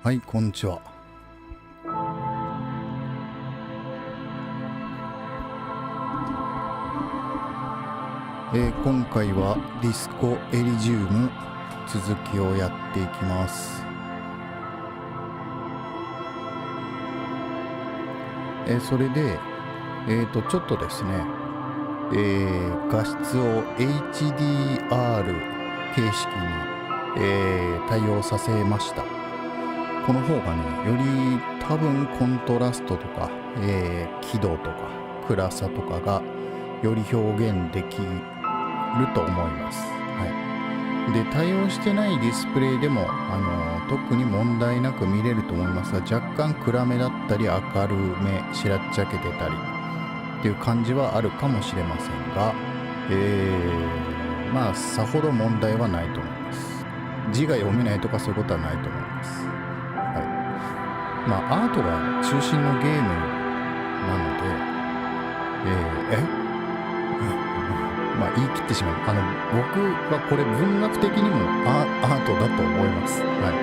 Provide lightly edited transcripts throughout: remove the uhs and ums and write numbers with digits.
はい、こんにちは。今回はディスコエリジウム続きをやっていきます。それで、ちょっとですね、画質を HDR 形式に、対応させました。この方がね、より多分コントラストとか、輝度とか暗さとかがより表現できると思います。はい。で、対応してないディスプレイでも特に問題なく見れると思いますが、若干暗めだったり明るめ、しらっちゃけてたりっていう感じはあるかもしれませんが、まあさほど問題はないと思います。字が読めないとかそういうことはないと思います。はい。まあアートが中心のゲームなので、まあ言い切ってしまう。僕はこれ文学的にもアートだと思います。はい。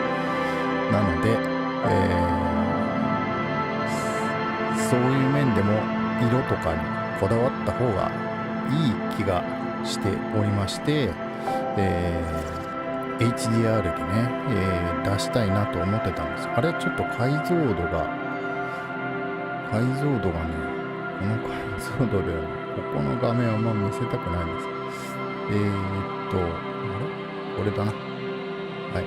なので、そういう面でも色とかにこだわった方がいい気がしておりまして、HDR でね、出したいなと思ってたんです。あれちょっと解像度がね、この解像度ではね、ここの画面はあんま見せたくないんです。あれこれだな。はい。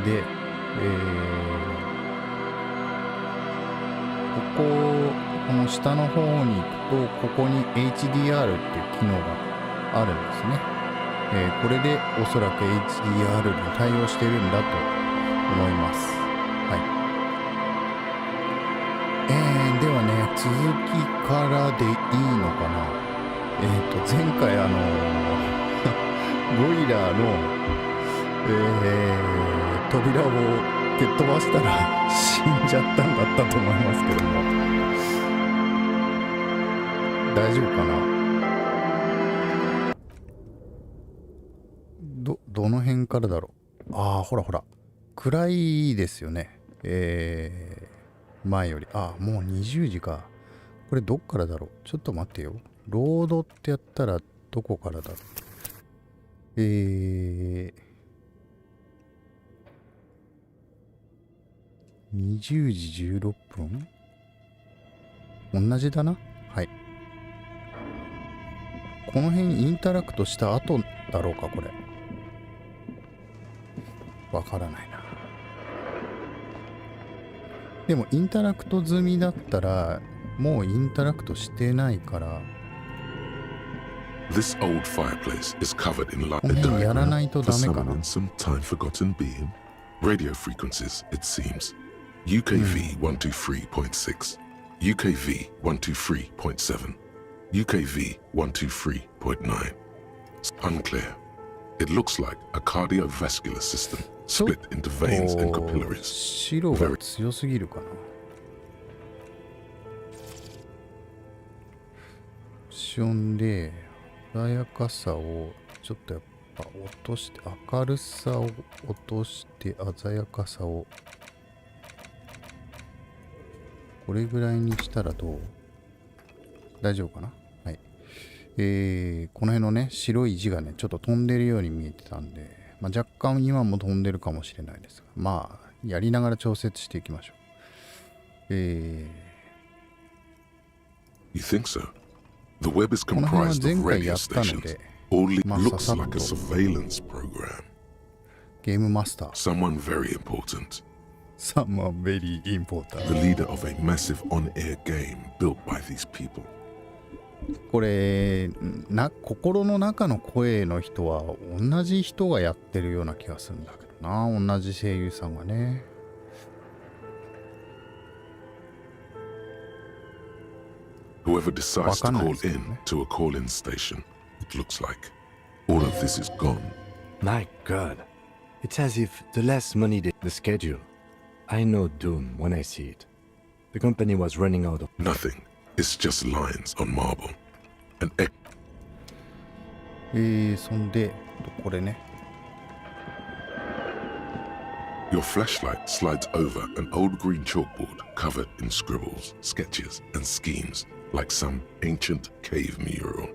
で、この下の方に行くと、ここに HDR っていう機能があるんですね。これでおそらく HDR に対応してるんだと思います。はい。ではね、続きからでいいのかな。前回ボイラーの、扉を蹴っ飛ばしたら死んじゃったんだったと思いますけども、大丈夫かな。どの辺からだろう。ほら暗いですよね。前より。もう20時か。これどっからだろう。ちょっと待ってよ。ロードってやったらどこからだろう。20時16分同じだな。はい。この辺インタラクトした後だろうか、これ。わからないな。でもインタラクト済みだったら、もうインタラクトしてないから、This old fireplace is covered in light. この辺やらないとダメかな。Some time forgotten being. Radio frequencies, it seems. UKV 123.6, UKV 123.7, UKV 123.9. Unclear. It looks like a cardiovascular system split into veins and capillaries. 白が強すぎるかな。オプションで鮮やかさをちょっとやっぱ落として、明るさを落として鮮やかさをこれぐらいにしたらどう？大丈夫かな？はい。この辺のね、白い字がね、ちょっと飛んでるように見えてたんで、まあ、若干今も飛んでるかもしれないですが、まあ、やりながら調節していきましょう。You think so? The web is comprised of radio stations. Only looks like a surveillance program. ゲームマスター。Someone very important. Someone very important. The leader of a massive on-air game built by these people. これ心の中の声の人は同じ人がやってるような気がするんだけどな。同じ声優さんがね。Whoever decides to call in to a call-in station, it looks like all of this is gone. My God, it's as if the last money the schedule. I know doom when I see it. The company was running out of nothing. It's just lines on marble. An そんでこれね。Your flashlight slides over an old green chalkboard covered in scribbles, sketches, and schemes like some ancient cave mural.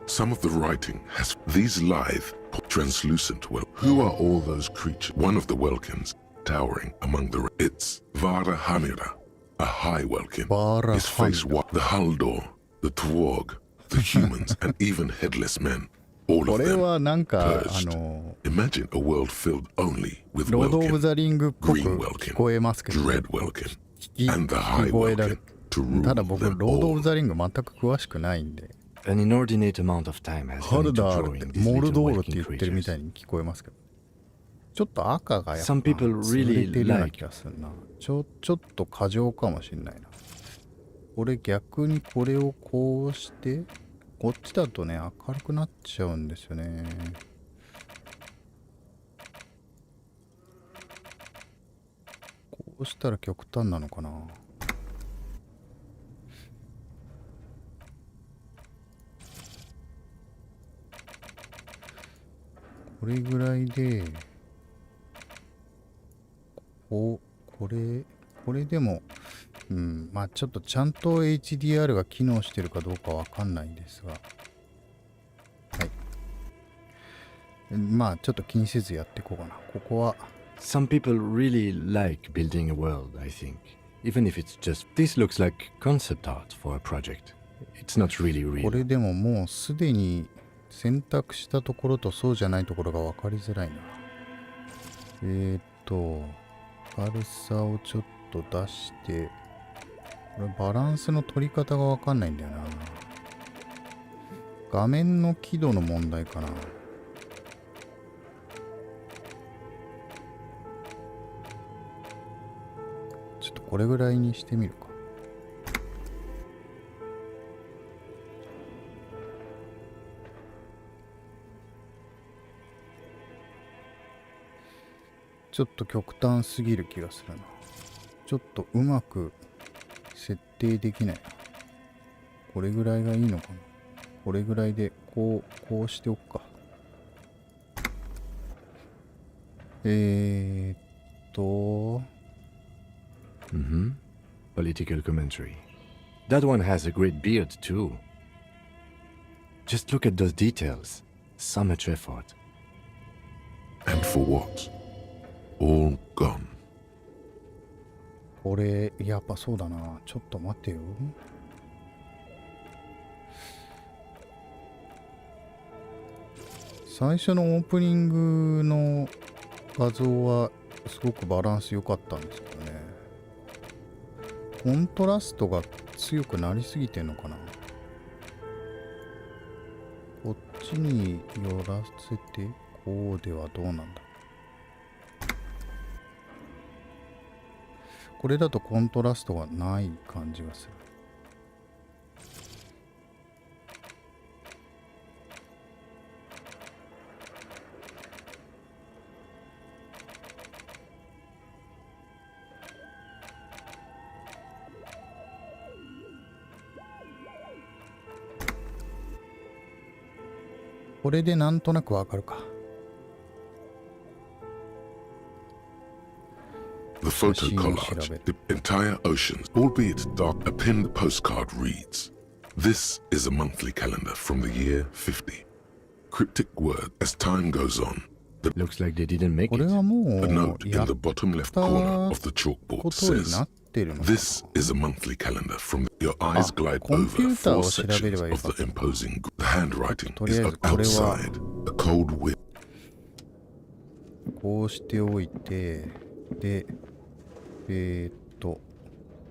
Some of the writing has these lithe, translucent Who are all those creatures? One of the Welkins, towering among the... It's Vara Hamira, a high Welkin. His face the Haldor, the Twarg, the humans, and even headless men. All こ of れ them はなんか purged. Imagine a world filled only with ロード・オブ・ Welkin, ザ・リングっぽく Green 聞こえますけど、 Dread Welkin, 聞 and the High 声だけ Welkin to ただ rule 僕、ロ them ード・オ all. ブ・ザ・リング全く詳しくないんで、 An inordinate amount of time has ハ gone ル into ダー drawing ルって these モル little ドールって Welkin 言ってるみたい creatures. に聞こえますけど、ちょっと赤がやっぱ Some people 潰 really れてるような like 気がするな。ちょっと過剰かもしれないな。これ逆にこれをこうして、こっちだとね、明るくなっちゃうんですよね。こうしたら極端なのかな。これぐらいで、これでも、まあちょっとちゃんと HDR が機能してるかどうかわかんないですが、はい。まあちょっと気にせずやっていこうかな。ここは、Some people really like building a world, I think. Even if it's just... This looks like concept art for a project. It's not really こ real. れでももうすでに選択したところとそうじゃないところが分かりづらいな。明るさをちょっと出して、これバランスの取り方が分かんないんだよな。画面の輝度の問題かな。ちょっとこれぐらいにしてみるか。ちょっと極端すぎる気がするな。ちょっとうまく設定できないな。これぐらいがいいのかな。これぐらいでこうしておくか。Political commentary. That one has a great beard too. Just look at those details. So much effort. And for what? All gone. これやっぱそうだな。ちょっと待ってよ。最初のオープニングの画像はすごくバランス良かったんですけどね。コントラストが強くなりすぎてんのかな。こっちに寄らせてこうではどうなんだ。これだとコントラストがない感じがする。これでなんとなくわかるか。The photo collage, the entire oceans, albeit dark, a pinned postcard reads, "This is a monthly calendar from the year 50. Cryptic word as time goes on. Looks like they didn't make これ it. はも A う note in やっ the bottom left corner of the こ chalkboard とにな says, ってるのかな。 "This is a monthly calendar from..." Your eyes glide over コンピューター 4 を調べれ sections ばよ of かっ the た。 imposing. The handwriting とり is あえずこれは outside. A cold wind. こうしておいて、で、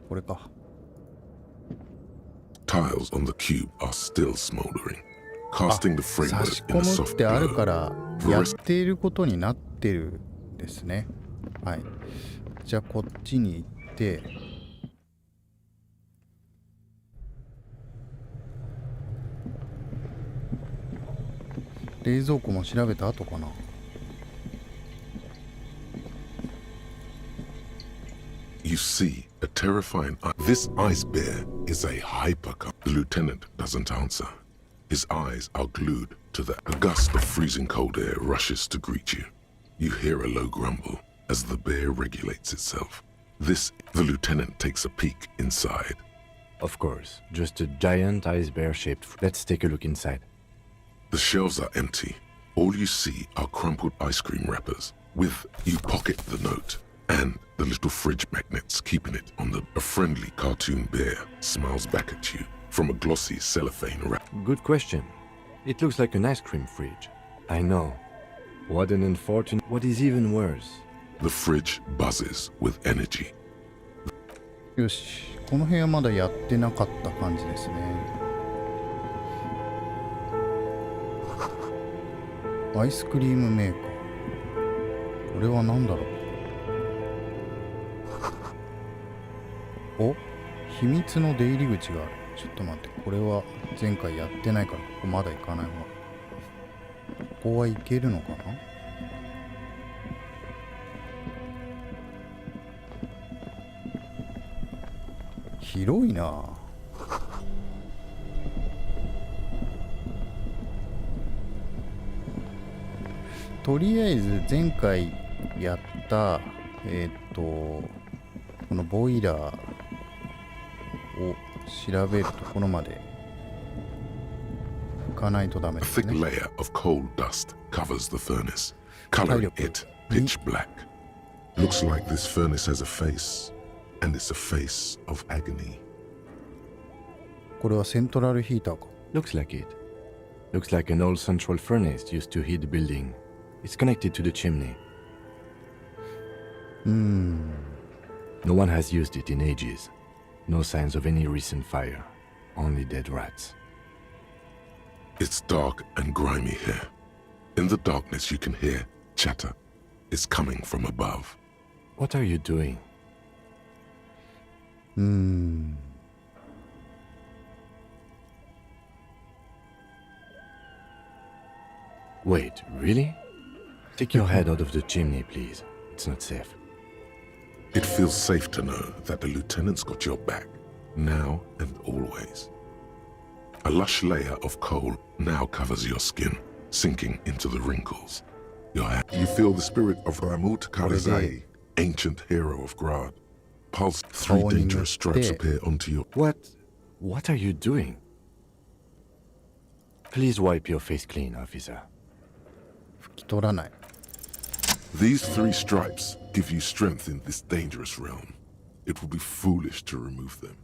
これか。Tiles on the cube are still smoldering, casting the 差し framework in a 込むっ soft てある glow. からやっていることになってるんですね。はい。じゃあこっちに行って、冷蔵庫も調べた後かな。You see a terrifying This ice bear is a hypercar. The lieutenant doesn't answer. His eyes are glued to the... A gust of freezing cold air rushes to greet you. You hear a low grumble as the bear regulates itself. The lieutenant takes a peek inside. Of course, just a giant ice bear-shaped. Let's take a look inside. The shelves are empty. All you see are crumpled ice cream wrappers. You pocket the note and the little fridge magnets keeping it on A friendly cartoon bear smiles back at you from a glossy cellophane wrap. Good question. It looks like an ice cream fridge. I know. What an unfortunate... What is even worse? The fridge buzzes with energy. よし、この部屋まだやってなかった感じですね。アイスクリームメーカー。これは何だろう。お、秘密の出入り口がある。ちょっと待って、これは前回やってないから、ここまだ行かない方が。ここは行けるのかな。広いな。とりあえず前回やったこのボイラーを調べるところまで行かないとダメですね。 A thick layer of coal dust covers the furnace, coloring it pitch black. Looks like this furnace has a face, and it's a face of agony. これはセントラルヒーターか。 Looks like it. Looks like an old central furnace used to heat the building. It's connected to the chimney. No one has used it in ages. No signs of any recent fire. Only dead rats. It's dark and grimy here. In the darkness you can hear chatter. It's coming from above. What are you doing? Wait, really? Take your head out of the chimney, please. It's not safe. It feels safe to know that the lieutenant's got your back, now and always. A lush layer of coal now covers your skin, sinking into the wrinkles. You feel the spirit of Ramut Karzai, ancient hero of Grad. Pulse, 3 dangerous stripes appear onto your... What are you doing? Please wipe your face clean, officer. 拭き取らない。 These 3 stripes give you strength in this dangerous realm. It would be foolish to remove them.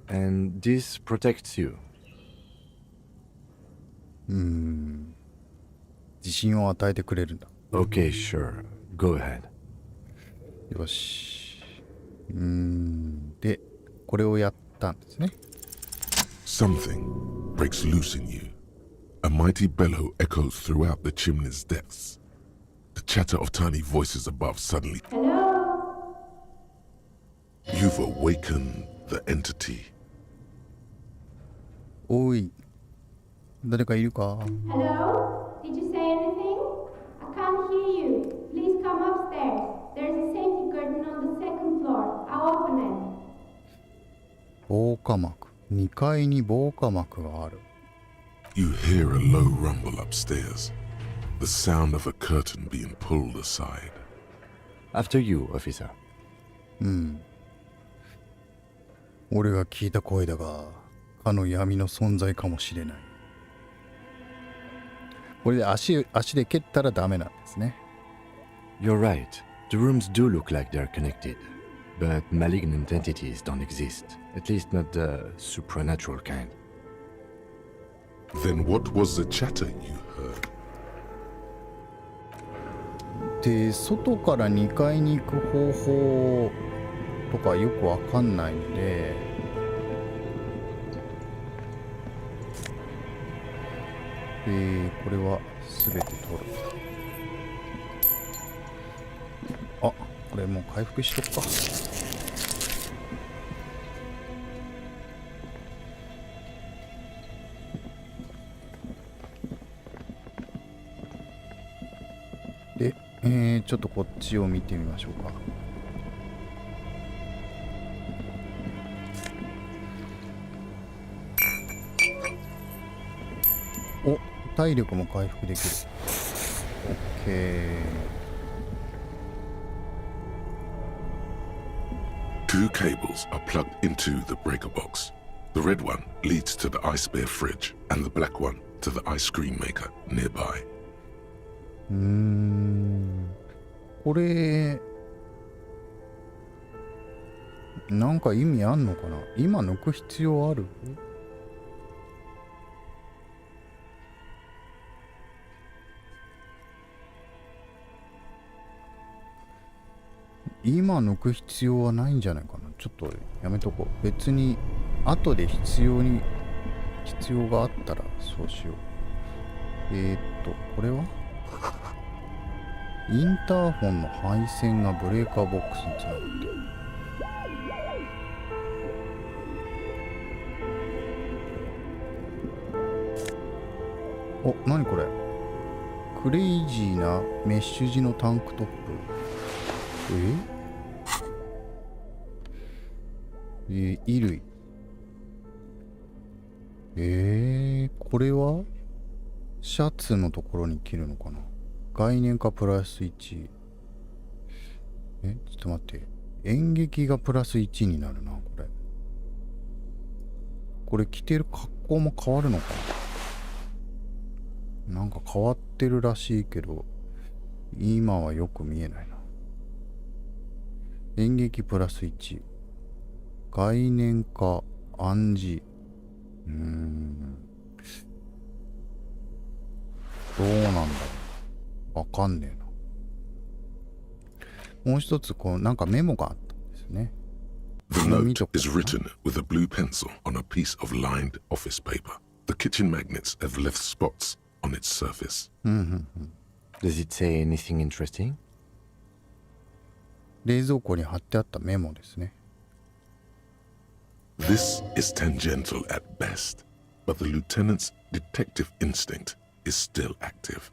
And this protects you. 自信を与えてくれるんだ。 Okay, sure. Go ahead. よし。で、これをやったんですね。 Something breaks loose in you. A mighty bellow echoes throughout the chimney's depths. The chatter of tiny voices above suddenly... Hello? You've awakened the entity. おい。誰かいるか。 Hello? Did you say anything? I can't hear you. Please come upstairs. There's a safety curtain on the 2nd floor. I'll open it. 防火幕。2階に防火幕がある。 You hear a low rumble upstairs. The sound of a curtain being pulled aside. After you, officer. 俺が聞いた声だが、かの闇の存在かもしれない。これで足で蹴ったらダメなんですね。 You're right. The rooms do look like they're connected. But malignant entities don't exist. At least not the supernatural kind. Then what was the chatter you heard? で、外から2階に行く方法とかよくわかんないので、これは全て取る。あ、これもう回復しとくか。で、ちょっとこっちを見てみましょうか。お、体力も回復できる。オッケー。Two cables are plugged into the breaker box. The red one leads to the ice bear fridge, and the black one to the ice cream maker nearby. これなんか意味あんのかな。今抜く必要ある？今抜く必要はないんじゃないかな。ちょっとやめとこう。別に後で必要があったらそうしよう。これはインターホンの配線がブレーカーボックスにつながってる。お、何これ。クレイジーなメッシュ地のタンクトップ。衣類。これはシャツのところに着るのかな。概念化プラス1。ちょっと待って。演劇がプラス1になるな、これ。これ着てる格好も変わるのかな。なんか変わってるらしいけど、今はよく見えないな。演劇プラス1。概念化暗示。どうなんだろう。わかんねえな。もう一つなんかメモがあったんですね。 The note is written with a blue pencil on a piece of lined office paper. The kitchen magnets have left spots on its surface. Does it say anything interesting? 冷蔵庫に貼ってあったメモですね。This is tangential at best, but the lieutenant's detective instinct is still active.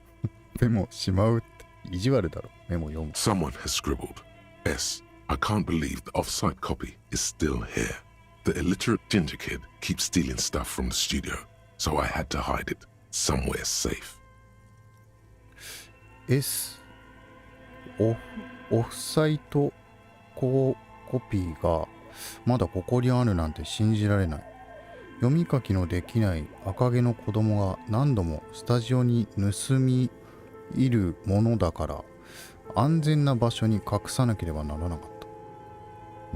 メモしまうって意地悪だろ。メモ読む。 Someone has scribbled, S, I can't believe the off-site copy is still here. The illiterate ginger kid keeps stealing stuff from the studio, so I had to hide it somewhere safe. S オフサイトコピーがまだここにあるなんて信じられない。読み書きのできない赤毛の子供が何度もスタジオに盗み入るものだから安全な場所に隠さなければならなかった。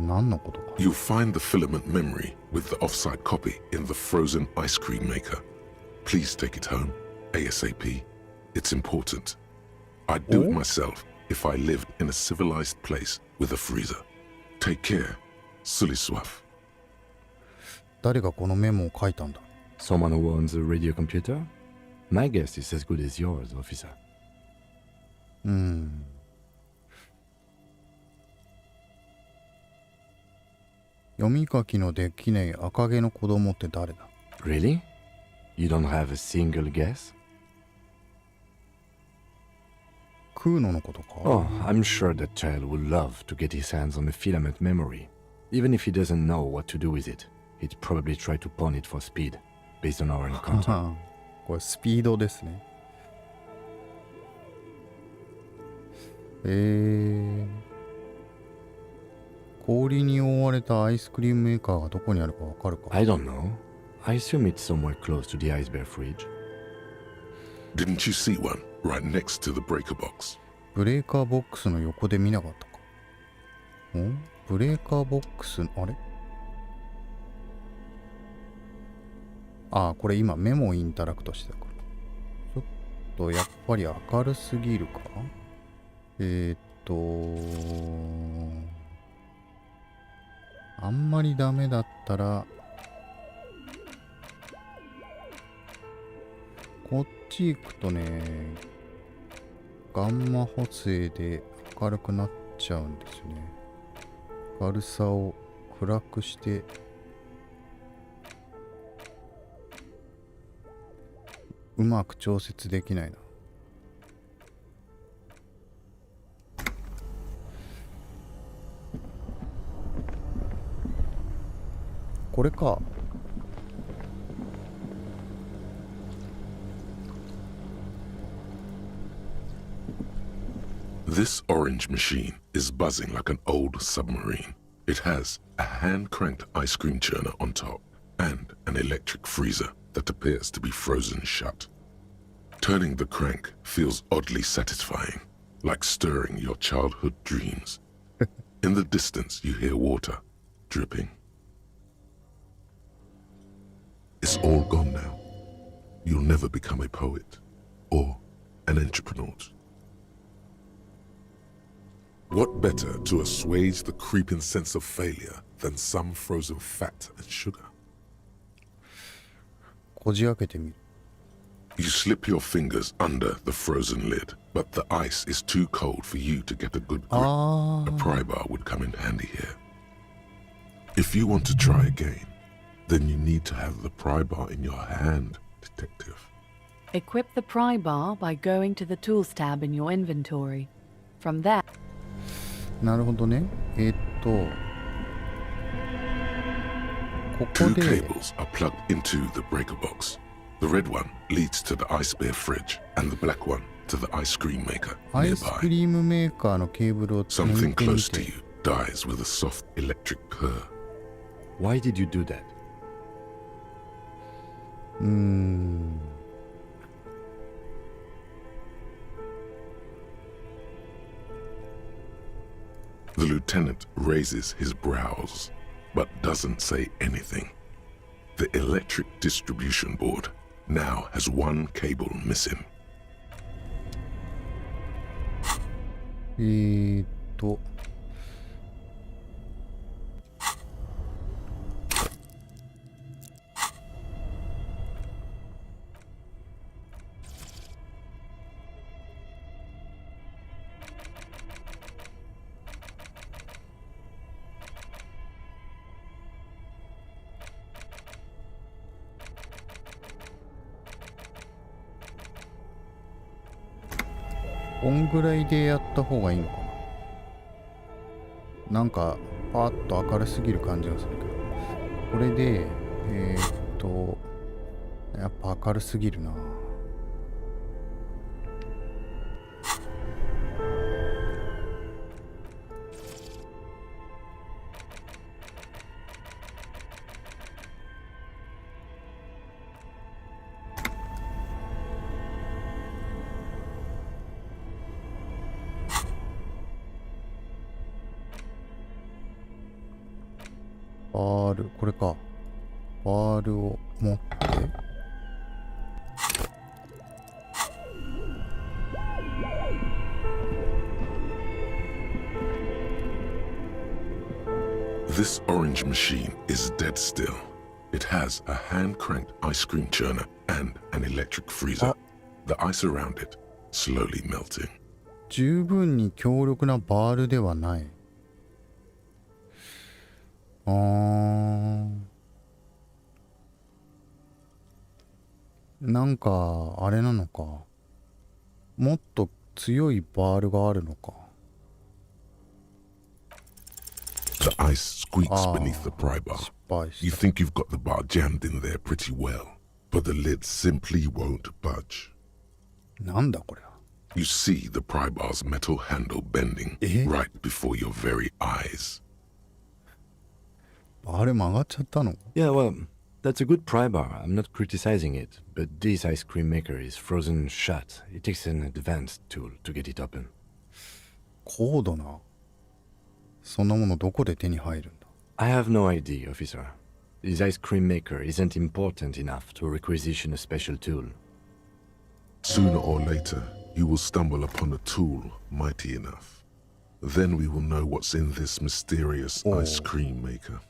何のことか。 You'll find the filament memory with the off-site copy in the frozen ice cream maker. Please take it home, ASAP. It's important. I'd do it myself if I lived in a civilized place with a freezer. Take care, Suliswaf. 誰がこのメモを書いたんだ。 Someone who owns a radio computer? My guess is as good as yours, officer. 読み書きのできない赤毛の子供って誰だ。 Really? You don't have a single guess? クーノのことか。 Oh, I'm sure that child would love to get his hands on a filament memory. Even if he doesn't know what to do with it, he'd probably try to pawn it for speed, based on our encounter. これスピードですね。氷に覆われたアイスクリームメーカーがどこにあるかわかるか。 I don't know. I assume it's somewhere close to the ice bear fridge. Didn't you see one right next to the breaker box? ブレーカーボックスの横で見なかったか。ブレーカーボックス、あれ。これ今メモインタラクトしてたから。ちょっとやっぱり明るすぎるか。あんまりダメだったら、こっち行くとね、ガンマ補正で明るくなっちゃうんですね。明るさを暗くして、うまく調節できないな。これか。This orange machine is buzzing like an old submarine. It has a hand-cranked ice cream churner on top and an electric freezer that appears to be frozen shut. Turning the crank feels oddly satisfying, like stirring your childhood dreams. In the distance, you hear water dripping. It's all gone now. You'll never become a poet or an entrepreneur. What better to assuage the creeping sense of failure than some frozen fat and sugar? こじ開けてみる。 You slip your fingers under the frozen lid, but the ice is too cold for you to get a good grip. A pry bar would come in handy here. If you want to try again, then you need to have the pry bar in your hand, detective. Equip the pry bar by going to the Tools tab in your inventory. From there, なるほどね。ここ Two で cables are plugged into the breaker box. The red one leads to the ice bear fridge, and the black one to the ice cream maker アイスク nearby. リームメーカーのケーブルをつな Something げてみ close to て。 you dies with a soft electric purr. Why did you do that? The lieutenant raises his brows, but doesn't say anything. The electric distribution board now has one cable missing. こんぐらいでやった方がいいのかな。なんかパーッと明るすぎる感じがするけど、これでやっぱ明るすぎるな。バール、これか。バールを持って。This orange machine is dead still. It has a hand-cranked ice cream churner and an electric freezer. The ice around it slowly melting. 十分に強力なバールではない。なんかあれなのか。もっと強いバールがあるのか。The ice squeaks beneath the pry bar. 失敗 You した。 think you've got the bar jammed in there pretty well, but the lid simply won't budge. なんだこれは。You see the pry bar's metal handle bending right before your very eyes. あれ曲がっちゃったの？ Yeah, well, that's a good pry bar. I'm not criticizing it. But this ice cream maker is frozen shut. It takes an advanced tool to get it open. 高度な。そんなものどこで手に入るんだ？ I have no idea, officer. This ice cream maker isn't important enough to requisition a special tool. Sooner or later, you will stumble upon a tool mighty enough. Then we will know what's in this mysterious ice cream maker.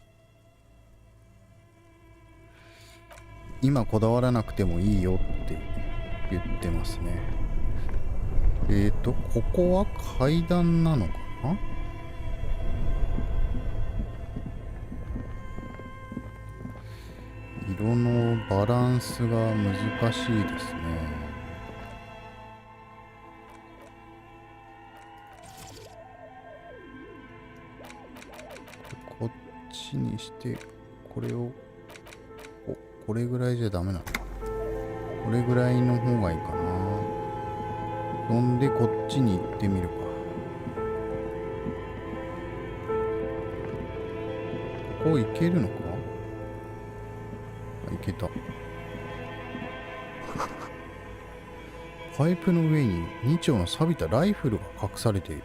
今こだわらなくてもいいよって言ってますね。ここは階段なのかな？色のバランスが難しいですね。こっちにしてこれをこれぐらいじゃダメなのかな。これぐらいの方がいいかな。そんでこっちに行ってみるか。こ行けるのか？あ、行けた。パイプの上に2丁の錆びたライフルが隠されている。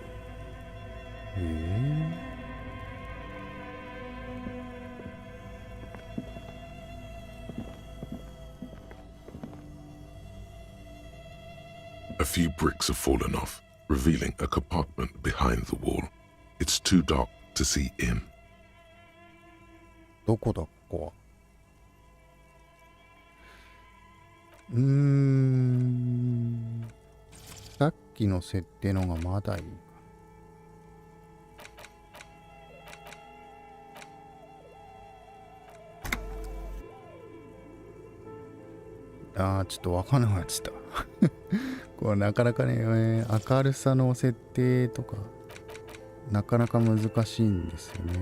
A few bricks have fallen off, revealing a compartment behind the wall. It's too dark to see in. どこだここは。さっきの設定のがまだいいか。ちょっとわかんなくなっちゃった。これなかなかね、明るさの設定とか、なかなか難しいんですよね。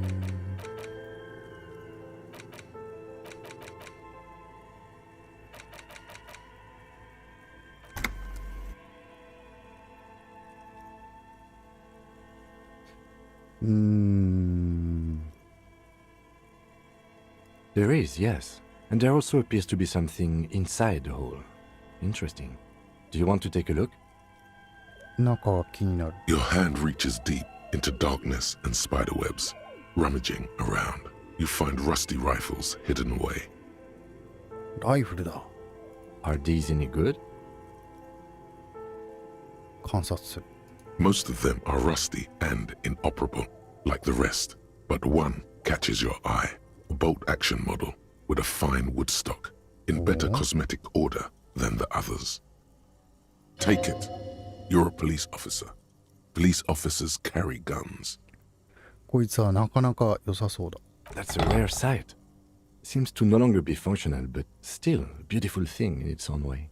There is, yes. And there also appears to be something inside the hole. Interesting. Do you want to take a look? 中が気になる。Your hand reaches deep into darkness and spider webs. Rummaging around, you find rusty rifles hidden away. ライフルだ。Are these any good? 観察する。Most of them are rusty and inoperable, like the rest, but one catches your eye. A bolt-action model with a fine wood stock, in better cosmetic order than the others. Take it. You're a police officer. Police officers carry guns. こいつはなかなか良さそうだ。 That's a rare sight. Seems to no longer be functional, but still a beautiful thing in its own way.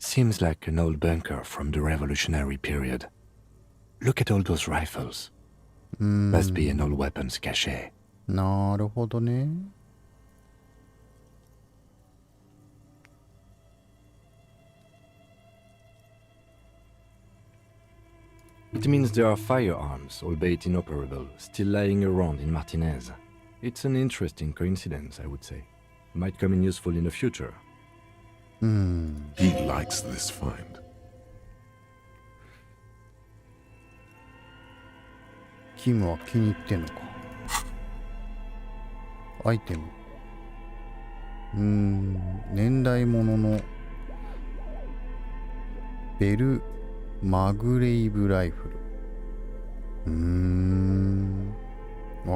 Seems like an old bunker from the revolutionary period. Look at all those rifles. Must be an old weapons cache. なるほどね。It means there are firearms, albeit inoperable, still lying around in Martinez. It's an interesting coincidence, I would say. Might come in useful in the future. He likes this find. キムは気に入ってんのか。アイテム。年代物のベルマグレイブライフル。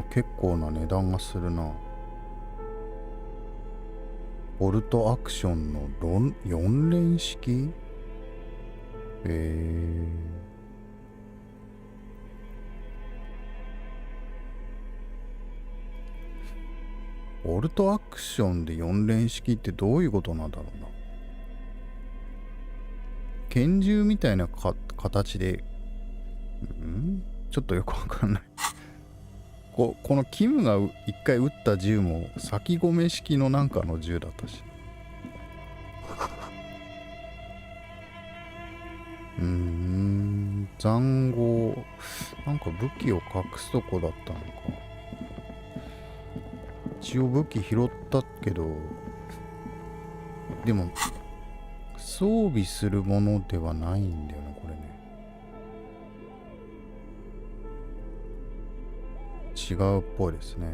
結構な値段がするな。ボルトアクションの4連式？ボルトアクションで4連式ってどういうことなんだろうな。拳銃みたいな形で、ちょっとよくわかんない。このキムが一回撃った銃も先込め式のなんかの銃だったし。塹壕、なんか武器を隠すとこだったのか。一応武器拾ったけど、でも装備するものではないんだよね、これね。違うっぽいですね。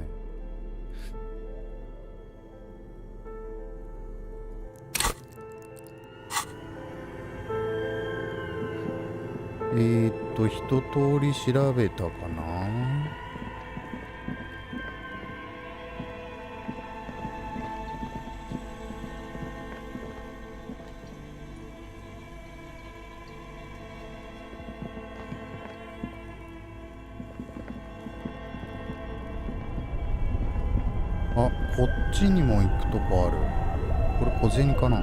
一通り調べたかな。あ、こっちにも行くとこある。これ小銭かな。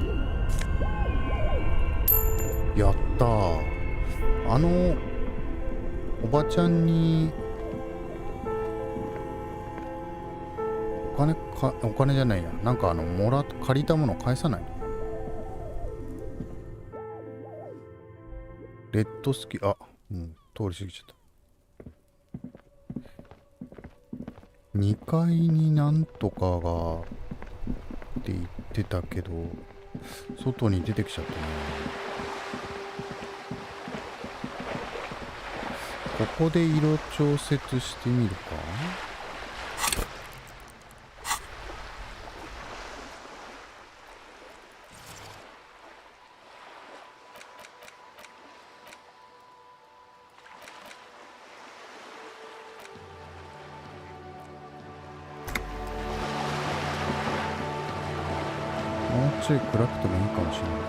やったー。おばちゃんにお金じゃないや、なんか借りたもの返さないの。レッドスキー、通り過ぎちゃった。2階になんとかがって言ってたけど、外に出てきちゃったね。ここで色調節してみるか。もうちょい暗くてもいいかもしれない。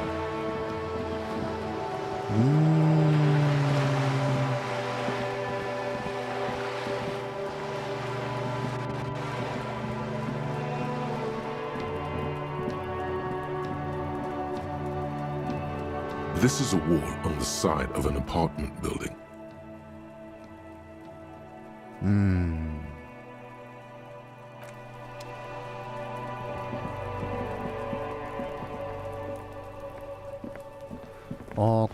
This is a wall on the side of an apartment building.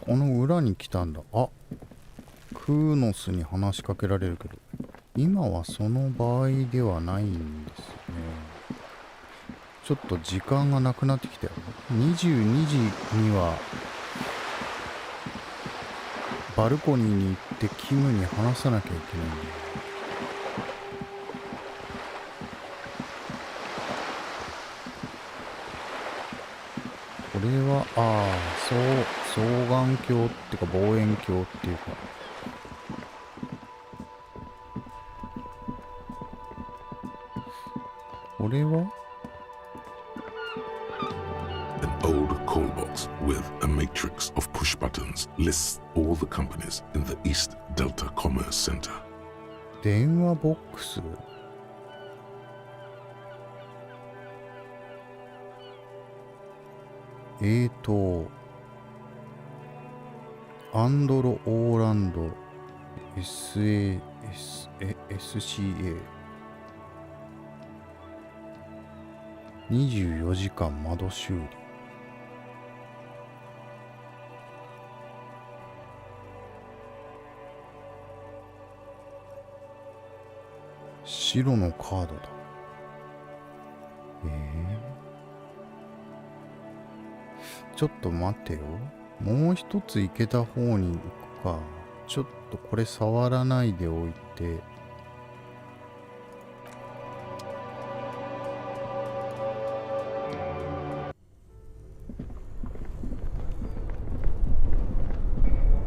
この裏に来たんだ。クーノスに話しかけられるけど、今はその場合ではないんですよね。ちょっと時間がなくなってきたよ。22時にはバルコニーに行ってキムに話さなきゃいけないんだよ。これは双眼鏡っていうか望遠鏡っていうか、これはAn old call box with a matrix of push buttons lists all the companies in the East Delta Commerce Center. 電話ボックス。アンドロ・オーランド SCA 24時間窓修理。白のカードだ。ちょっと待ってよ。もう一つ行けた方に行くか。ちょっとこれ触らないでおいて。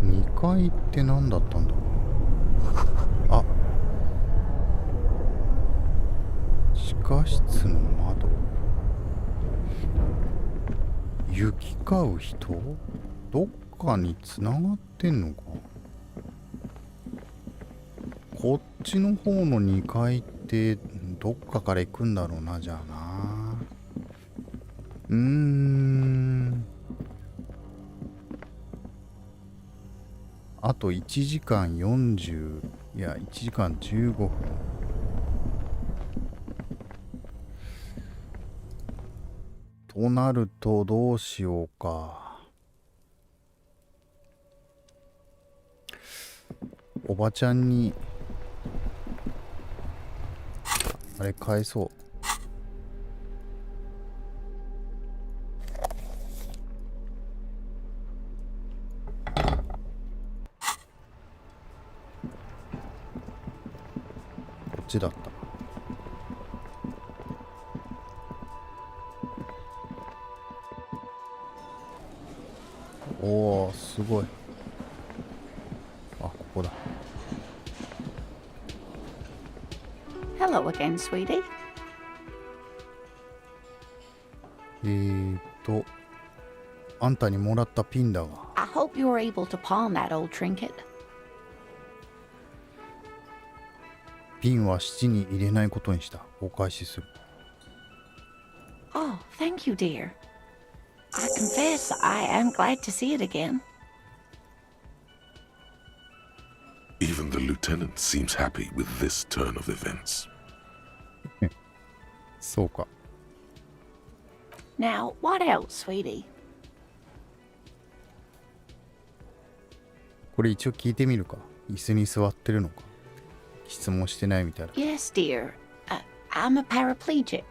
2階って何だったんだろう。地下室の窓。行き交う人？どっかにつながってんのか。こっちの方の2階ってどっかから行くんだろうな。じゃあな。あと1時間40、いや1時間15分。となるとどうしようか。おばちゃんにあれ返そう。こっちだった。おー、すごい。ここだ。Hello again, sweetie. あんたにもらったピンだが。I hope you were able to pawn that old trinket. ピンは質に入れないことにした。お返しする。Oh, thank you, dear. I confess I am glad to see it again. Even the lieutenant seems happy with this turn of events. そうか。 Now, what else, sweetie? これ一応聞いてみるか。椅子に座ってるのか。質問してないみたいだ。 Yes, dear. I'm a paraplegic.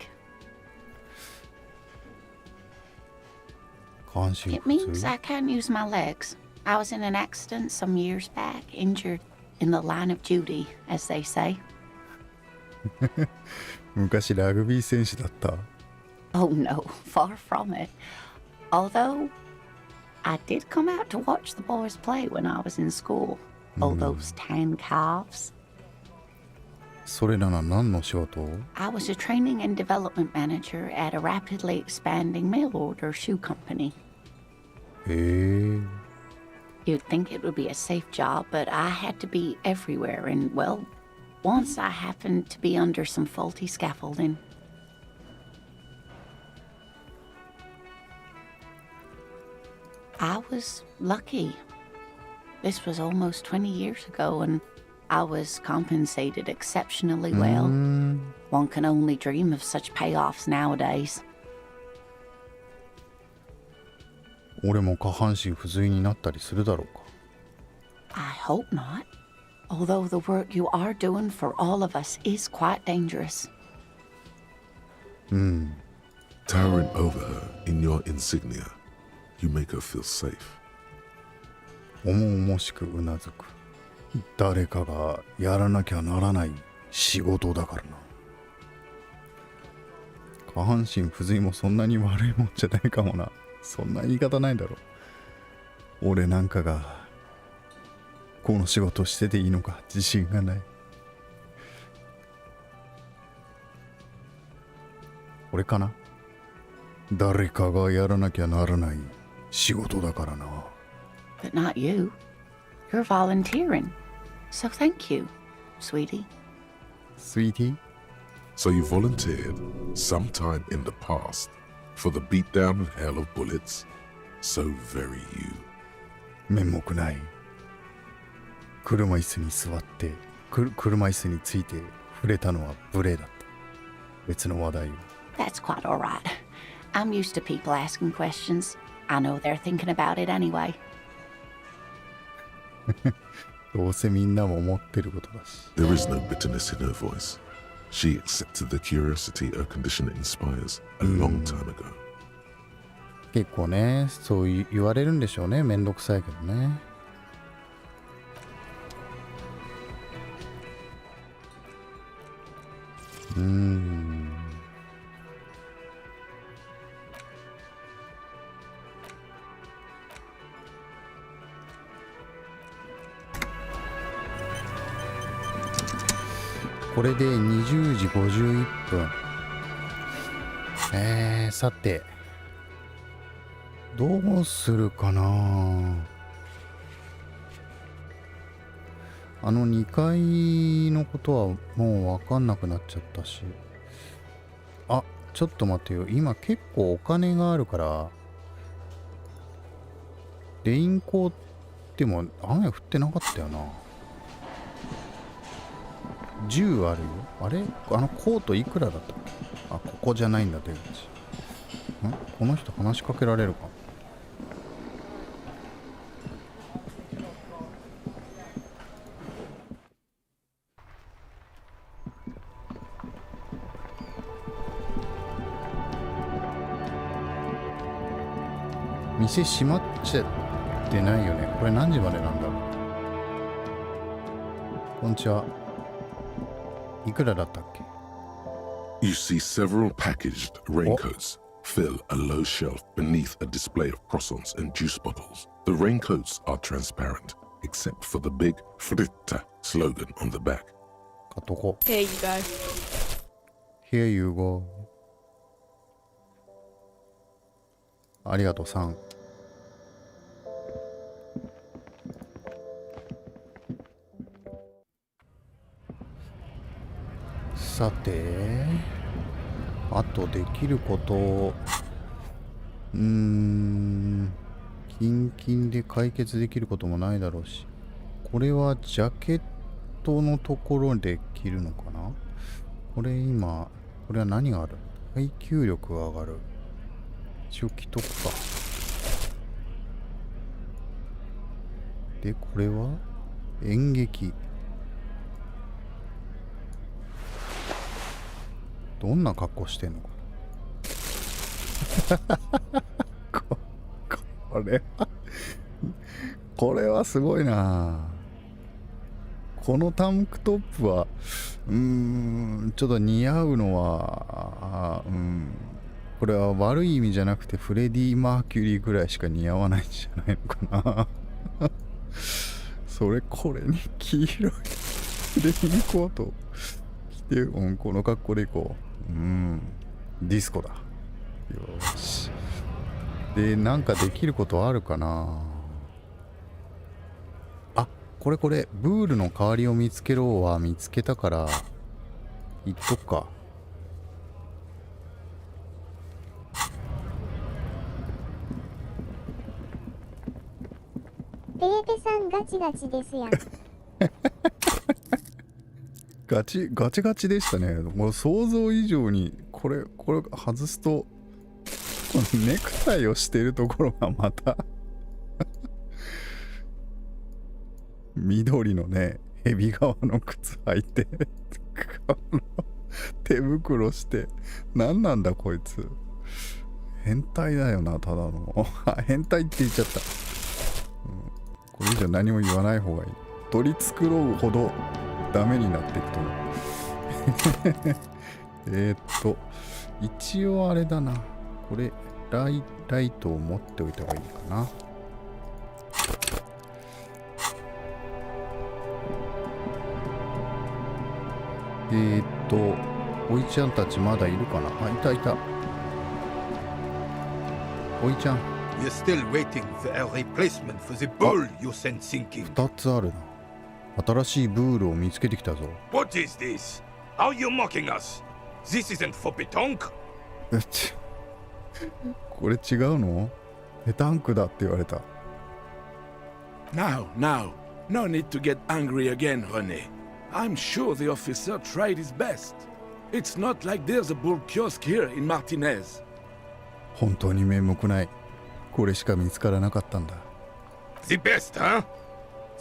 下半身 It 普 means 通 I can't use my legs. I was in an accident some years back, injured in the line of duty, as they say. 昔ラグビー選手だった。 Oh no, far from it. Although, I did come out to watch the boys play when I was in school. All those tan calves. それなら何の仕事？ I was a training and development manager at a rapidly expanding mail order shoe company. へえ。 You'd think it would be a safe job, but I had to be everywhere, and well, once I happened to be under some faulty scaffolding. I was lucky. This was almost 20 years ago, and I was compensated exceptionally well. One can only dream of such payoffs nowadays. 俺も下半身不随になったりするだろうか。 I hope not. Although the work you are doing for all of us is quite dangerous. Towering over her in your insignia, you make her feel safe. 重々しくうなずく。誰かがやらなきゃならない仕事だからな。下半身不随もそんなに悪いもんじゃないかもな。そんな言い方ないだろ。俺なんかがこの仕事してていいのか自信がない。俺かな。誰かがやらなきゃならない仕事だからな。 But not you. You're volunteering. So thank you, sweetie. Sweetie? So you volunteered sometime in the past for the beatdown and hell of bullets. So very you. 面目ない。車椅子に座って車椅子について触れたのは無礼だった。別の話題を。 That's quite all right. I'm used to people asking questions. I know they're thinking about it anyway. どうせみんなも思ってることだし。 There is no bitterness in her voice. She accepted the curiosity her condition inspires a long time ago. 結構ね、そう言われるんでしょうね。めんどくさいけどね。これで20時51分。さてどうするかな。あの2階のことはもう分かんなくなっちゃったし。あ、ちょっと待ってよ。今結構お金があるからレインコートでも雨降ってなかったよな。10あるよ。あれ、あのコートいくらだったっけ。あ、ここじゃないんだ出口。この人話しかけられるか。店閉まっちゃってないよね。これ何時までなんだろう。こんにちは。いくらだったっけ。 You see several packaged raincoats fill a low shelf beneath a display of croissants and juice bottles. The raincoats are transparent, except for the big Fritta slogan on the back. 買っとこう。 Here you go. Here you go. ありがとうさん。さて、あとできることキンキンで解決できることもないだろうし、これはジャケットのところで着るのかな。これ今、これは何がある？耐久力が上がる。一応着とくか。で、これは演劇。どんな格好してんのかな。これはすごいな。このタンクトップはちょっと似合うのはこれは悪い意味じゃなくてフレディ・マーキュリーぐらいしか似合わないんじゃないのかな。これに黄色いレインコート着て、この格好でいこう。ディスコだ。よし。で、なんかできることあるかな。あ、これ、ブールの代わりを見つけろは見つけたから、行っとくか。ペーペさんガチガチですやん。ガチガチでしたね。もう想像以上に、これ外すと、このネクタイをしてるところがまた緑のね、ヘビ革の靴履いて手袋して、何なんだこいつ。変態だよな、ただの。変態って言っちゃった。これ以上何も言わない方がいい。取り繕うほどダメになっていくと思う。一応あれだな。これライトを持っておいた方がいいかな。おいちゃんたちまだいるかな。あ、いた。おいちゃん。You're still waiting for a replacement for the bull you sent sinking. 2つあるな。新しいブールを見つけてきたぞ。What is this? Are you mocking us? This isn't for petanque. これ違うの？ペタンクだって言われた。Now, no need to get angry again, René. I'm sure the officer tried his best. It's not like there's a bull kiosk here in Martinez. 本当に面目ない。これしか見つからなかったんだ。The best, huh?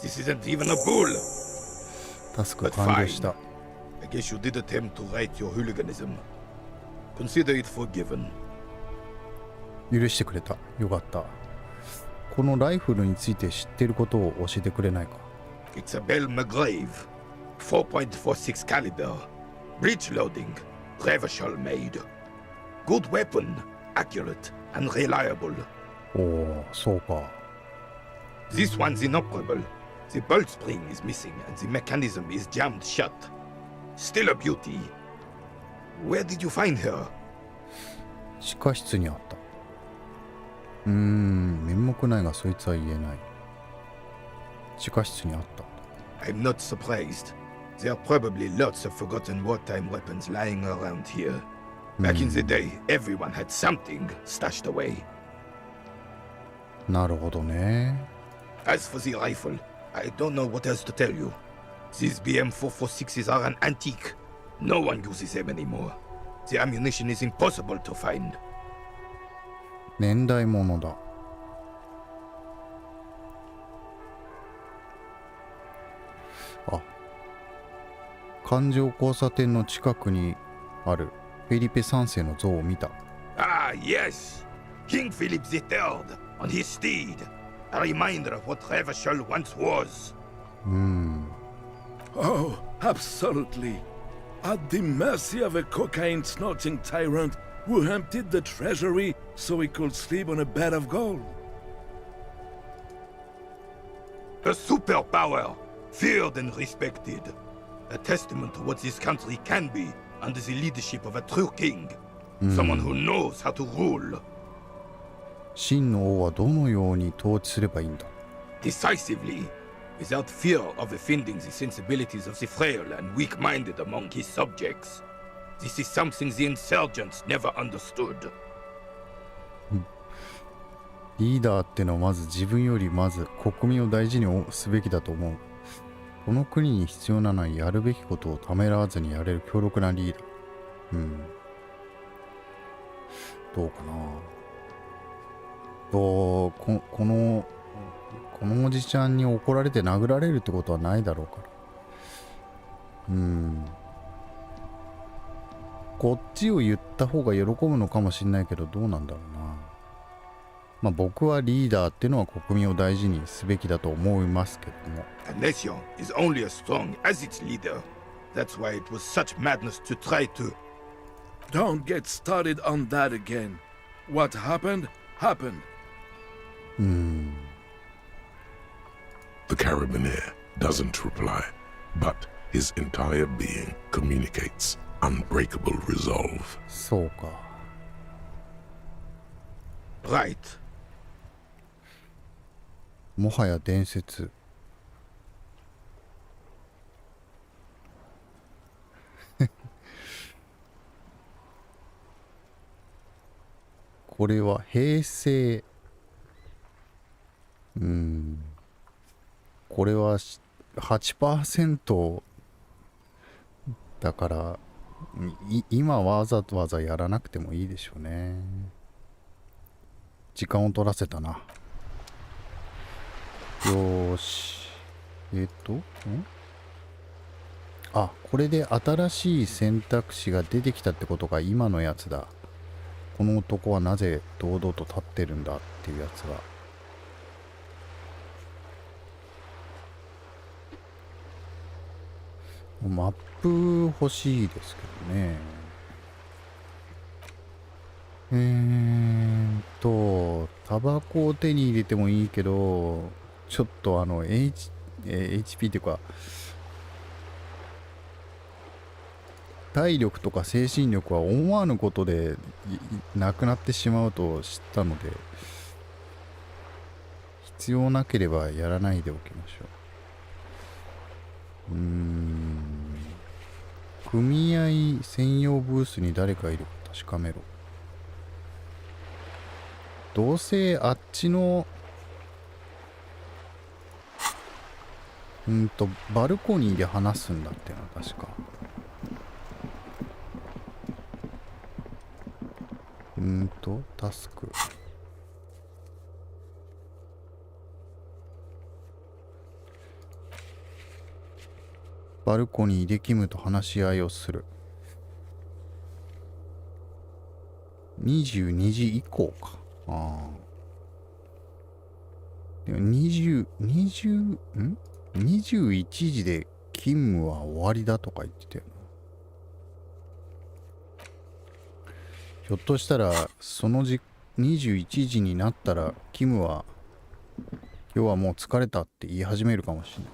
This isn't even a bull. タスク完了した。I guess you did attempt to right your hooliganism. Consider it forgiven. 許してくれた。よかった。このライフルについて知ってることを教えてくれないか。It's a Bell McGrave. 4.46 caliber. Breech loading. Revachol made. Good weapon. Accurate and reliable. おお、そうか。This one's inoperable. The bolt spring is missing and the mechanism is jammed shut. Still a beauty. Where did you find her? 地下室にあった。面目ないがそいつは言えない。地下室にあった。I'm not surprised. There are probably lots of forgotten wartime weapons lying around here. Back in the day, everyone had something stashed away. なるほどね。As for the rifle, I don't know what else to tell you. These BM446s are an antique. No one uses them anymore. The ammunition is impossible to find. 年代物だ。あ、環状交差点の近くにあるフェリペ3世の像を見た。Ah, yes. King Philip III on his steed. A reminder of what Revachol once was. Oh, absolutely. At the mercy of a cocaine-snorting tyrant who emptied the treasury so he could sleep on a bed of gold. A superpower, feared and respected. A testament to what this country can be under the leadership of a true king. Someone who knows how to rule. 真の王はどのように統治すればいいんだ。 Decisively, without fear of offending the sensibilities of the frail and weak-minded among his subjects. This is something the insurgents never understood. リーダーってのはまず自分よりまず国民を大事にすべきだと思う。この国に必要なのはやるべきことをためらわずにやれる強力なリーダー。どうかな。このおじちゃんに怒られて殴られるってことはないだろうから。こっちを言った方が喜ぶのかもしれないけど、どうなんだろうな。まあ僕はリーダーっていうのは国民を大事にすべきだと思いますけども。A nation is only as strong as its leader. That's why it was such madness to try to. Don't get started on that again. What happened, happened. The Carabiner doesn't reply, but his entire being communicates unbreakable resolve. そうか。Right. もはや伝説。これは平成。これは 8% だから今わざわざやらなくてもいいでしょうね。時間を取らせたな。よーし。あ、これで新しい選択肢が出てきたってことが今のやつだ。この男はなぜ堂々と立ってるんだっていうやつが。マップ欲しいですけどね。タバコを手に入れてもいいけど、ちょっとHP っていうか、体力とか精神力は思わぬことでなくなってしまうと知ったので、必要なければやらないでおきましょう。組合専用ブースに誰かいるか確かめろ。どうせあっちのバルコニーで話すんだってな、確か。タスク。バルコニーでキムと話し合いをする。22時以降か。ああ。でも21時で勤務は終わりだとか言ってたよな。ひょっとしたらその21時になったらキムは今日はもう疲れたって言い始めるかもしれない。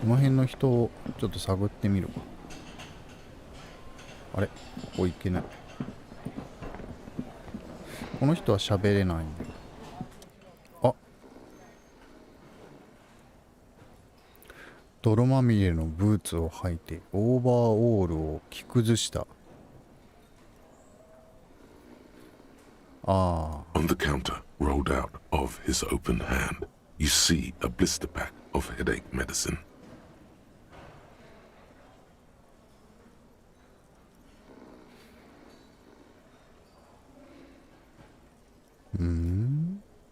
この辺の人をちょっと探ってみるか。あれ、ここ行けない。この人は喋れないんだよ。あ、泥まみれのブーツを履いてオーバーオールを着崩した。On the counter, rolled out of his open hand, you see a blister pack of headache medicine.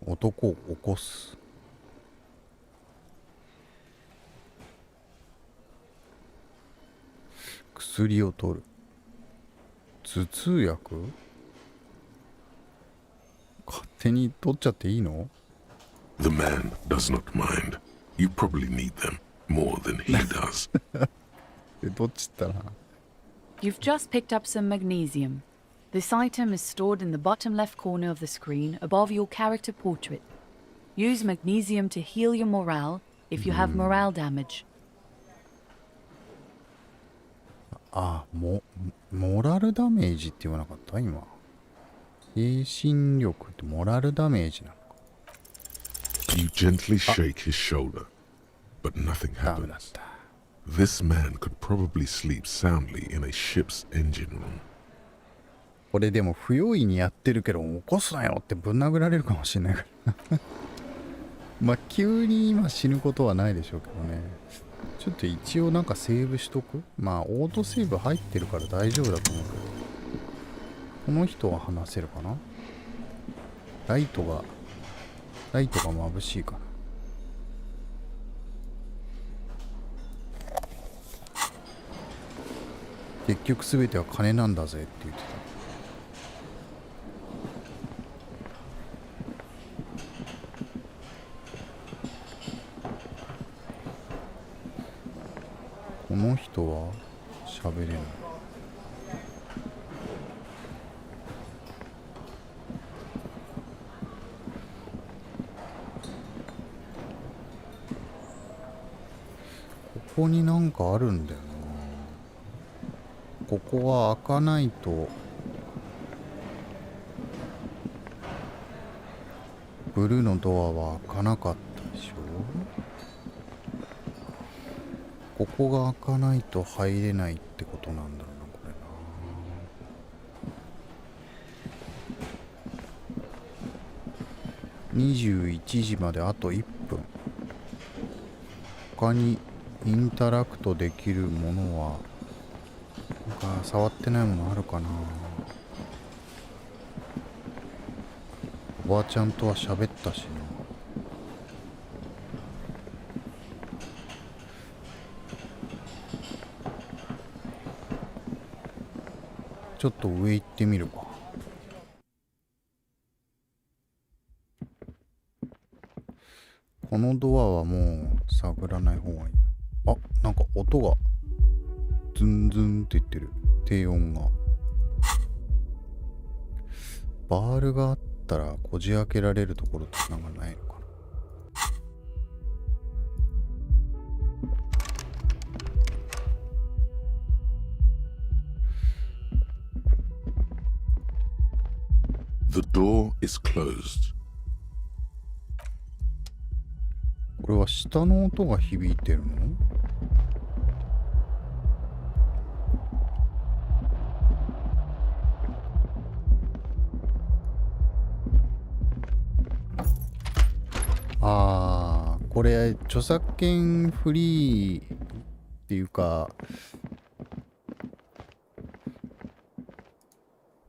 男を起こす。薬を取る。頭痛薬？勝手に取っちゃっていいの？ The man does not mind. You probably need them more than he does. どっちったら You've just picked up some magnesium. This item is stored in the bottom left corner of the screen above your character portrait. Use magnesium to heal your morale if you have morale damage. モラルダメージって言わなかった今。精神力ってモラルダメージなのか。You gently shake his shoulder, but nothing ダメだっ happens. た。This man could probably sleep soundly in a ship's engine room. これでも不用意にやってるけど起こすなよってぶん殴られるかもしれないからまあ急に今死ぬことはないでしょうけどね。ちょっと一応なんかセーブしとく。まあオートセーブ入ってるから大丈夫だと思うけど、この人は話せるかな。ライトが眩しいかな。結局全ては金なんだぜって言ってた。この人は喋れない。ここになんかあるんだよな。ここは開かないとブルーのドアは開かなかったでしょ。ここが開かないと入れないってことなんだろうな、これな。21時まであと1分。他にインタラクトできるものはなんか触ってないものあるかな。おばあちゃんとは喋ったしな。ちょっと上行ってみるか。このドアはもう探らない方がいい。あ、なんか音がズンズンって言ってる。低音が。バールがあったらこじ開けられるところってなんかないのかな。The door is closed. これは下の音が響いてるの？ああ、これ著作権フリーっていうか、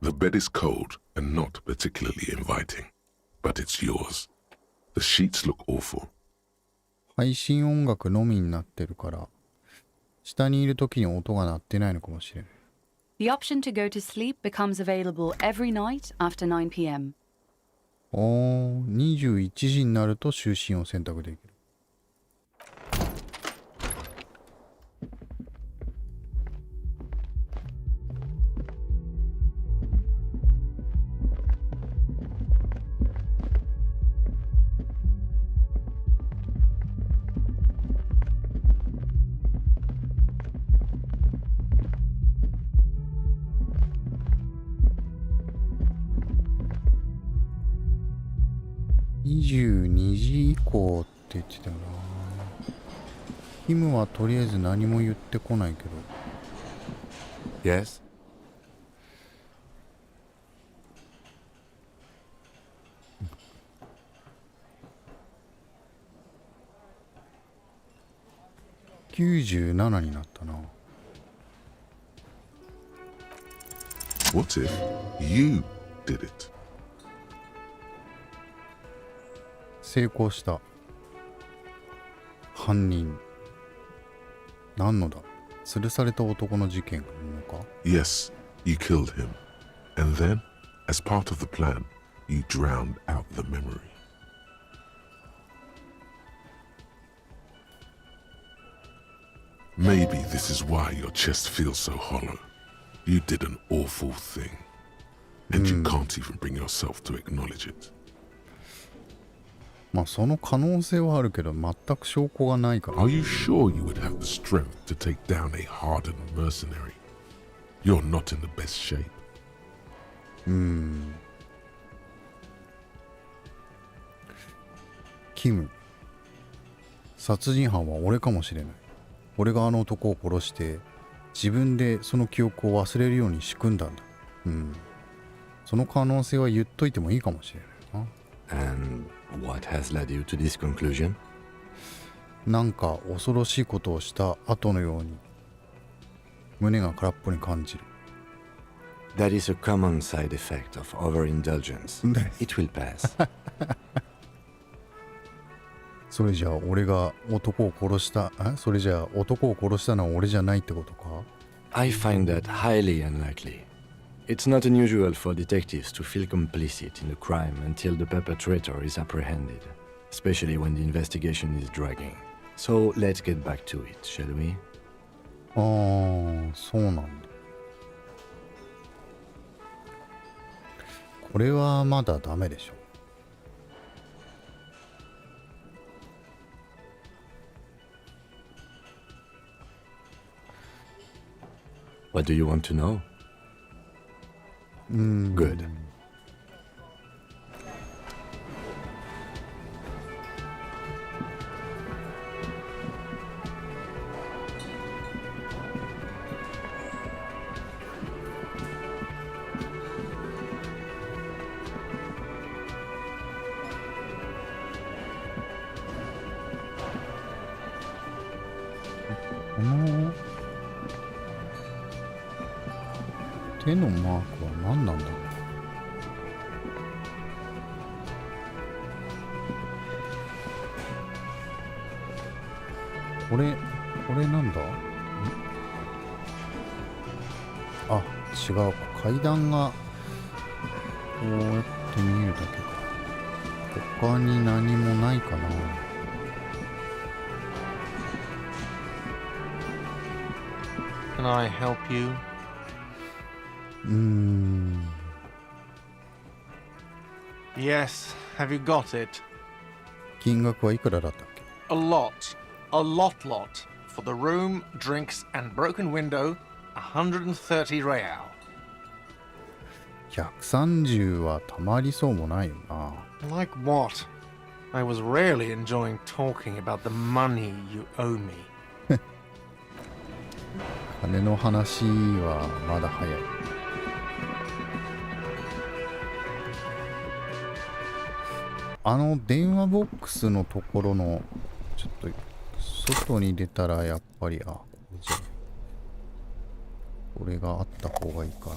The bed is cold and not particularly inviting, but it's yours. The sheets look awful. 配信音楽のみになってるから、下にいる時に音が鳴ってないのかもしれない。The option to go to sleep becomes available every night after 9 p.m. 21時になると就寝を選択できる。22時以降って言ってたよな。キムはとりあえず何も言ってこないけど。Yes? 97になったな。What if you did it? 成功した。犯人。何のだ？吊るされた男の事件なのか？ Yes, you killed him. And then, as part of the plan, you drowned out the memory. Maybe this is why your chest feels so hollow. You did an awful thing. And you can't even bring yourself to acknowledge it. まあその可能性はあるけど全く証拠がないから。 Are you sure you would have the strength to take down a hardened mercenary? You're not in the best shape. キム。殺人犯は俺かもしれない。俺があの男を殺して自分でその記憶を忘れるように仕組んだんだ。その可能性は言っといてもいいかもしれないな。 And what has led you to this conclusion? なんか恐ろしいことをした後のように胸が空っぽに感じる。 That is a common side effect of overindulgence. It will pass. それじゃあ俺が男を殺したそれじゃあ男を殺したのは俺じゃないってことか？ I find that highly unlikely. It's not unusual for detectives to feel complicit in a crime until the perpetrator is apprehended, especially when the investigation is dragging. So let's get back to it, shall we? そうなんだ。これはまだダメでしょ。What do you want to know? Good. Oh, 手のマークは何なんだろう。これなんだ？あ、違うか。階段がこうやって見えるだけか。他に何もないかな。Can I help you? Yes, have you got it? 金額はいくらだったっけ？ A lot. A lot. For the room, drinks, and broken window, 130 real. 130はたまりそうもないよな。Like what? I was really enjoying talking about the money you owe me. 金の話はまだ早い。あの電話ボックスのところのちょっと外に出たらやっぱりじゃあこれがあった方がいいか。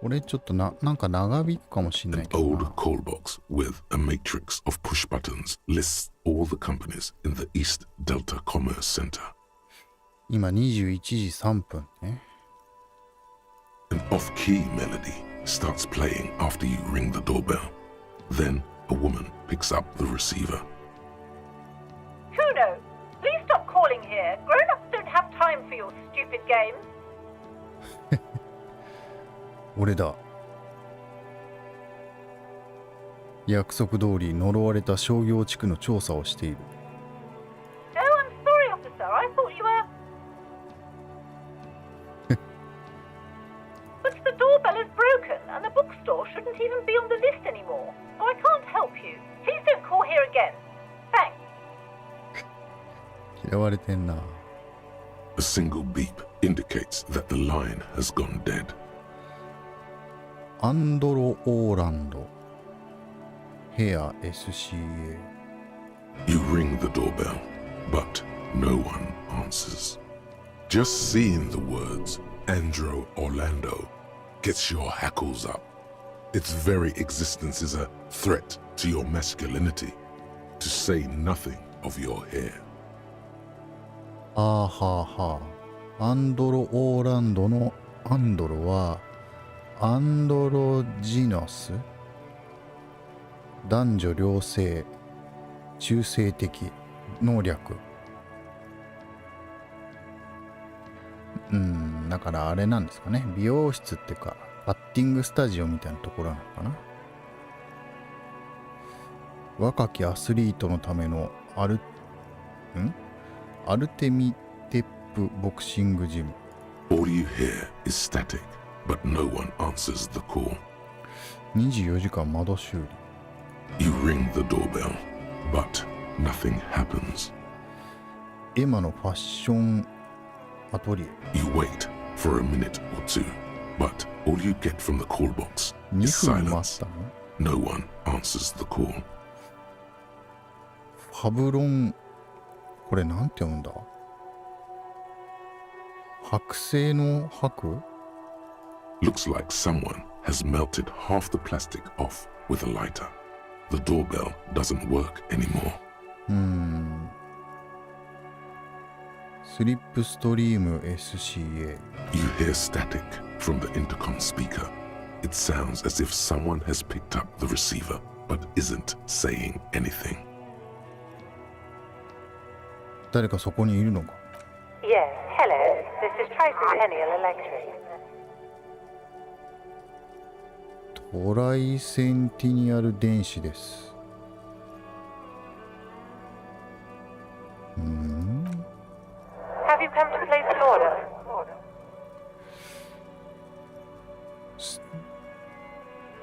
これちょっとなんか長引くかもしんないけどな。 An old call box with a matrix of push buttons lists all the companies in the East Delta Commerce Center. 今21時3分ね。An off-key melody starts playing after you ring the doorbell. Then a woman picks up the receiver. Kuno, please stop calling here. Grown-ups don't have time for your stupid games. 俺だ。約束通り呪われた商業地区の調査をしている。Oh, I'm sorry, officer. I thought you were... But the doorbell is broken, and the bookstore shouldn't even be on the list anymore. So I can't help you. Please don't call here again. Thanks. 嫌われてんな。A single beep indicates that the line has gone dead. アンドロ・オーランドヘア SCA. You ring the doorbell, but no one answers. Just seeing the words Andro Orlando gets your hackles up. Its very existence is a threat to your masculinity, to say nothing of your hair. はあ。アンドロ・オーランドのアンドロはアンドロジノス、男女両性、中性的の略。だからあれなんですかね。美容室ってかバッティングスタジオみたいなところなのかな。若きアスリートのためのアルテミテップボクシングジム。 All you hear is static, but no one answers the call. 24時間窓修理。 You ring the doorbell, But nothing happens. エマのファッションアトリエ。 You wait for a minute or two, but all you get from the call box 2 is 分待っ silence. たの？ No one answers the call. ファブロン、これなんて読むんだ？剥製の箔？ Looks like someone has melted half the plastic off with a lighter. The doorbell doesn't work anymore. スリップストリーム SCA。 You hear static from the intercom speaker. It sounds as if someone has picked up the receiver but isn't saying anything. 誰かそこにいるのか？ Yes, hello. This is Tricentennial Electric. トライセンティニアル電子です。Have you come to place an order?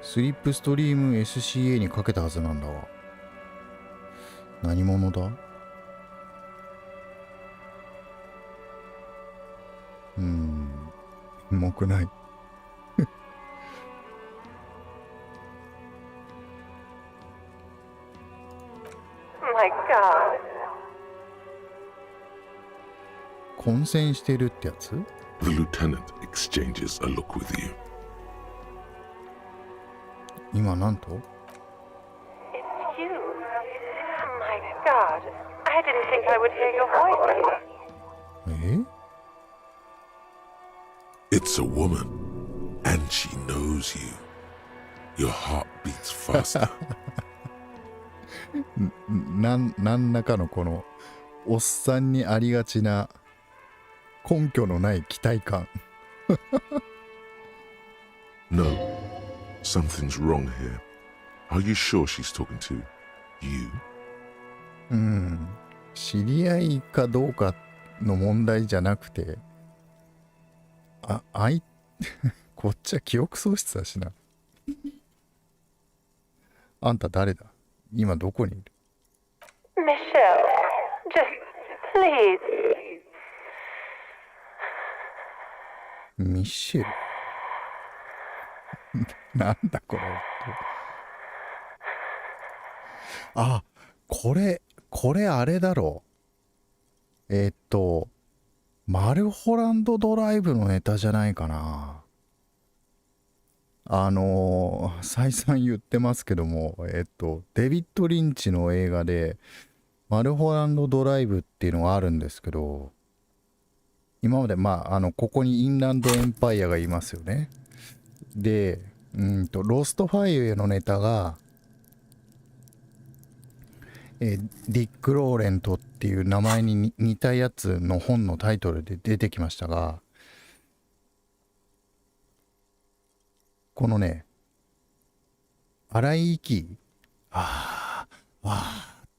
スリップストリーム SCA にかけたはずなんだわ。何者だ？うまくない。My God. 混戦してるってやつ？ The lieutenant exchanges a look with you. 今なんと？ It's you. My God. I didn't think I would hear your voice. え？ It's a woman, and she knows you. Your heart beats faster. 何らかのこのおっさんにありがちな根拠のない期待感。No, something's wrong here. Are you sure she's talking to you? 知り合いかどうかの問題じゃなくて、こっちは記憶喪失だしな。あんた誰だ？今どこにいる？ Michelle, just please. ミシェル。なんだこれ。あ、これあれだろう。マルホランドドライブのネタじゃないかな。再三言ってますけども、デビッド・リンチの映画でマルホランドドライブっていうのがあるんですけど、今までここにインランドエンパイアがいますよね。で、ロストファイウェイのネタが、ディック・ローレントっていう名前に似たやつの本のタイトルで出てきましたが、このね、荒い息、っ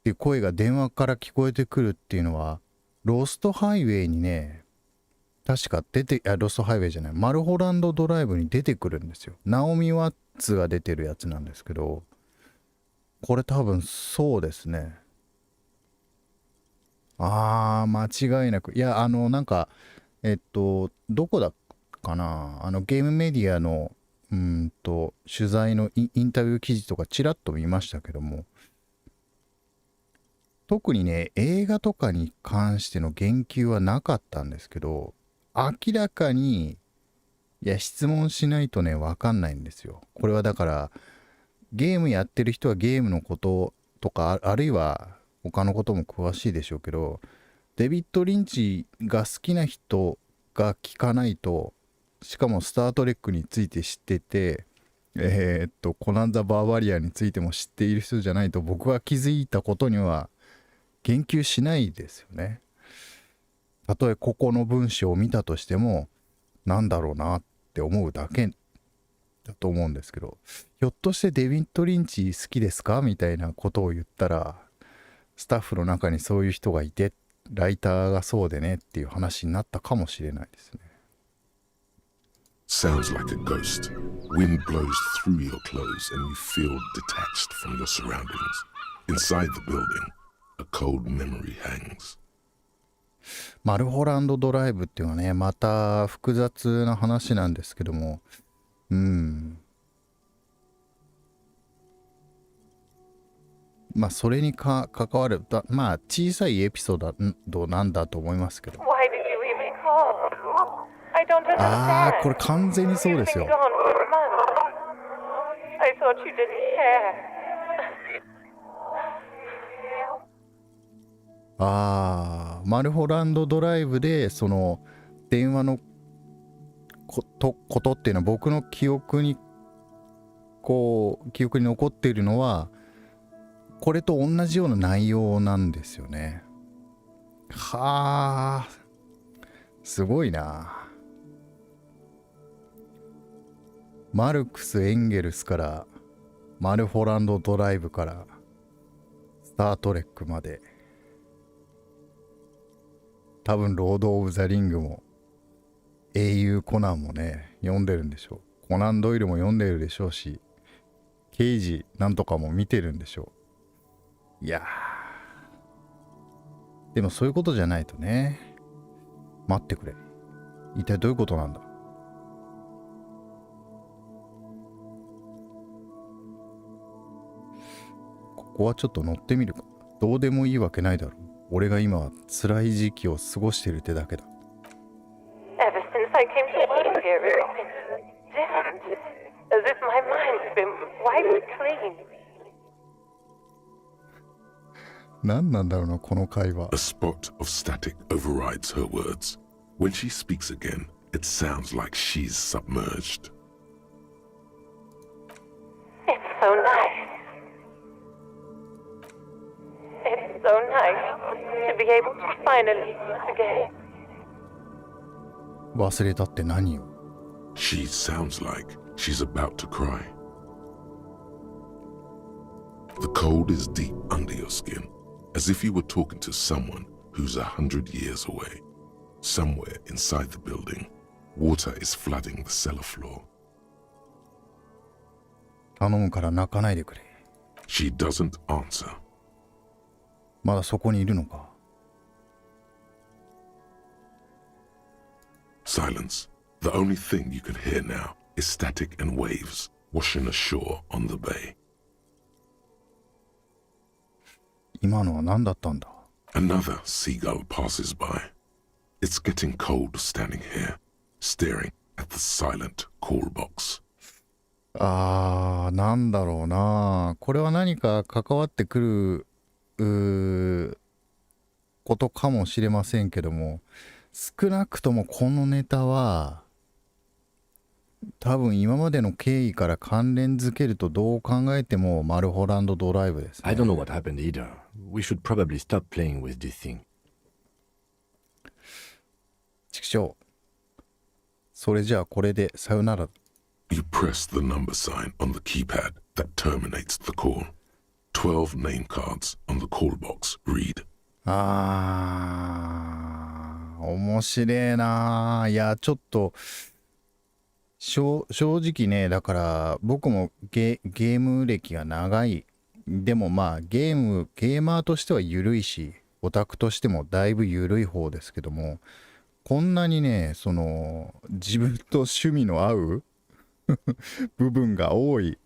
ていう声が電話から聞こえてくるっていうのは、ロストハイウェイにね、確かロストハイウェイじゃない、マルホランドドライブに出てくるんですよ。ナオミ・ワッツが出てるやつなんですけど、これ多分そうですね。間違いなく。いや、なんか、どこだかな、ゲームメディアの、取材のインタビュー記事とかちらっと見ましたけども、特にね、映画とかに関しての言及はなかったんですけど、明らかに、質問しないとね、わかんないんですよ。これはだから、ゲームやってる人はゲームのこととか、あるいは他のことも詳しいでしょうけど、デビッド・リンチが好きな人が聞かないと、しかもスター・トレックについて知ってて、コナン・ザ・バーバリアンについても知っている人じゃないと、僕が気づいたことには言及しないですよね。たとえここの文章を見たとしても、なんだろうなって思うだけだと思うんですけど、ひょっとしてデビッド・リンチ好きですかみたいなことを言ったら、スタッフの中にそういう人がいて、ライターがそうでねっていう話になったかもしれないですね。Sounds like a ghost. Wind blows through your clothes and you feel detached from your surroundings. Inside the building, a cold memory hangs. マルホランドドライブっていうのはね、また複雑な話なんですけども、まあそれに関わる、まあ小さいエピソードなんだと思いますけど。Why did you even call? I don't understand. ああ、これ完全にそうですよ。You've been gone for months. I thought you didn't care. ああ、マルホランドドライブでその電話のことっていうのは僕の記憶に残っているのはこれと同じような内容なんですよね。はあ、すごいな。マルクス・エンゲルスからマルホランドドライブからスター・トレックまで、多分ロード・オブ・ザ・リングも英雄コナンもね読んでるんでしょう。コナン・ドイルも読んでるでしょうし、刑事なんとかも見てるんでしょう。いやー、でもそういうことじゃないとね。待ってくれ、一体どういうことなんだ。ここはちょっと乗ってみるか。どうでもいいわけないだろう。俺が今は辛い時期を過ごしているってだけだ。 Ever since I came to work here, it's been different. As if my mind's been wiped clean. 何なんだろうなこの会話。 A spot of static overrides her words. When she speaks again, it sounds like she's submerged. It's so nice. It's so nice to be able to finally again. 忘れたって何を。 She sounds like she's about to cry. The cold is deep under your skin, as if you were talking to someone who's 100 years away. Somewhere inside the building, water is flooding the cellar floor. 頼むから泣かないでくれ。 She doesn't answer. まだそこにいるのか。 Silence. The only thing you can hear now is static and waves washing ashore on the bay. 今のは何だったんだ。 Another seagull passes by. It's getting cold standing here, staring at the silent call box. なんだろうな。これは何か関わってくることかもしれませんけども、少なくともこのネタは多分今までの経緯から関連づけるとどう考えてもマルホランドドライブですね。 I don't know what happened either. We should probably stop playing with this thing. ちくしょう。それじゃあこれでさよなら。 You press the number sign on the keypad that terminates the call. 12 name cards on the call box read. 面白いな。いやちょっと正直ね、だから僕もゲーム歴が長い。でもまあゲーマーとしては緩いし、オタクとしてもだいぶ緩い方ですけども、こんなにね、その自分と趣味の合う部分が多い。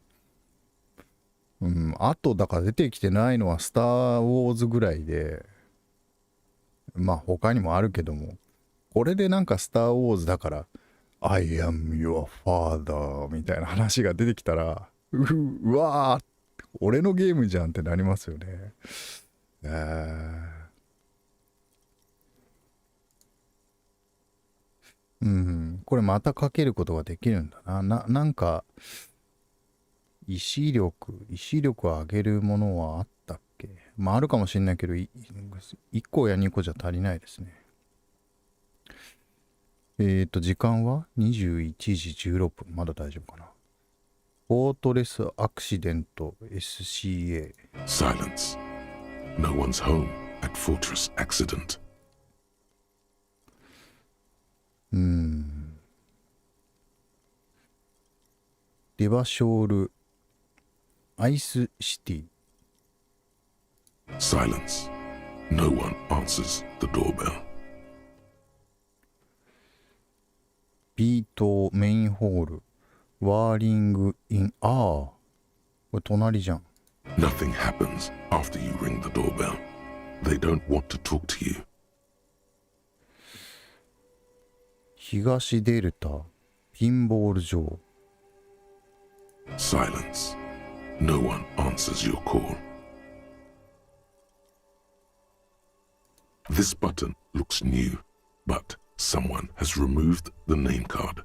あとだから出てきてないのはスター・ウォーズぐらいで、まあ他にもあるけども、これでなんかスター・ウォーズだからI am your father みたいな話が出てきたら、うわー、俺のゲームじゃんってなりますよね。これまたかけることができるんだな。なんか意志力を上げるものはあったっけ。まああるかもしれないけど、1個や2個じゃ足りないですね。時間は21時16分。まだ大丈夫かな。フォートレスアクシデント SCA。 Silence. No one's home at Fortress Accident. デバショールアイスシティ。Silence. No one answers the doorbell. ビートメインホールワーリングインこれ隣じゃん。 Nothing happens after you ring the doorbell. They don't want to talk to you. 東デルタピンボール場。 Silence. No one answers your call. This button looks new, but someone has removed the name card.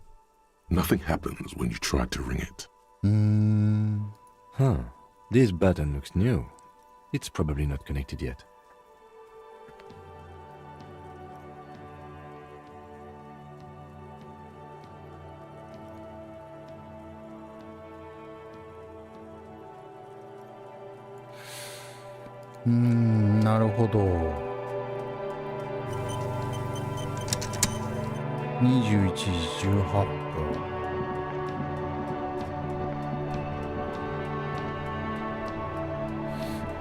Nothing happens when you try to ring it. Huh. This button looks new. It's probably not connected yet. なるほど。21時18分。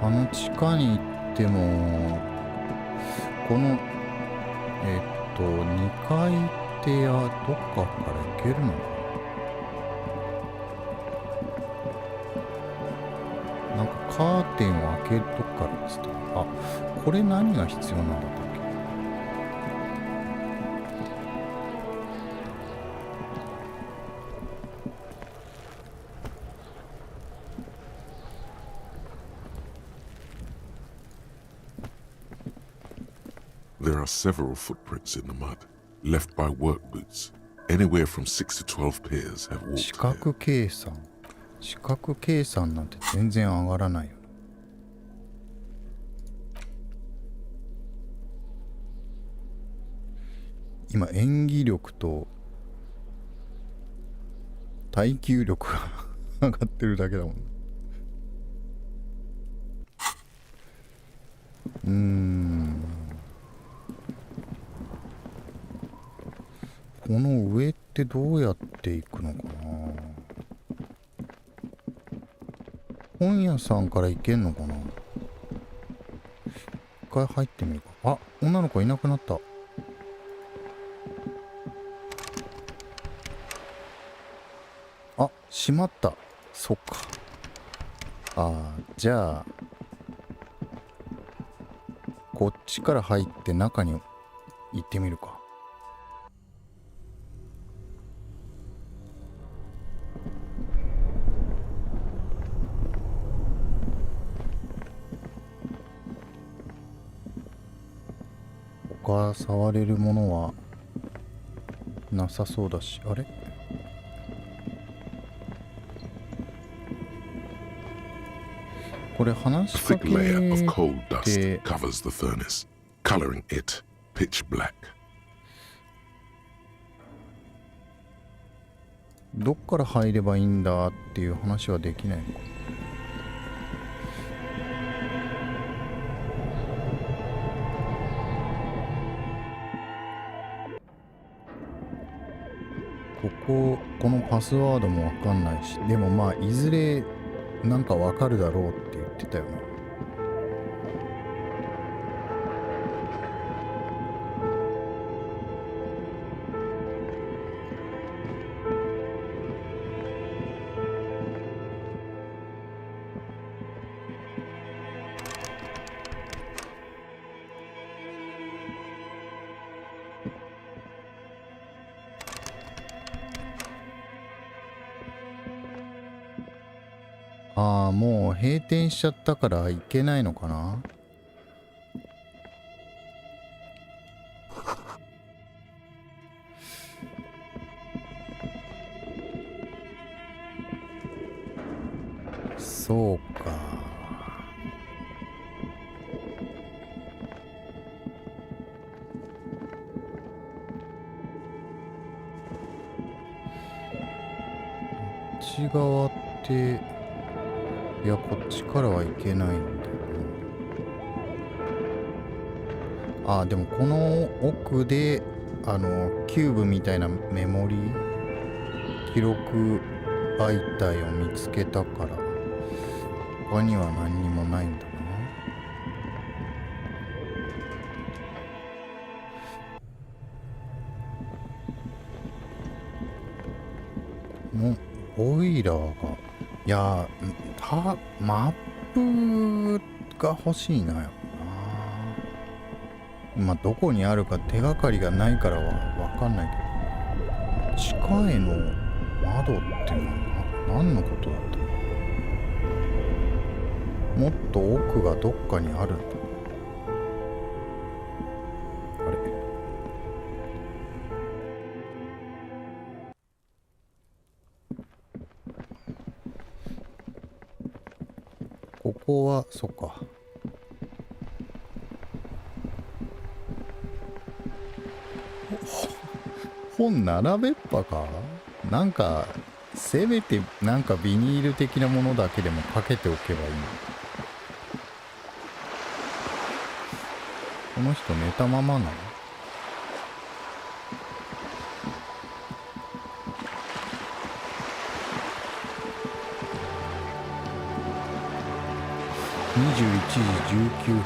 あの地下に行ってもこの2階ってどっかから行けるのかな。なんかカーテンを開けるとこからですと。あ、これ何が必要なんだったっけ。There are several footprints in the mud, left by work boots. Anywhere from 6 to 12 pairs have walked 視 there. 覚計算。視覚計算なんて全然上がらないよ。今演技力と耐久力が上がってるだけだもん。この上ってどうやって行くのかな。本屋さんから行けんのかな。一回入ってみるか。あ、女の子いなくなった。あ、閉まった。そっか。じゃあこっちから入って中に行ってみるか。他触れるものはなさそうだし、あれ？これ話 A しか thick け layer of coal dust て covers the furnace, coloring it pitch black. どっから入ればいいんだっていう話はできないのか。このパスワードもわかんないし、でもまあいずれなんかわかるだろうって言ってたよね。もう閉店しちゃったから行けないのかな。そうか。こっち側っていや、こっちからは行けないんだよな。でもこの奥でキューブみたいなメモリ記録媒体を見つけたから他には何にもないんだな。もうボイラーが、いやマップが欲しいなよな。まあどこにあるか手がかりがないからは分かんないけど、地下への窓っていうのは何のことだったの？もっと奥がどっかにあるんだ。あれ、ここはそっか。本並べっぱか。なんかせめてなんかビニール的なものだけでもかけておけばいい。この人寝たままなの？21時19分。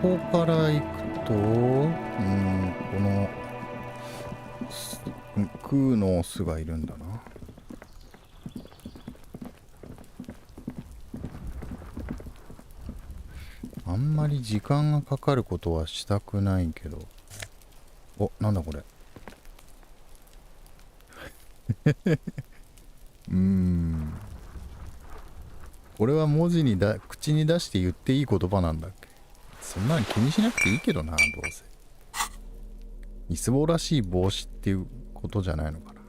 ここから行くと、このクーのオスがいるんだな。あんまり時間がかかることはしたくないけど。お、なんだこれ。これは文字に口に出して言っていい言葉なんだっけ？そんなに気にしなくていいけどな、どうせ。みすぼらしい帽子っていうことじゃないのかな。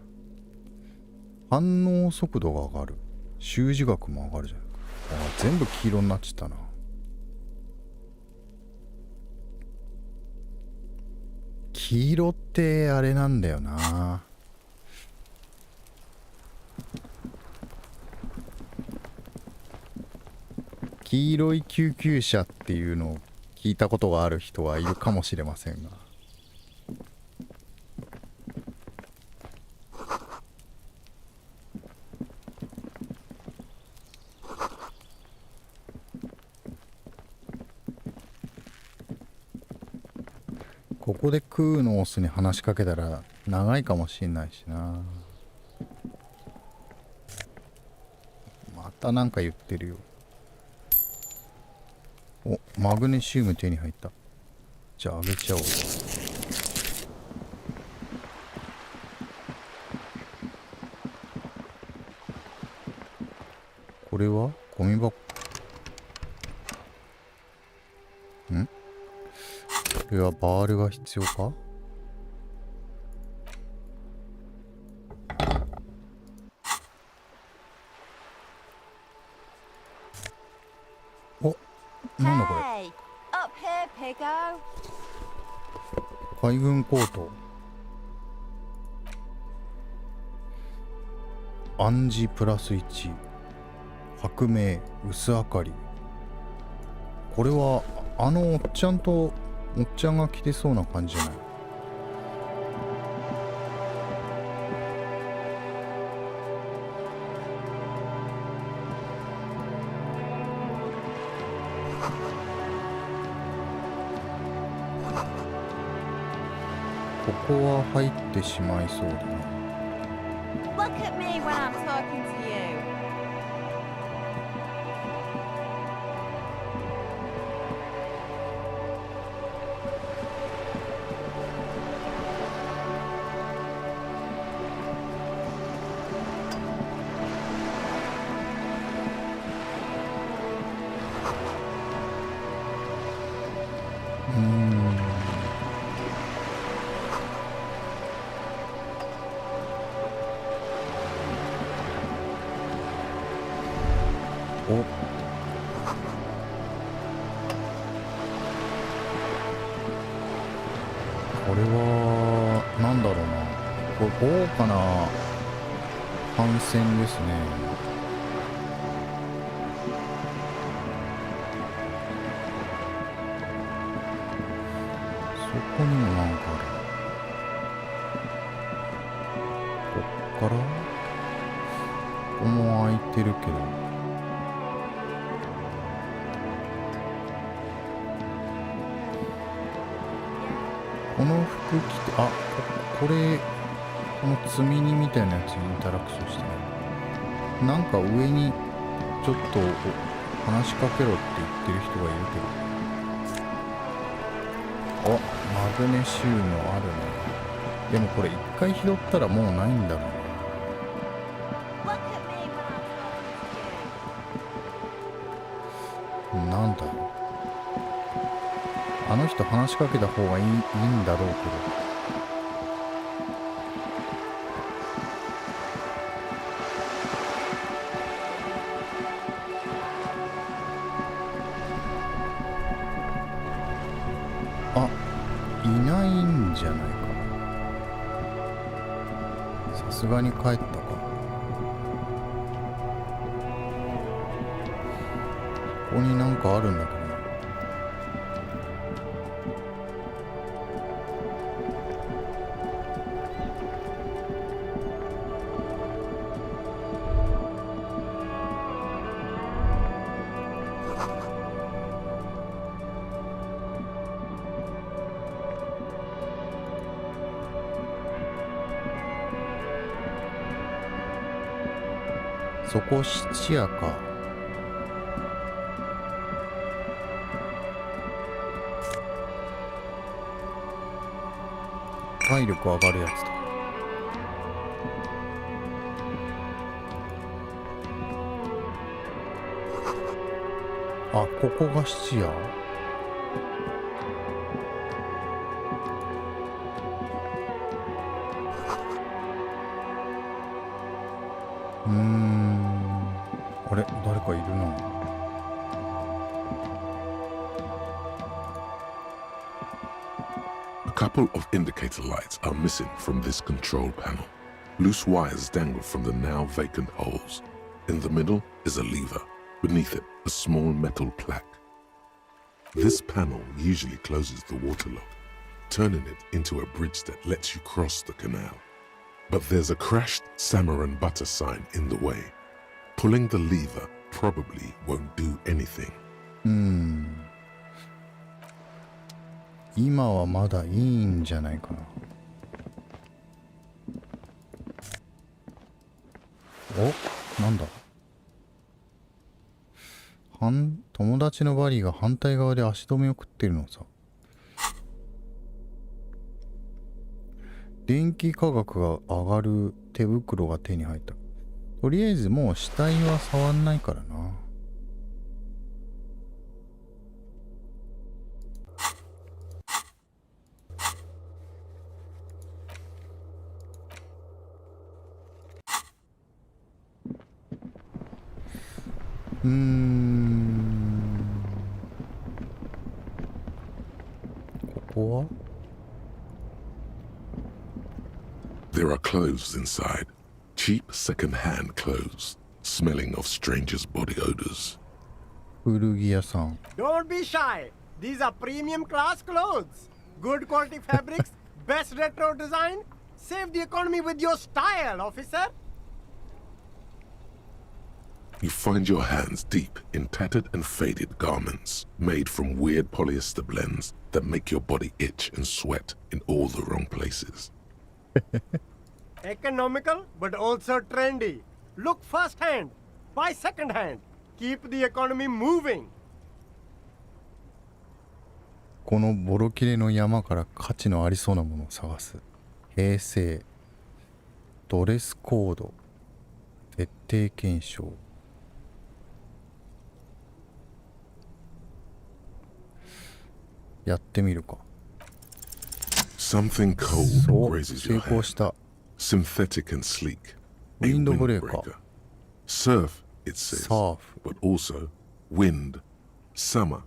反応速度が上がる。習字学も上がるじゃん。全部黄色になっちゃったな。黄色ってあれなんだよな。黄色い救急車っていうのを聞いたことがある人はいるかもしれませんが、ここでクーのオスに話しかけたら長いかもしんないしな。またなんか言ってるよ。お、マグネシウム手に入った。じゃああげちゃおう。これはゴミ箱。ん？これはバールが必要か？お、なんだこれ。海軍コート。暗示プラス1。白明、薄明かり。これはあのおっちゃんが着てそうな感じじゃない？ここは入ってしまいそうだね。Look at me when I'm talking to you.これはなんだろうな。これ豪華な帆船ですね。こにもなんかある。こっからここも開いてるけど、この服着て、あ、これ、この積み荷みたいなやつにインタラクションしてる。なんか上にちょっと話しかけろって言ってる人がいるけど。あ、マグネシウムあるね。でもこれ一回拾ったらもうないんだろうな。なんだろう。あの人話しかけた方がいいんだろうけど。あ、いないんじゃないか。さすがに帰ったか。ここになんかあるんだけど。そこ質屋か。体力上がるやつだ。あ、ここが質屋。あれ、誰かいるな。A couple of indicator lights are missing from this control panel. Loose wires dangle from the now vacant holes. In the middle is a lever. Beneath it, a small metal plaque. This panel usually closes the water lock, turning it into a bridge that lets you cross the canal. But there's a crashed salmon and butter sign in the way. Pulling the lever probably won't do anything. 今はまだいいんじゃないかな。お、なんだ。友達のバリーが反対側で足止めを食ってるのさ。電気価格が上がる手袋が手に入った。とりあえずもう死体は触んないからな。ここはThere are clothes inside. Cheap second-hand clothes, smelling of strangers' body odors. 古着屋さん。Don't be shy. These are premium class clothes. Good quality fabrics, best retro design. Save the economy with your style, officer. You find your hands deep in tattered and faded garments made from weird polyester blends that make your body itch and sweat in all the wrong places. Economical, but also trendy. Look first-hand, buy second-hand. Keep the economy moving. このボロ切れの山から価値のありそうなものを探す。平成。ドレスコード。徹底検証。やってみるか。Something cold grazes 成 your 功 hand. した。Synthetic and sleek. A Windbreaker. Surf, it says. Surf. But also wind, summer,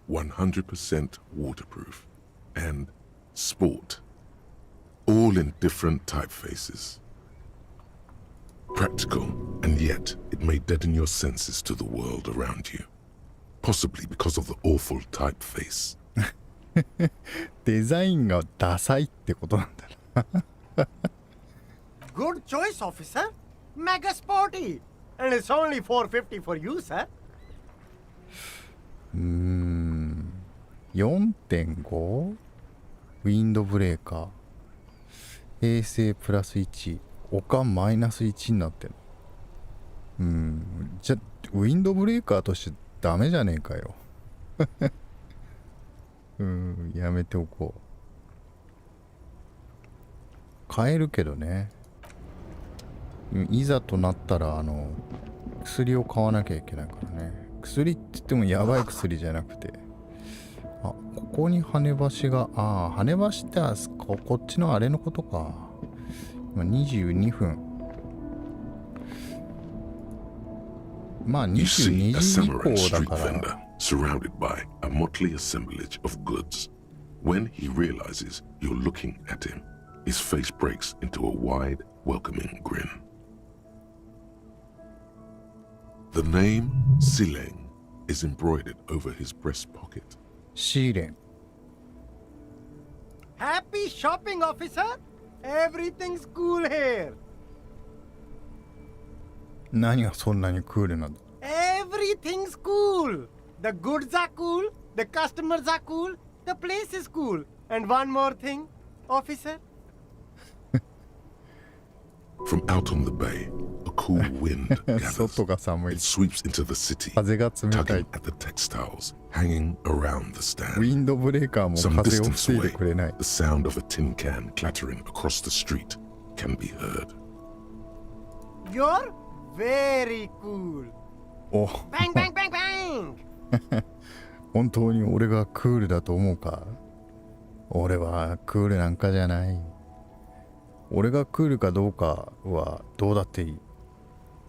100% waterproof, and sport. All in different typefaces. Practical, and yet it may deaden your senses to the world around you. Possibly because of the awful typeface. デザインがダサいってことなんだな。Good choice, officer. Mega sporty. And it's only 450 for you, sir. 4.5? ウィンドブレーカー。平成プラス1。オカンマイナス1になってる。じゃ、ウィンドブレーカーとしてダメじゃねえかよ。やめておこう。買えるけどね。いざとなったら薬を買わなきゃいけないからね。薬って言ってもやばい薬じゃなくて、ここに跳ね橋が、跳ね橋ってこっちのあれのことか。今22分。まあ22時以降だから。Surrounded by a motley assemblage of goods. When he realizes you're looking at him, his face breaks into a wide, welcoming grin. The name Sileng is embroidered over his breast pocket. Sileng. Happy shopping, officer. Everything's cool here. 何がそんなにクールなんだ? Everything's cool. The goods are cool, the customers are cool, the place is cool. And one more thing, officer. From out on the bay, a cool wind gathers. It sweeps into the city, tugging at the textiles hanging around the stand. Some distance away, the sound of a tin can clattering across the street can be heard. You're very cool. Oh. Bang, bang, bang, bang! 本当に俺がクールだと思うか？俺はクールなんかじゃない。俺がクールかどうかはどうだっていい。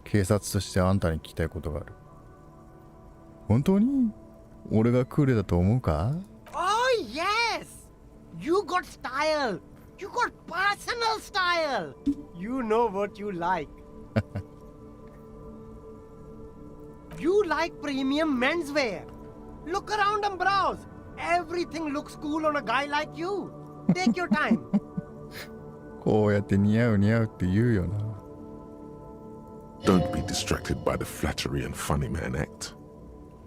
警察としてあんたに聞きたいことがある。本当に俺がクールだと思うか？ Oh yes! You got style! You got personal style! You know what you like. You like premium menswear. Look around and browse. Everything looks cool on a guy like you. Take your time. こうやって似合う似合うって言うよな。Don't be distracted by the flattery and funny man act.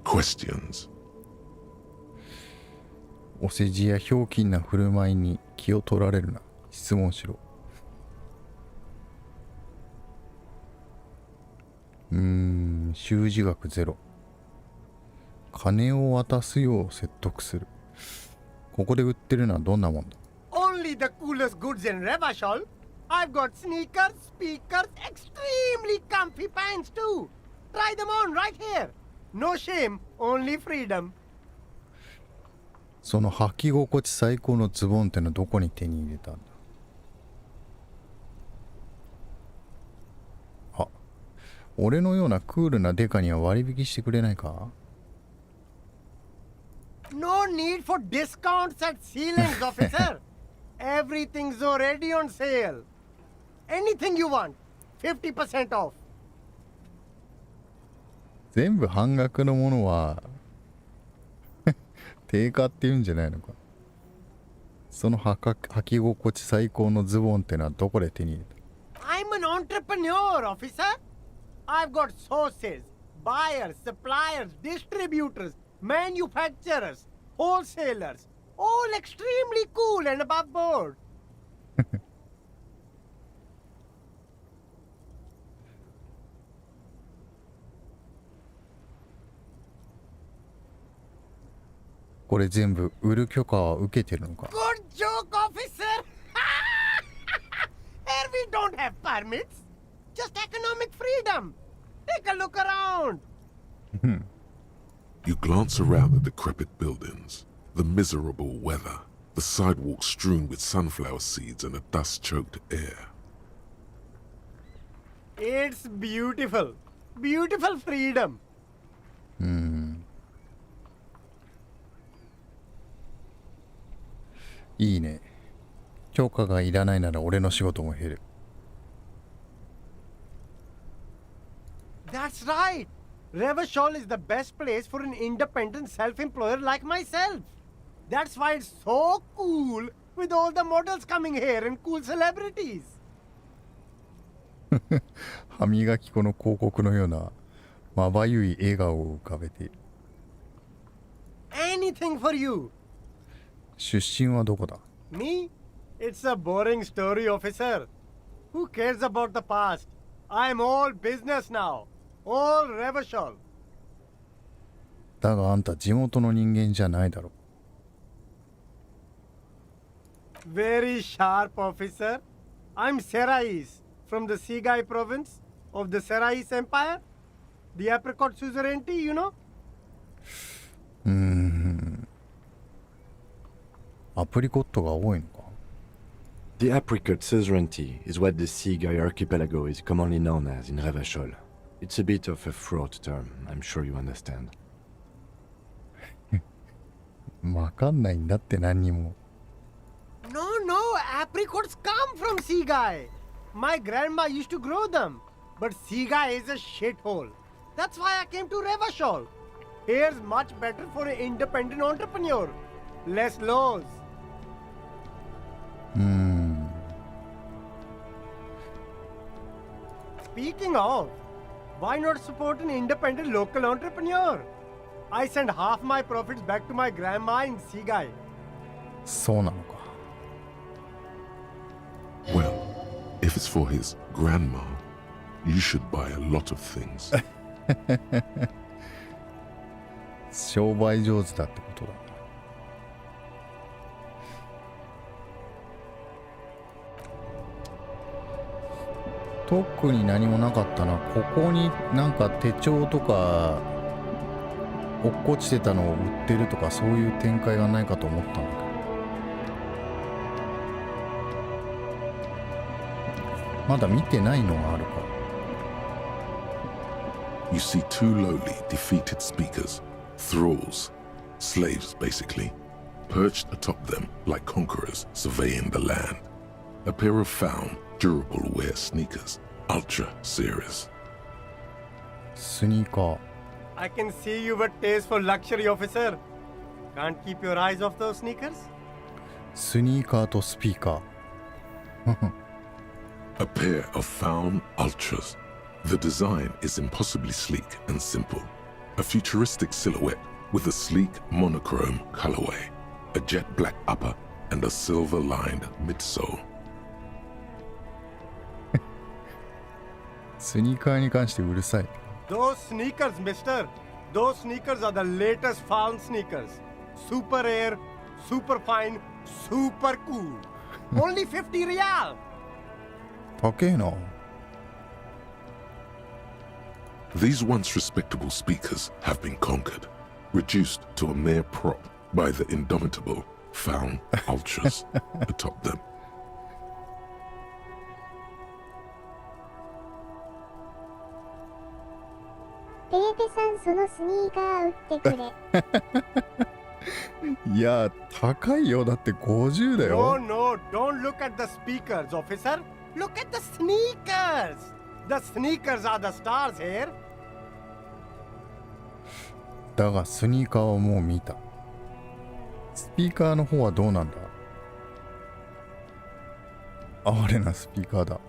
Questions. お世辞やひょうきんな振る舞いに気を取られるな。質問しろ。習字学ゼロ。金を渡すよう説得する。ここで売ってるのはどんなもんだ？ Only the coolest goods in Revachol. I've got sneakers, speakers, extremely comfy pants too. Try them on right here. No shame, only freedom. その履き心地最高のズボンってのはどこに手に入れたんだ？俺のようなクールなデカには割引してくれないか？ No need for discounts at ceilings, officer. Everything's already on sale. Anything you want, 50% off. 全部半額のものは定価って言うんじゃないのか。その履き心地最高のズボンってのはどこで手に入れた？ I'm an entrepreneur, officer. I've got sources, buyers, suppliers, distributors, manufacturers, wholesalers, all extremely cool and above board. これ全部売る許可は受けてるのか？ Good joke, officer. Here we don't have permits. Just economic freedom. Take a look around. You glance around the decrepit buildings, the miserable weather, the sidewalks strewn with sunflower seeds and a dust-choked air. It's beautiful. Beautiful freedom. いいね。許可がいらないなら俺の仕事も減る。That's right. Revachol is the best place for an independent self-employer like myself. That's why it's so cool with all the models coming here and cool celebrities. 歯磨き粉の広告のようなまばゆい笑顔を浮かべている。Anything for you. 出身はどこだ？ Me? It's a boring story, officer. Who cares about the past? I'm all business now. All Revachol. だがあんた地元の人間じゃないだろ。Very sharp, officer. I'm Serais from the Sigai province of the Serais Empire. The apricot suzerainty, you know? アプリコットが多いのか。The apricot suzerainty is what the Sigai archipelago is commonly known as in Revachol. It's a bit of a fraught term, I'm sure you understand. わかんないんだって何にも。No, no, apricots come from Sigai. My grandma used to grow them. But Sigai is a shithole. That's why I came to Revachol. Here's much better for an independent entrepreneur. Less laws. Speaking of, why not support an independent local entrepreneur? I send half my profits back to my grandma in Sigai. そうなのか。Well, if it's for his grandma, you should buy a lot of things. 商売上手だってことだ。特に何もなかったな。ここになんか手帳とか落っこちてたのを売ってるとかそういう展開がないかと思ったんだけど。まだ見てないのがあるか。You see two lowly, defeated speakers, thralls, slaves basically, perched atop them like conquerors surveying the land. A pair of found, durable wear sneakers, ultra series. スニーカー。I can see you with taste for luxury, officer. Can't keep your eyes off those sneakers? スニーカーとスピーカー。A pair of found ultras. The design is impossibly sleek and simple. A futuristic silhouette with a sleek monochrome colorway, a jet black upper, and a silver-lined midsole. スニーカーに関してうるさい。Those sneakers, mister. Those sneakers are the latest found sneakers. Super air, super fine, super cool. Only 50 real. 高えな。These once respectable speakers have been conquered, reduced to a mere prop by the indomitable found ultras atop them. ペーペさんそのスニーカー売ってくれ。いや、高いよ。だって50だよ。 No, no, don't look at the speakers, officer. Look at the sneakers. The sneakers are the stars here. だがスニーカーはもう見た。スピーカーの方はどうなんだ。哀れなスピーカーだ。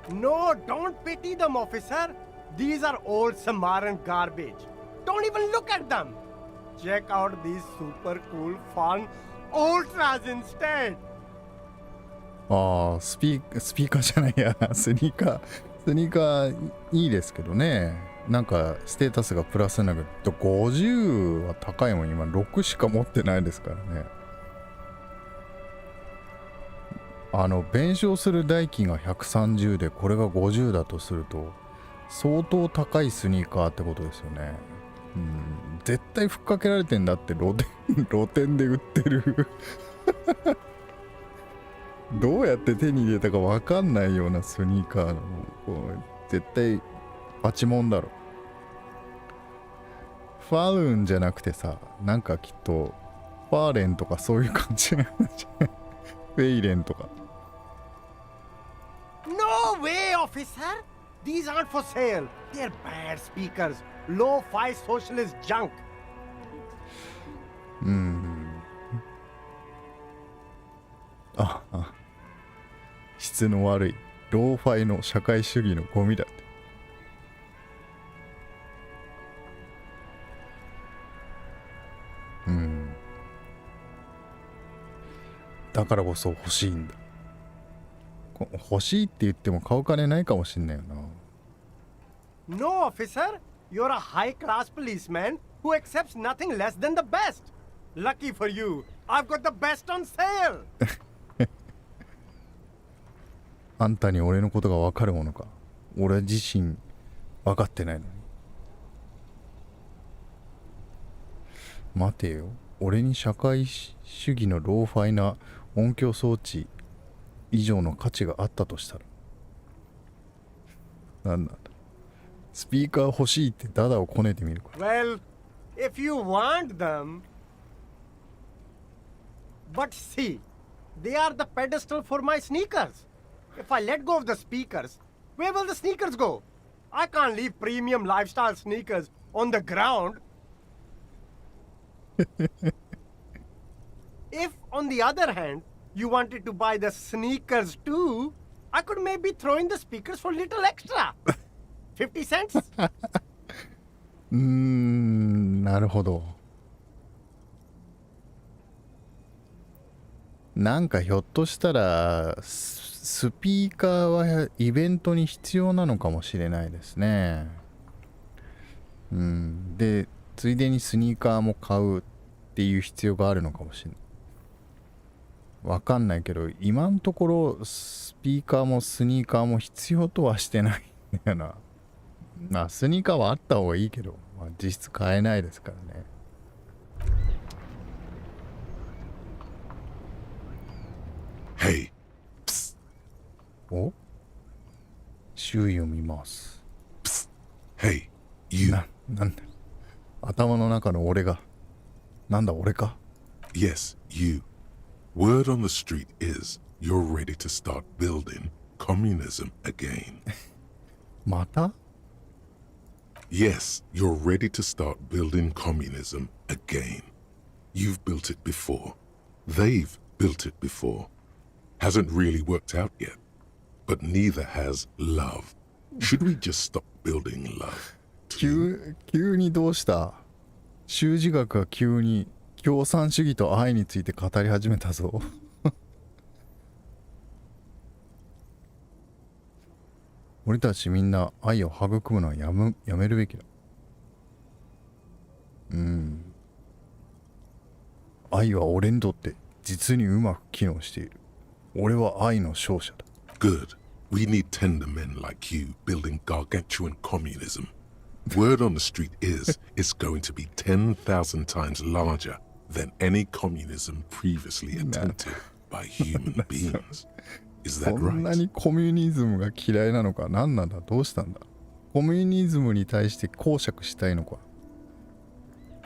No, don't pity them, officer. These are old Samaran garbage. Don't even look at them. Check out these super cool, fun ultras instead. ああ、スピーカーじゃないや。スニーカーいいですけどね。なんかステータスがプラスになるけど、50は高いもん。今6しか持ってないですからね。弁償する代金が130でこれが50だとすると相当高いスニーカーってことですよね。絶対ふっかけられてんだって露店で売ってるどうやって手に入れたかわかんないようなスニーカーの絶対パチモンだろ。ファルーンじゃなくてさ、なんかきっとファーレンとかそういう感じなんじゃないフェイレンとか。No way, officer. These aren't for sale. They're bad speakers. Low-fi socialist junk. 質の悪いローファイの社会主義のゴミだって。だからこそ欲しいんだ。欲しいって言っても買う金ないかもしんないよな。No, officer. You're a high-class policeman who accepts nothing less than the best. Lucky for you, I've got the best on sale. あんたに俺のことが分かるものか。俺自身分かってないのに。待てよ。俺に社会主義のローファイな音響装置以上の価値があったとしたら。なんなんだ。スピーカー欲しいってダダをこねてみるか。Well, if you want them. But see, they are the pedestal for my sneakers. If I let go of the speakers, where will the sneakers go? I can't leave premium lifestyle sneakers on the ground. If, on the other hand, you wanted to buy the sneakers too, I could maybe throw in the speakers for little extra. 50 cents? なるほど。なんかひょっとしたらスピーカーはイベントに必要なのかもしれないですね。でついでにスニーカーも買うっていう必要があるのかもしれない。わかんないけど今のところスピーカーもスニーカーも必要とはしてないんだよな。まあスニーカーはあった方がいいけど、まあ、実質買えないですからね。Hey. Psst. お？周囲を見ます。Psst. Hey, you. なんだ。頭の中の俺が。なんだ俺か？ Yes, you. Word on the street is you're ready to start building communism again. また？ Yes, you're ready to start building communism again. You've built it before. They've built it before. Hasn't really worked out yet. But neither has love. Should we just stop building love? 急にどうした？修辞学が急に共産主義と愛について語り始めたぞ。俺たちみんな愛を育むのはやめるべきだ。愛は俺にとって実にうまく機能している。俺は愛の勝者だ。Good. We need tender men like you building gargantuan communism. Word on the street is it's going to be 10,000 times larger than any communism previously attempted by human beings. Is that そんな right? にコミュニズムが嫌いなのか？何なんだ？どうしたんだ？コミュニズムに対して公爵したいのか？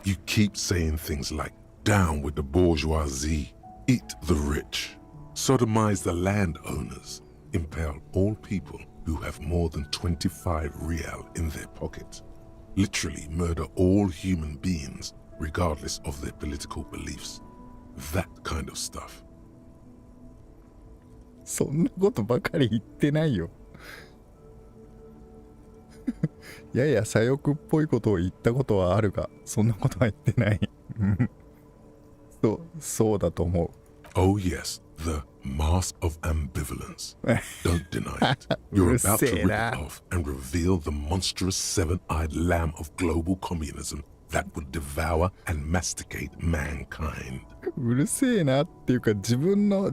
You keep saying things like, down with the bourgeoisie, eat the rich, sodomize the landowners, impale all people who have more than 25 real in their pocket, literally murder all human beings regardless of their political beliefs. That kind of stuff. そんなことばかり言ってないよ。やや左翼っぽいことを言ったことはあるが、そんなことは言ってない。そうだと思う。Oh yes, the mask of ambivalence. Don't deny it. You're about to rip it off and reveal the monstrous seven-eyed lamb of global communism that would devour and masticate mankind. うるせえなっていうか自問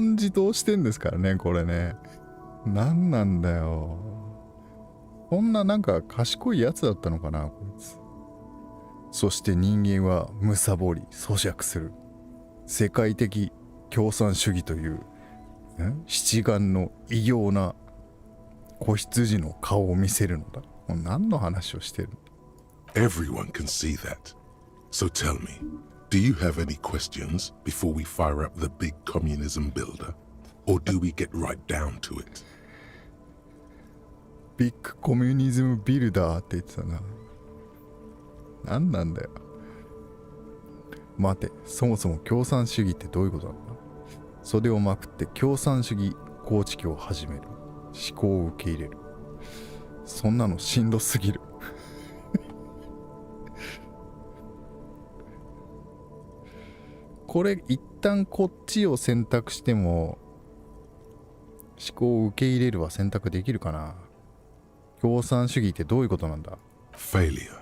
自答してんですからね、これね。なんなんだよ。こんななんか賢いやつだったのかな、こいつ。そして人間は貪り咀嚼する世界的共産主義という七眼の異様な子羊の顔を見せるのだ。もう何の話をしてるの？ Everyone can see that. So tell me, do you have any questions before we fire up the big communism builder? Or do we get right down to it? ビッグコミュニズムビルダーって言ってたな。何なんだよ。待て、そもそも共産主義ってどういうことなんだ？袖をまくって共産主義構築を始める。思考を受け入れる。そんなのしんどすぎる。これ一旦こっちを選択しても思考を受け入れるは選択できるかな。共産主義ってどういうことなんだ。 Failure.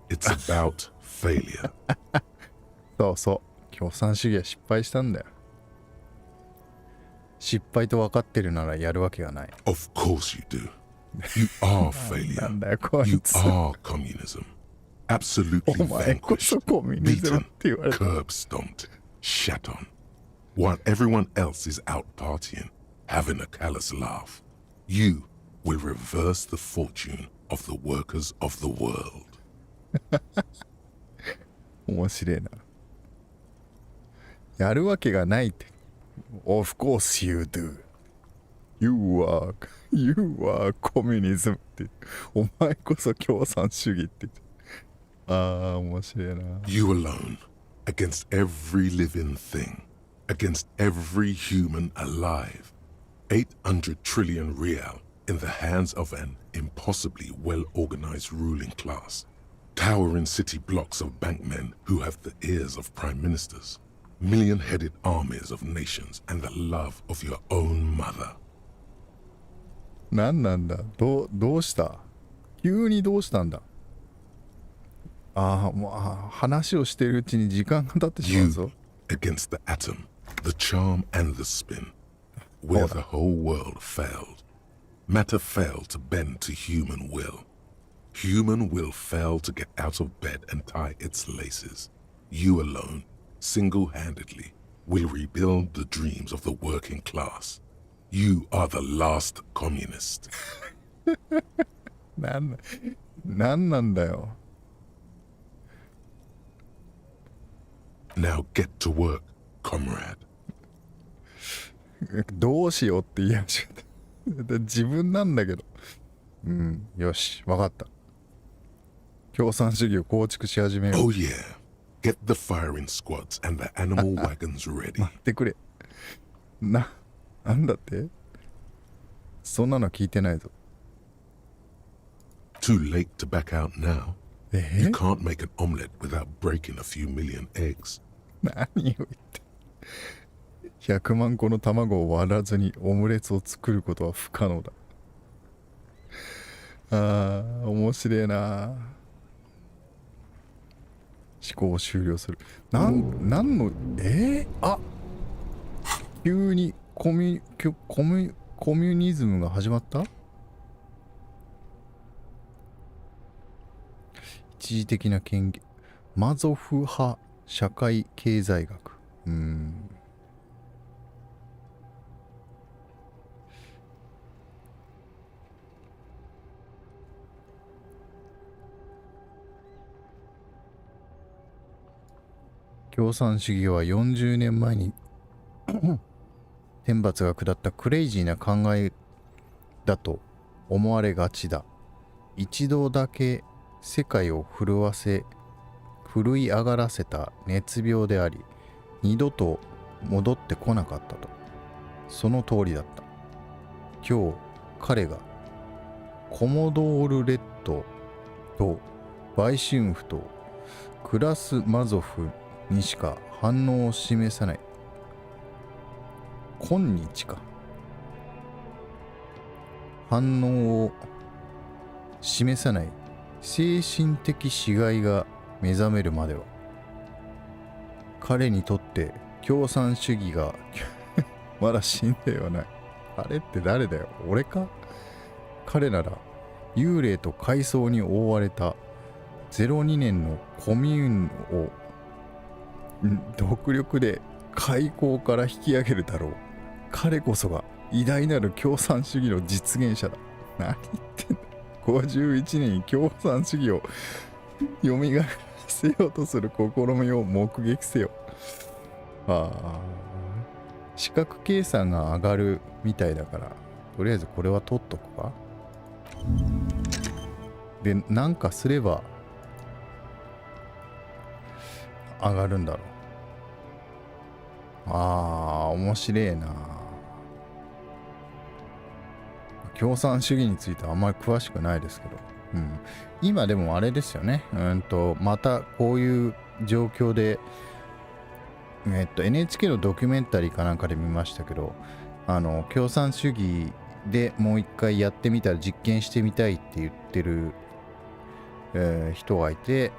It's about failure. そうそう、共産主義は失敗したんだよ。失敗と分かってるならやるわけがない。 Of course you do. You are failure. なんだよこい You つ。 are communism. Absolutely お前こ vanquished, そコミュニズムっ beaten, て言われた。 curb stomped, shat on. While everyone else is out partying, having a callous laugh, you will reverse the fortune of the workers of the world. 面白いな。やるわけがないって。Of course you do. You are communism って。お前こそ共産主義って言って。ああ、面白いな。 You alone, against every living thing, against every human alive. 800 trillion real in the hands of an impossibly well-organized ruling class. Towering city blocks of bankmen who have the ears of prime ministers. Million-headed armies of nations and the love of your own mother. 何なんだ。どうした急にどうしたんだ。ああ、もう話をしているうちに時間が経ってしまうぞ。 You against the atom, the charm and the spin, where the whole world failed. Matter failed to bend to human will. Human will failed to get out of bed and tie its laces. You alone, single-handedly, will rebuild the dreams of the working class. You are the last communist. なんなんだよ。 Now get to work, comrade. どうしようって言い始めた。自分なんだけど。うん、よし、わかった。共産主義を構築し始めよう。 Oh yeah. Get the firing squads and the animal wagons ready. 待ってくれ。なんだって？そんなの聞いてないぞ。 Too late to back out now. You can't make an omelette without breaking a few million eggs. 何を言って。100万個の卵を割らずにオムレツを作ることは不可能だ。ああ、面白いな。思考を終了する。なんのあ、急にコミュニズムが始まった。一時的な権限。マゾフ派社会経済学。共産主義は40年前に天罰が下ったクレイジーな考えだと思われがちだ。一度だけ世界を震い上がらせた熱病であり、二度と戻ってこなかったと。その通りだった。今日彼がコモドールレッドとバイシュンフとクラスマゾフにしか反応を示さない。今日か。反応を示さない精神的死骸が目覚めるまでは、彼にとって共産主義がまだ死んではない。あれって誰だよ、俺か。彼なら幽霊と階層に覆われた02年のコミューンを独力で開口から引き上げるだろう。彼こそが偉大なる共産主義の実現者だ。何言ってんだ。51年に共産主義を蘇らせようとする試みを目撃せよ。視覚計算が上がるみたいだから、とりあえずこれは取っとくか。で、なんかすれば上がるんだろう。面白いな。共産主義についてはあんまり詳しくないですけど、今でもあれですよね。またこういう状況で、NHK のドキュメンタリーかなんかで見ましたけど、共産主義でもう一回やってみたら実験してみたいって言ってる、人がいて、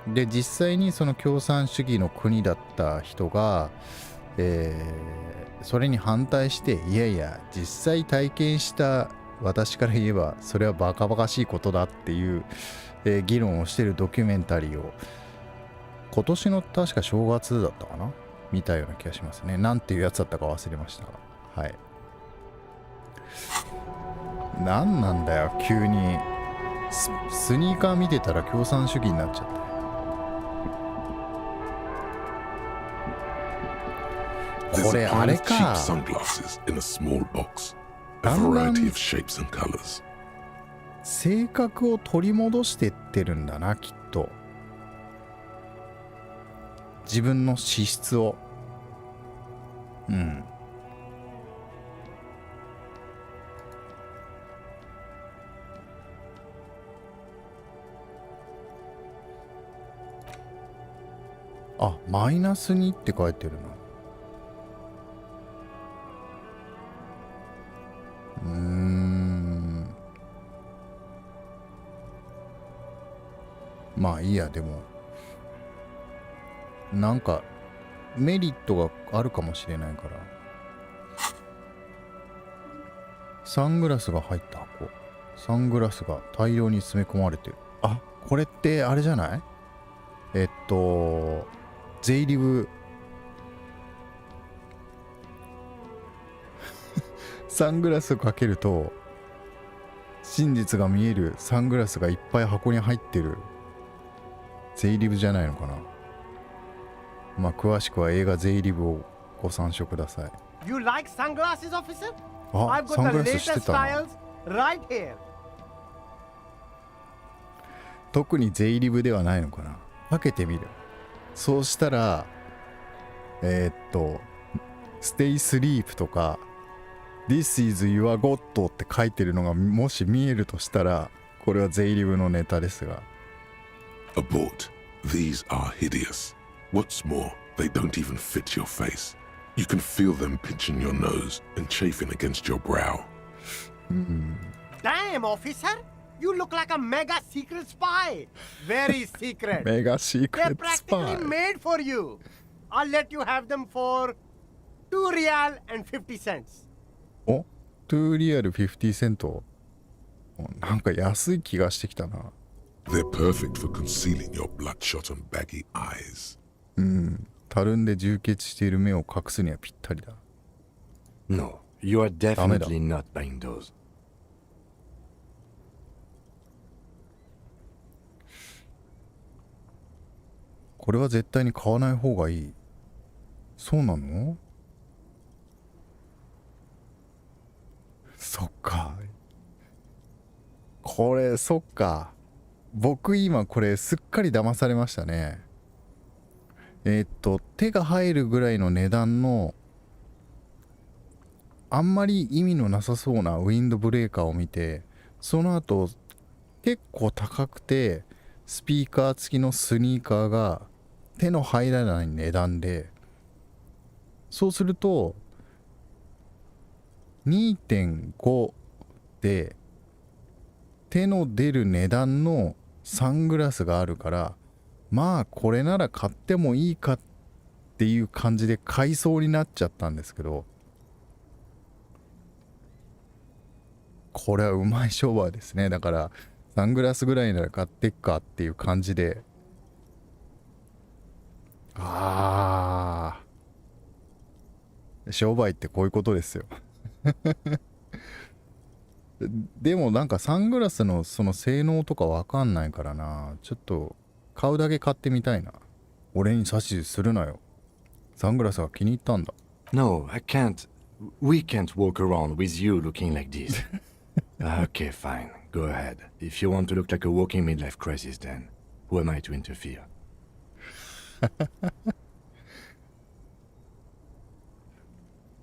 で実際にその共産主義の国だった人が、それに反対して、いやいや実際体験した私から言えばそれはバカバカしいことだっていう、議論をしてるドキュメンタリーを今年の確か正月だったかな、見たような気がしますね。なんていうやつだったか忘れましたが、はい。なんなんだよ急にスニーカー見てたら共産主義になっちゃった。これあれか。性格を取り戻してってるんだな、きっと。自分の資質を。あ、マイナス2って書いてるな。まあいいや。でもなんかメリットがあるかもしれないから。サングラスが入った箱。サングラスが大量に詰め込まれてる。あ、これってあれじゃない？ゼイリブサングラスをかけると真実が見えるサングラスがいっぱい箱に入ってるゼイリブじゃないのかな。まあ詳しくは映画ゼイリブをご参照ください。You like sunglasses, officer? あ、サングラスしてたな。Right here. 特にゼイリブではないのかな。かけてみる。そうしたらステイスリープとか This is your God って書いてるのがもし見えるとしたら、これはゼイリブのネタですが。Abort. These are hideous. What's more, they don't even fit your face. You can feel them pinching your nose and chafing against your brow. Damn, officer! You look like a mega secret spy. Very secret. Mega secret They're practically spy. made for you. I'll let you have them for 2 real and 50 cents. お、2リアル50セント。なんか安い気がしてきたな。They're perfect for concealing your bloodshot and baggy eyes. たるんで充血している目を隠すにはぴったりだ。No, you are definitely not buying those. これは絶対に買わない方がいい。そうなの？そっか。これ、そっか。僕今これすっかり騙されましたね。手が入るぐらいの値段のあんまり意味のなさそうなウィンドブレーカーを見て、その後結構高くてスピーカー付きのスニーカーが手の入らない値段で、そうすると 2.5 で手の出る値段のサングラスがあるから、まあこれなら買ってもいいかっていう感じで買いそうになっちゃったんですけど、これはうまい商売ですね。だからサングラスぐらいなら買ってっかっていう感じで。商売ってこういうことですよ。でもなんかサングラスのその性能とかわかんないからな。ちょっと買うだけ買ってみたいな。俺に指図するなよ。サングラスが気に入ったんだ。No, I can't. We can't walk around with you looking like this. Okay, fine. Go ahead. If you want to look like a walking midlife crisis, then who am I to interfere?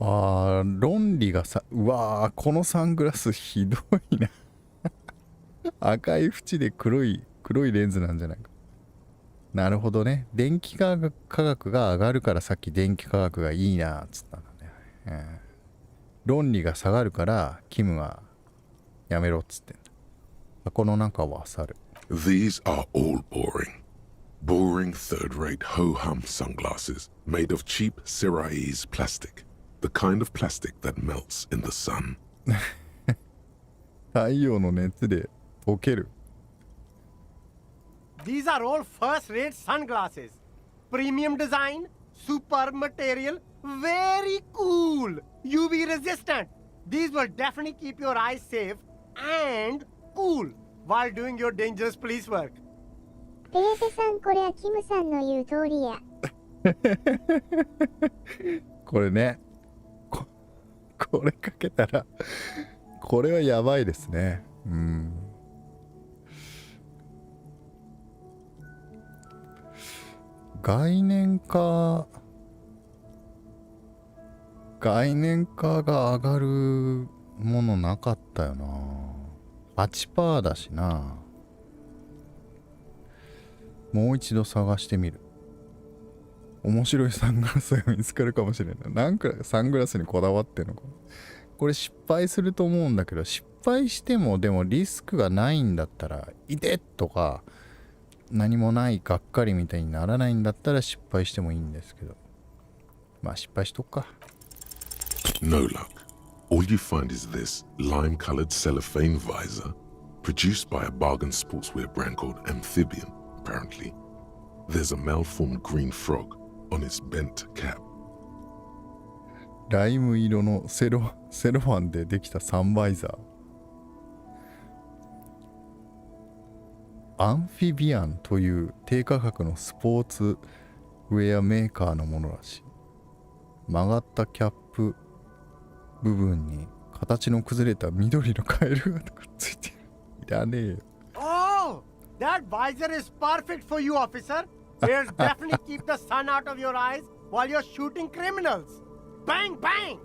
論理がさ、うわー、このサングラスひどいな。赤い縁で黒いレンズなんじゃないか。なるほどね。電気価格が上がるからさっき電気価格がいいなっつったんだね。論理が下がるからキムがやめろっつってんだ。この中は去る。These are all boring. Boring third-rate ho-hum sunglasses made of cheap Siraise plastic. The kind of plastic that melts in the sun. 太陽の熱で溶ける。These are all first-rate sunglasses. Premium design, super material, very cool. UV resistant. These will definitely keep your eyes safe and cool while doing your dangerous police work. ペーペさん、これはキムさんの言う通りや。これね。これかけたらこれはやばいですね。概念化が上がるものなかったよな。8% だしな。もう一度探してみる。面白いサングラスが見つかるかもしれない。なんかサングラスにこだわってんのか。これ失敗すると思うんだけど、失敗してもでもリスクがないんだったら、いてとか何もないがっかりみたいにならないんだったら失敗してもいいんですけど、まあ失敗しとくか。No luck. All you find is this lime-colored cellophane visor, produced by a bargain sportswear brand called Amphibian, apparently. There's a malformed green frog on its bent cap. ライム色のセロファンでできたサンバイザー。アンフィビアンという低価格のスポーツウェアメーカーのものらしい。曲がったキャップ部分に形の崩れた緑のカエルがくっついてる。いらねえよ。Oh, that visor is perfect for you, officer. It'll definitely keep the sun out of your eyes while you're shooting criminals. Bang, bang!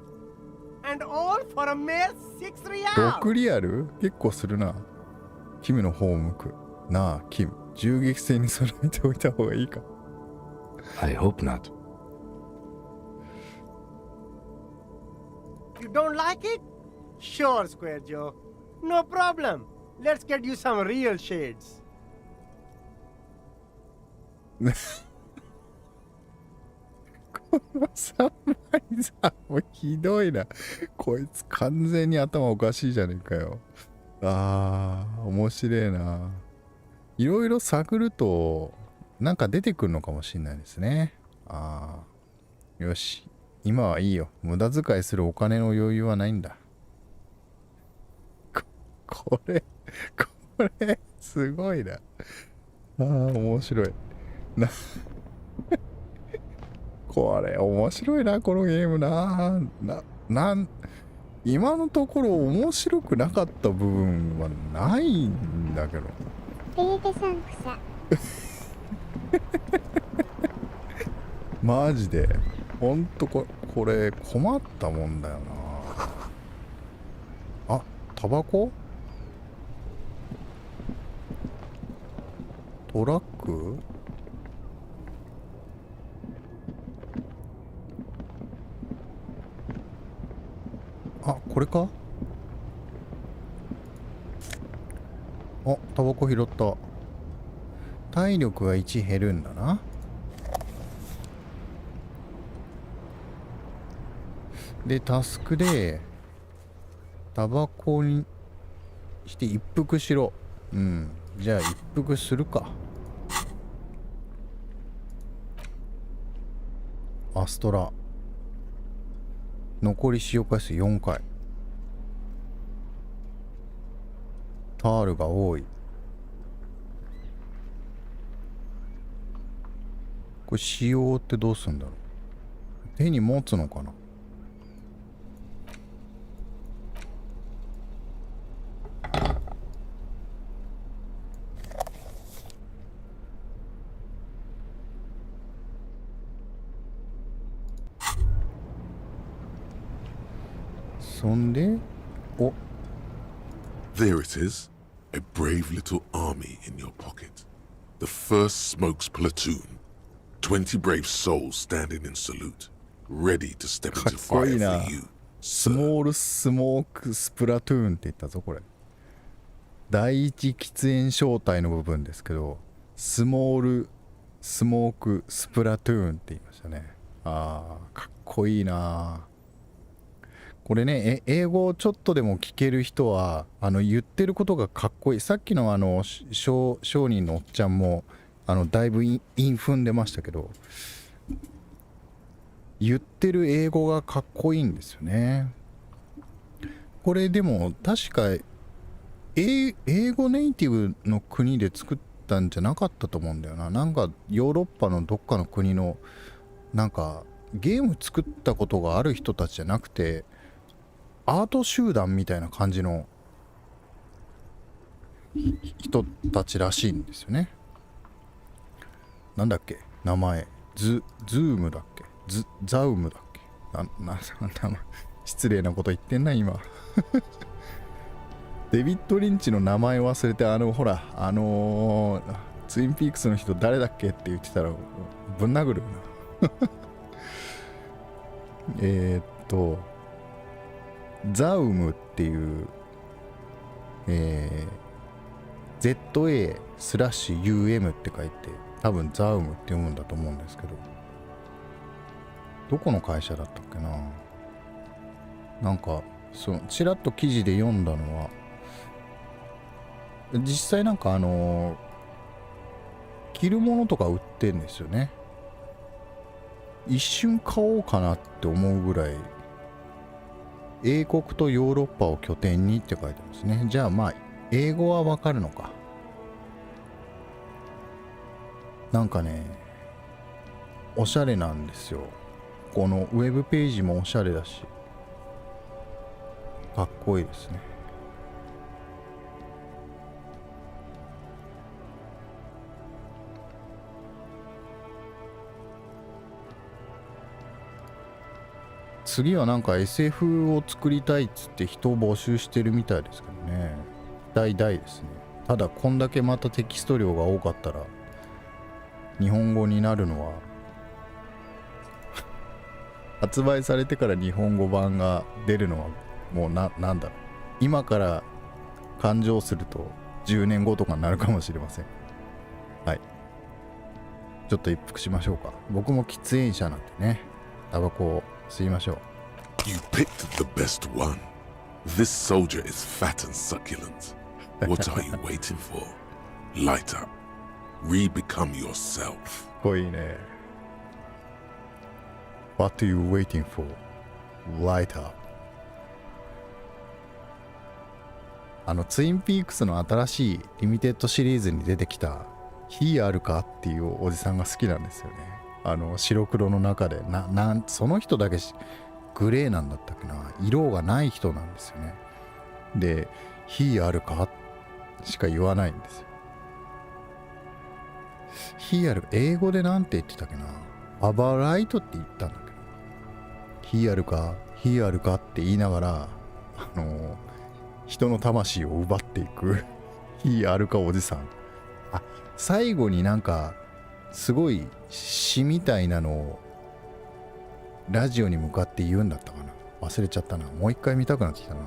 And all for a mere 6 real. 6リアル？結構するな。キムの方を向く。なあ、キム。銃撃戦に備えておいた方がいいか。I hope not. You don't like it? Sure, Square Joe. No problem. Let's get you some real shades. このサンバイザーもひどいな。こいつ完全に頭おかしいじゃねえかよ。面白えな。いろいろ探るとなんか出てくるのかもしれないですね。よし、今はいいよ。無駄遣いするお金の余裕はないんだ。これすごいな。面白いな。これ面白いな、このゲームな。今のところ面白くなかった部分はないんだけど。ペーペさん草。マジでほんとこれ困ったもんだよな。タバコ？トラック？これか？タバコ拾った。体力が1減るんだな。で、タスクでタバコにして一服しろ。じゃあ一服するか。アストラ。残り使用回数4回。タールが多い。これ使用ってどうすんだろう。手に持つのかな。そんで、お、 There it is. A brave little army in your pocket. The first Smokes platoon. 20 brave souls standing in salute, ready to step か into っこい fire いな。 for you. スモールスモークスプラトゥーンって言ったぞこれ。第一喫煙小隊の部分ですけど、スモールスモークスプラトゥーンって言いましたね。あー、かっこいいな。これね、英語をちょっとでも聞ける人は言ってることがかっこいい。さっきの商人のおっちゃんもだいぶ韻踏んでましたけど、言ってる英語がかっこいいんですよね。これでも確か英語ネイティブの国で作ったんじゃなかったと思うんだよな。なんかヨーロッパのどっかの国のなんかゲーム作ったことがある人たちじゃなくて、アート集団みたいな感じの人たちらしいんですよね。なんだっけ名前、ズームだっけ、ザウムだっけ、失礼なこと言ってんな今デビッド・リンチの名前忘れて、ほらツインピークスの人誰だっけって言ってたらぶん殴るよなザウムっていう、ZA/UM って書いて多分ザウムって読むんだと思うんですけど、どこの会社だったっけな。なんかちらっと記事で読んだのは、実際なんか着るものとか売ってんですよね。一瞬買おうかなって思うぐらい、英国とヨーロッパを拠点にって書いてますね。じゃあまあ英語はわかるのか。なんかね、おしゃれなんですよ。このウェブページもおしゃれだし、かっこいいですね。次はなんか SF を作りたいっつって人を募集してるみたいですけどね。大ですね。ただこんだけまたテキスト量が多かったら日本語になるのは発売されてから日本語版が出るのはもうなんだろう、今から勘定すると10年後とかになるかもしれません。はい、ちょっと一服しましょうか。僕も喫煙者なんでね、タバコを吸いましょう。 You picked the best one. This soldier is fat and succulent. What are you waiting for? Light up. Re-become yourself. かっこいいね。What are you waiting for? Light up. ツインピークスの新しいリミテッドシリーズに出てきた火あるかっていうおじさんが好きなんですよね。白黒の中でその人だけグレーなんだったっけな、色がない人なんですよね。で、火あるかしか言わないんですよ。火ある、英語でなんて言ってたっけな、アバライトって言ったんだけど、火あるか火あるかって言いながら人の魂を奪っていく火あるかおじさん。最後になんかすごい詩みたいなのをラジオに向かって言うんだったかな、忘れちゃったな。もう一回見たくなってきたな。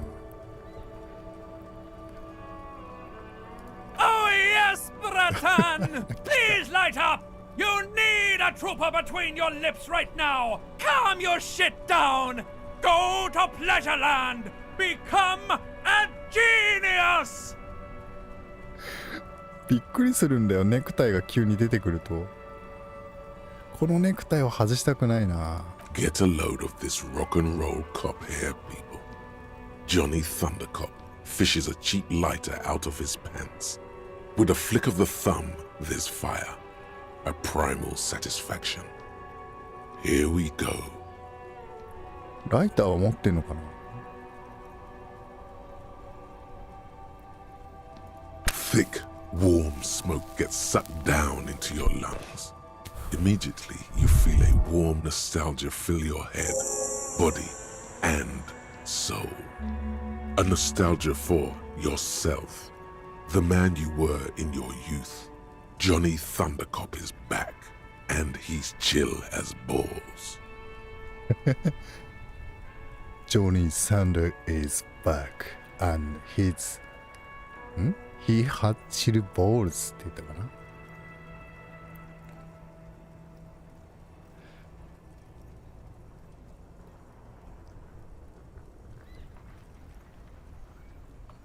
Oh yes, Bratan! Please light up! You need a trooper between your lips right now! Calm your shit down! Go to Pleasureland! Become a genius! びっくりするんだよ、ネクタイが急に出てくると。このネクタイを外したくないな。 Get a load of this rock and roll cop here, people. Johnny Thundercop fishes a cheap lighter out of his pants. With a flick of the thumb, there's fire. A primal satisfaction. Here we go. ライターは持ってんのかな。 Thick, warm smoke gets sucked down into your lungs. Immediately, you feel a warm nostalgia fill your head, body, and soul. A nostalgia for yourself, the man you were in your youth. Johnny Thundercop is back, and he's chill as balls. Johnny Thunder is back, and he's... He had chill balls って言ったかな。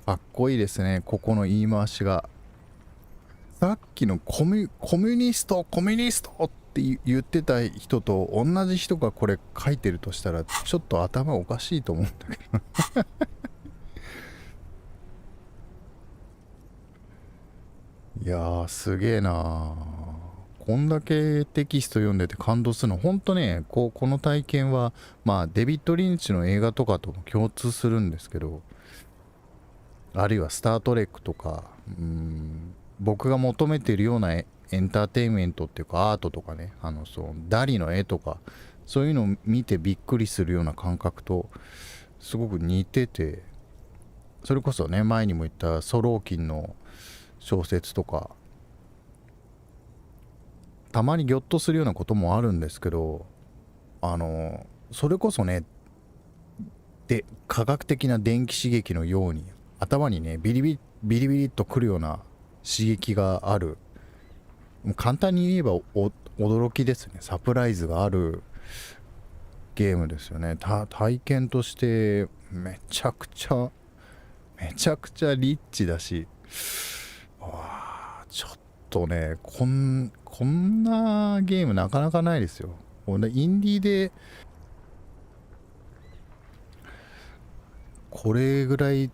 かっこいいですね、ここの言い回しが。さっきのコミュニストって言ってた人と同じ人がこれ書いてるとしたら、ちょっと頭おかしいと思うんだけど。いやー、すげえな。こんだけテキスト読んでて感動するの、ほんとね、この体験は、まあ、デビッド・リンチの映画とかとも共通するんですけど、あるいはスター・トレックとか、僕が求めているようなエンターテインメントっていうかアートとかね、ダリの絵とか、そういうのを見てびっくりするような感覚とすごく似てて、それこそね、前にも言ったソローキンの小説とか、たまにギョッとするようなこともあるんですけど、それこそね、で科学的な電気刺激のように頭にねビリビリっとくるような刺激がある、簡単に言えば驚きですね、サプライズがあるゲームですよね。体験としてめちゃくちゃリッチだし、ちょっとね、こんなゲームなかなかないですよ。インディーでこれぐらい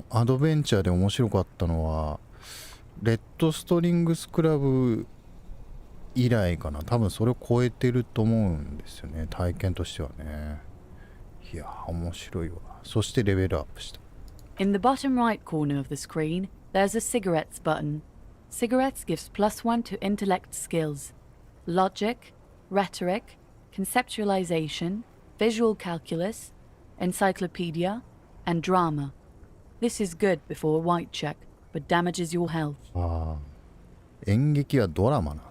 アドベンチャーで面白かったのはレッドストリングスクラブ以来かな。多分それを超えてると思うんですよね、体験としてはね。いや面白いわ。そしてレベルアップした。 In the bottom right corner of the screen, there's a cigarettes button. Cigarettes gives +1 to intellect skills. Logic, rhetoric, conceptualization, visual calculus, encyclopedia, and drama. This is good before a white check, but damages your health. 演劇はドラマなんだ。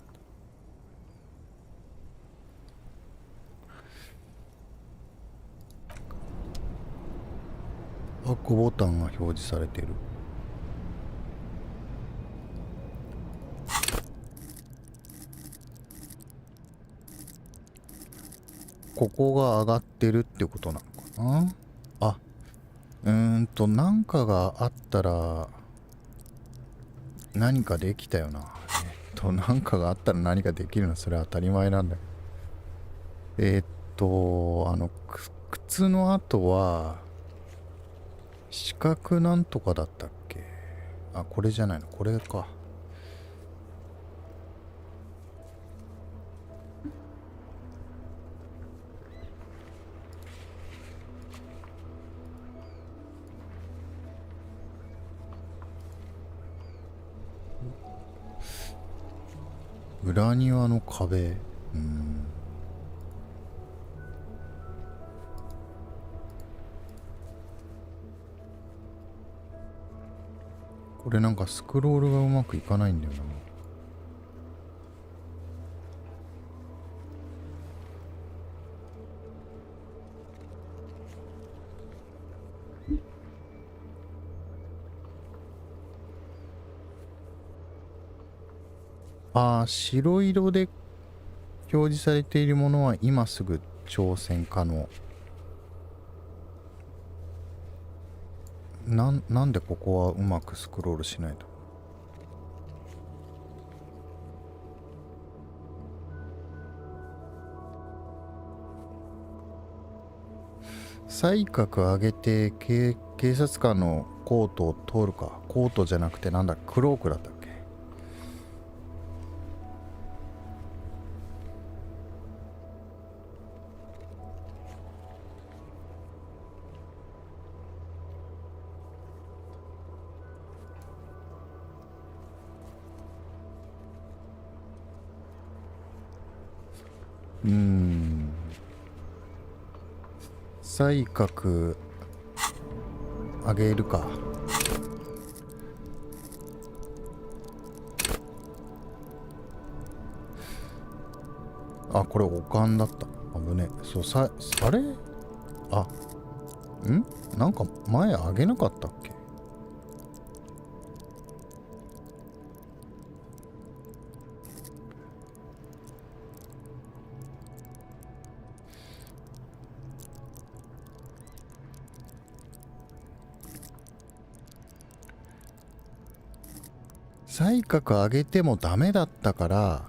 5ボタンが表示されている。ここが上がってるってことなのかな。なんかがあったら何かできたよな。なんかがあったら何かできるの、それは当たり前なんだけど。靴の後は四角なんとかだったっけ。これじゃないの、これか。裏庭の壁。これなんかスクロールがうまくいかないんだよな。白色で表示されているものは今すぐ挑戦可能。なんでここはうまくスクロールしないと。才覚上げて警察官のコートを通るか。コートじゃなくてなんだ、クロークだったっけ。才覚上げるか。あ、これおかんだった。危ね。そう、あれ、あ、なんか前上げなかったっけ？才覚上げてもダメだったから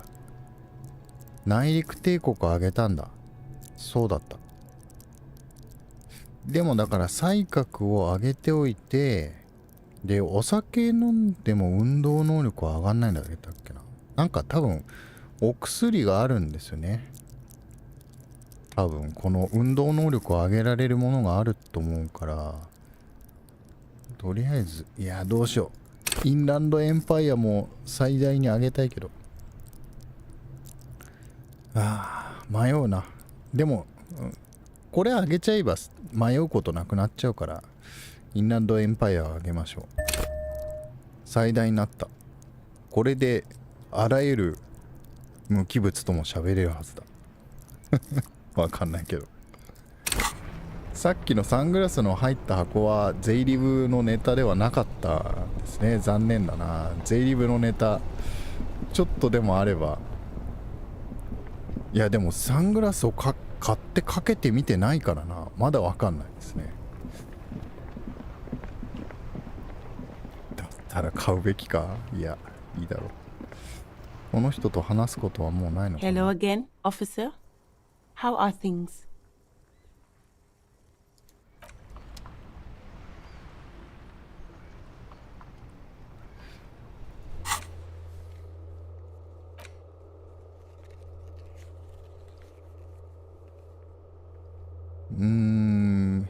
内陸帝国上げたんだ。そうだった。でもだから才覚を上げておいて、でお酒飲んでも運動能力は上がんないんだっけな。なんか多分お薬があるんですよね。多分この運動能力を上げられるものがあると思うから、とりあえず、いやどうしよう。インランドエンパイアも最大に上げたいけど、迷うな。でも、これ上げちゃえば迷うことなくなっちゃうから、インランドエンパイアを上げましょう。最大になった。これであらゆる無機物とも喋れるはずだ。わかんないけど。さっきのサングラスの入った箱はゼイリブのネタではなかったですね。残念だな。ゼイリブのネタちょっとでもあれば。いやでもサングラスを買ってかけてみてないからな。まだわかんないですね。だったら買うべきか。いや、いいだろう。この人と話すことはもうないのかな。 Hello again, officer. How are things?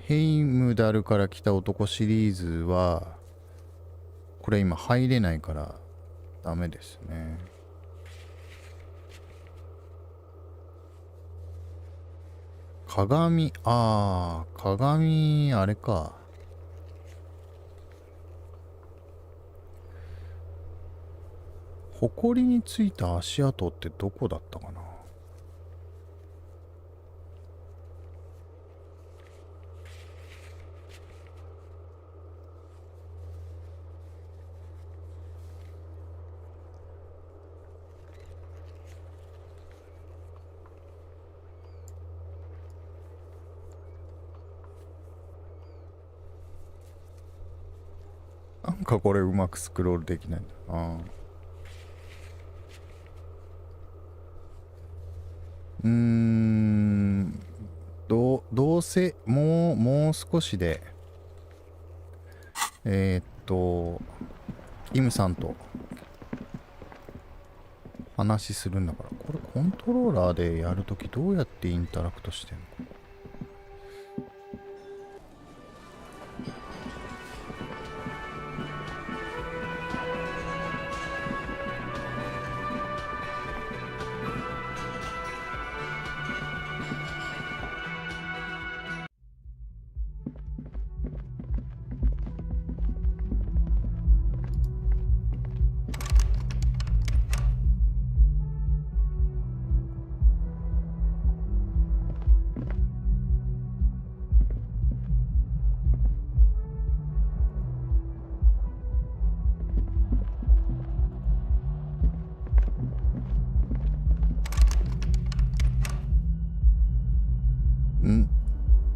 ヘイムダルから来た男シリーズはこれ今入れないからダメですね。鏡、鏡あれか。埃についた足跡ってどこだったかな。なんかこれうまくスクロールできないんだな。どうせもう少しでイムさんと話するんだから、これコントローラーでやるときどうやってインタラクトしてんの？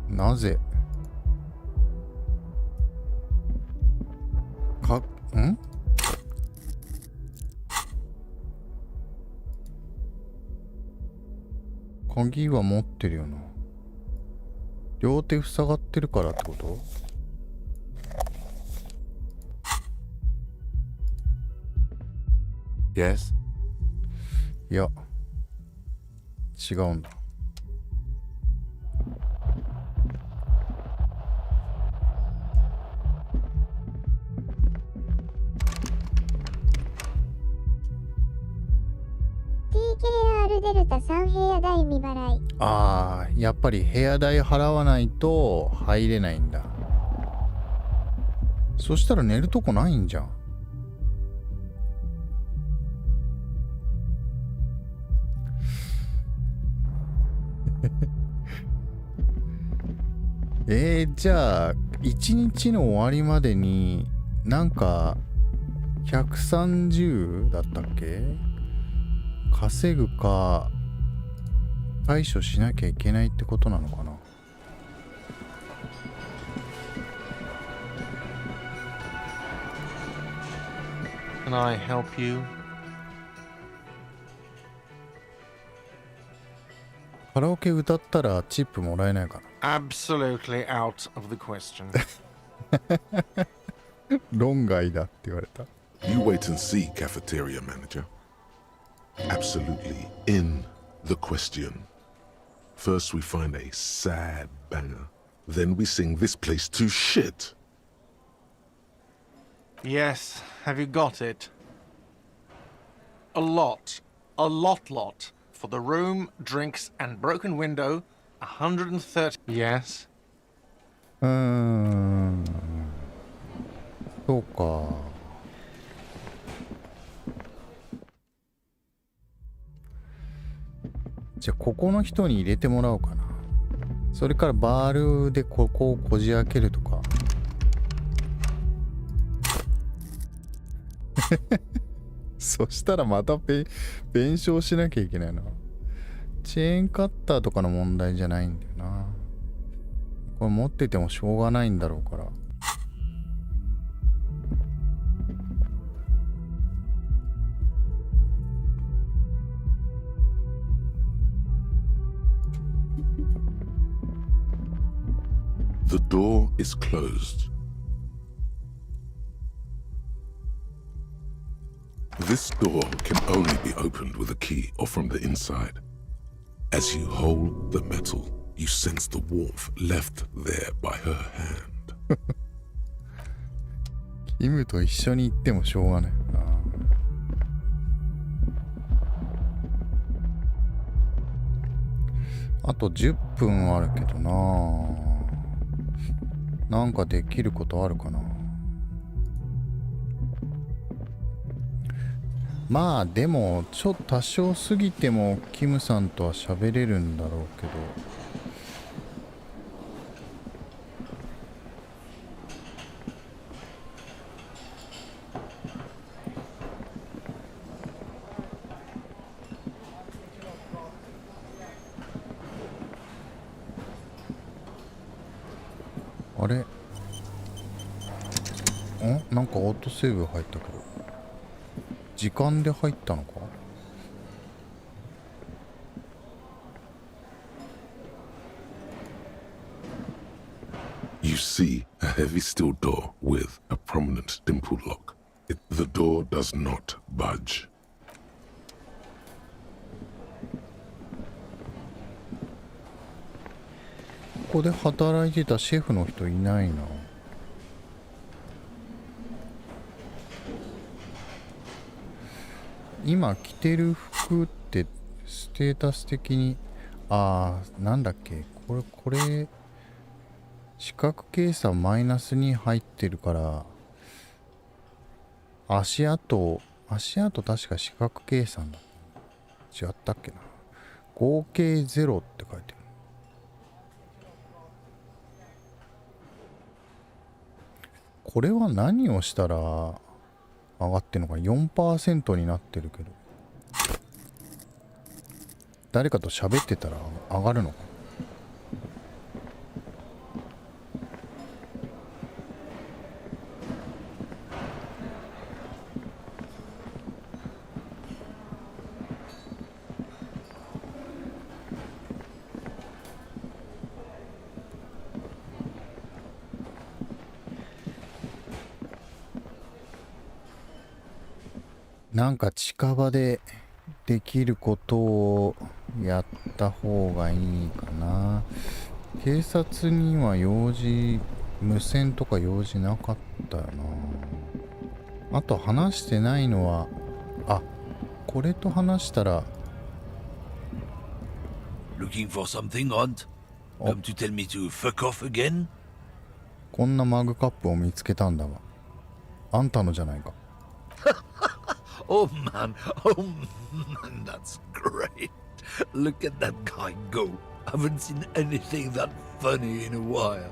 なぜ鍵は持ってるよな。両手塞がってるからってこと？Yes? いや、違うんだ。TKR デルタ3部屋代未払い。やっぱり部屋代払わないと入れないんだ。そしたら寝るとこないんじゃん。じゃあ1日の終わりまでになんか130だったっけ稼ぐか対処しなきゃいけないってことなのかな。Can I help you? カラオケ歌ったらチップもらえないかな。 Absolutely out of the question. 論外だって言われた。 You wait and see, cafeteria manager. Absolutely in the question. First we find a sad banger. Then we sing this place to shit. Yes, have you got it? A lot. For the room, drinks, and broken window, 130. Yes. そうか。じゃあここの人に入れてもらおうかな。それからバールでここをこじ開けるとか。そしたらまた弁償しなきゃいけないな。チェーンカッターとかの問題じゃないんだよな。これ持っててもしょうがないんだろうから。The door is closed. This door can only be opened with a key or from the inside. As you hold the metal, you sense the warmth left there by her hand. キムと一緒に行ってもしょうがないな。あと10分あるけどな。なんかできることあるかな。まあでもちょっと多少過ぎてもキムさんとは喋れるんだろうけど。あれ？なんかオートセーブ入ったけど。時間で入ったのか？ You see a heavy steel door with a prominent dimple lock. The door does not budge. ここで働いてたシェフの人いないな。今着てる服ってステータス的になんだっけこれ視覚計算マイナスに入ってるから足跡確か視覚計算だ。違ったっけな。合計0って書いてる。これは何をしたら上がってんのか 4% になってるけど誰かと喋ってたら上がるのか。なんか近場でできることをやった方がいいかな。警察には無線とか用事なかったよな。あと話してないのはこれと話したら Looking for something odd? Come to tell me to fuck off again? こんなマグカップを見つけたんだわ。あんたのじゃないか。Oh man, that's great. Look at that guy go. Haven't seen anything that funny in a while.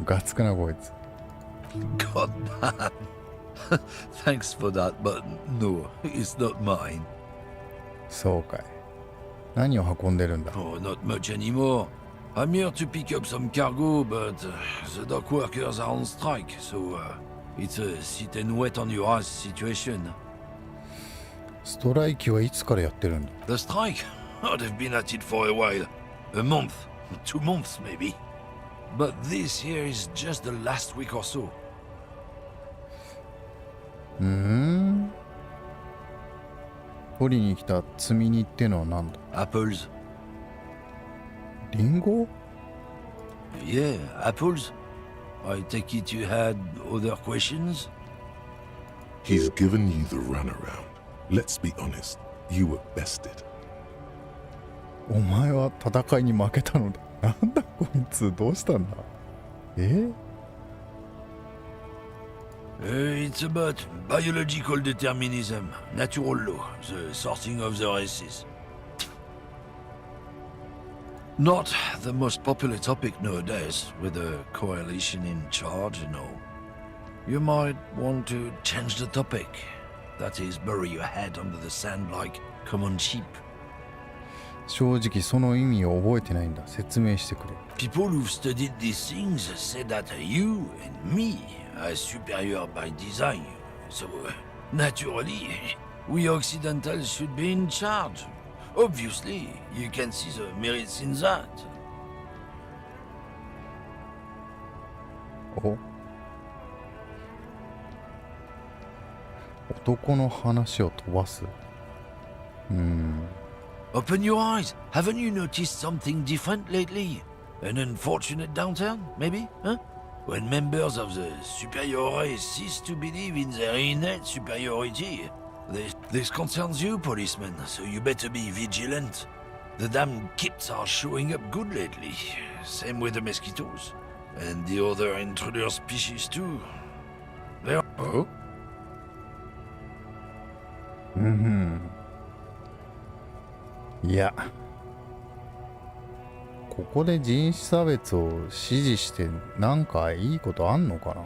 ガツくなこいつ。God damn. Thanks for that, but no, it's not mine. そうかい。何を運んでるんだ。 Oh, not much anymore. I'm here to pick up some cargo, but the dock workers are on strike, so it's a sit and wait on your ass situation. ストライキはいつからやってるんだ。 The strike? Oh, they've been at it for a while. A month, 2 months maybe. But this here is just the last week or so. 取りに来た積み荷ってのは何だ。 Apples. リンゴ？ Yeah, apples. I take it you had other questions? He's given you the runaround. Let's be honest, you were bested. お前は戦いに負けたのだ。なんだこいつ、どうしたんだ。It's about biological determinism, natural law, the sorting of the races. Not the most popular topic nowadays, with the coalition in charge and all. You might want to change the topic. That is, bury your head under the sand like common sheep. 正直その意味を覚えてないんだ。説明してくれ。 People who've studied these things say that you and me are superior by design. So, naturally, we Occidentals should be in charge. Obviously, you can see the merits in that. お、男の話を飛ばす。Open your eyes. Haven't you noticed something different lately? An unfortunate downturn, maybe? Huh? When members of the superior race cease to believe in their innate superiority. This concerns you, policeman, so you better be vigilant. The damn kits are showing up good lately. Same with the mosquitoes. And the other intruder species too. There. Oh? いや、ここで人種差別を支持してなんかいいことあんのかな。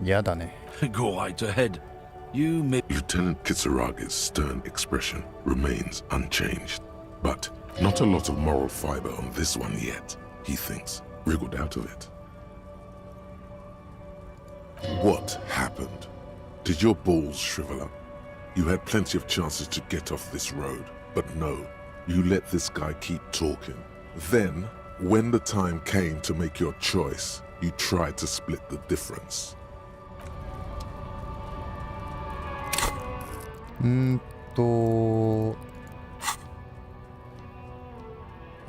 やだね。Go right ahead. You may... Lieutenant Kisaraga's stern expression remains unchanged. But not a lot of moral fiber on this one yet, he thinks, wriggled out of it. What happened? Did your balls shrivel up? You had plenty of chances to get off this road, but no, you let this guy keep talking. Then, when the time came to make your choice, you tried to split the difference.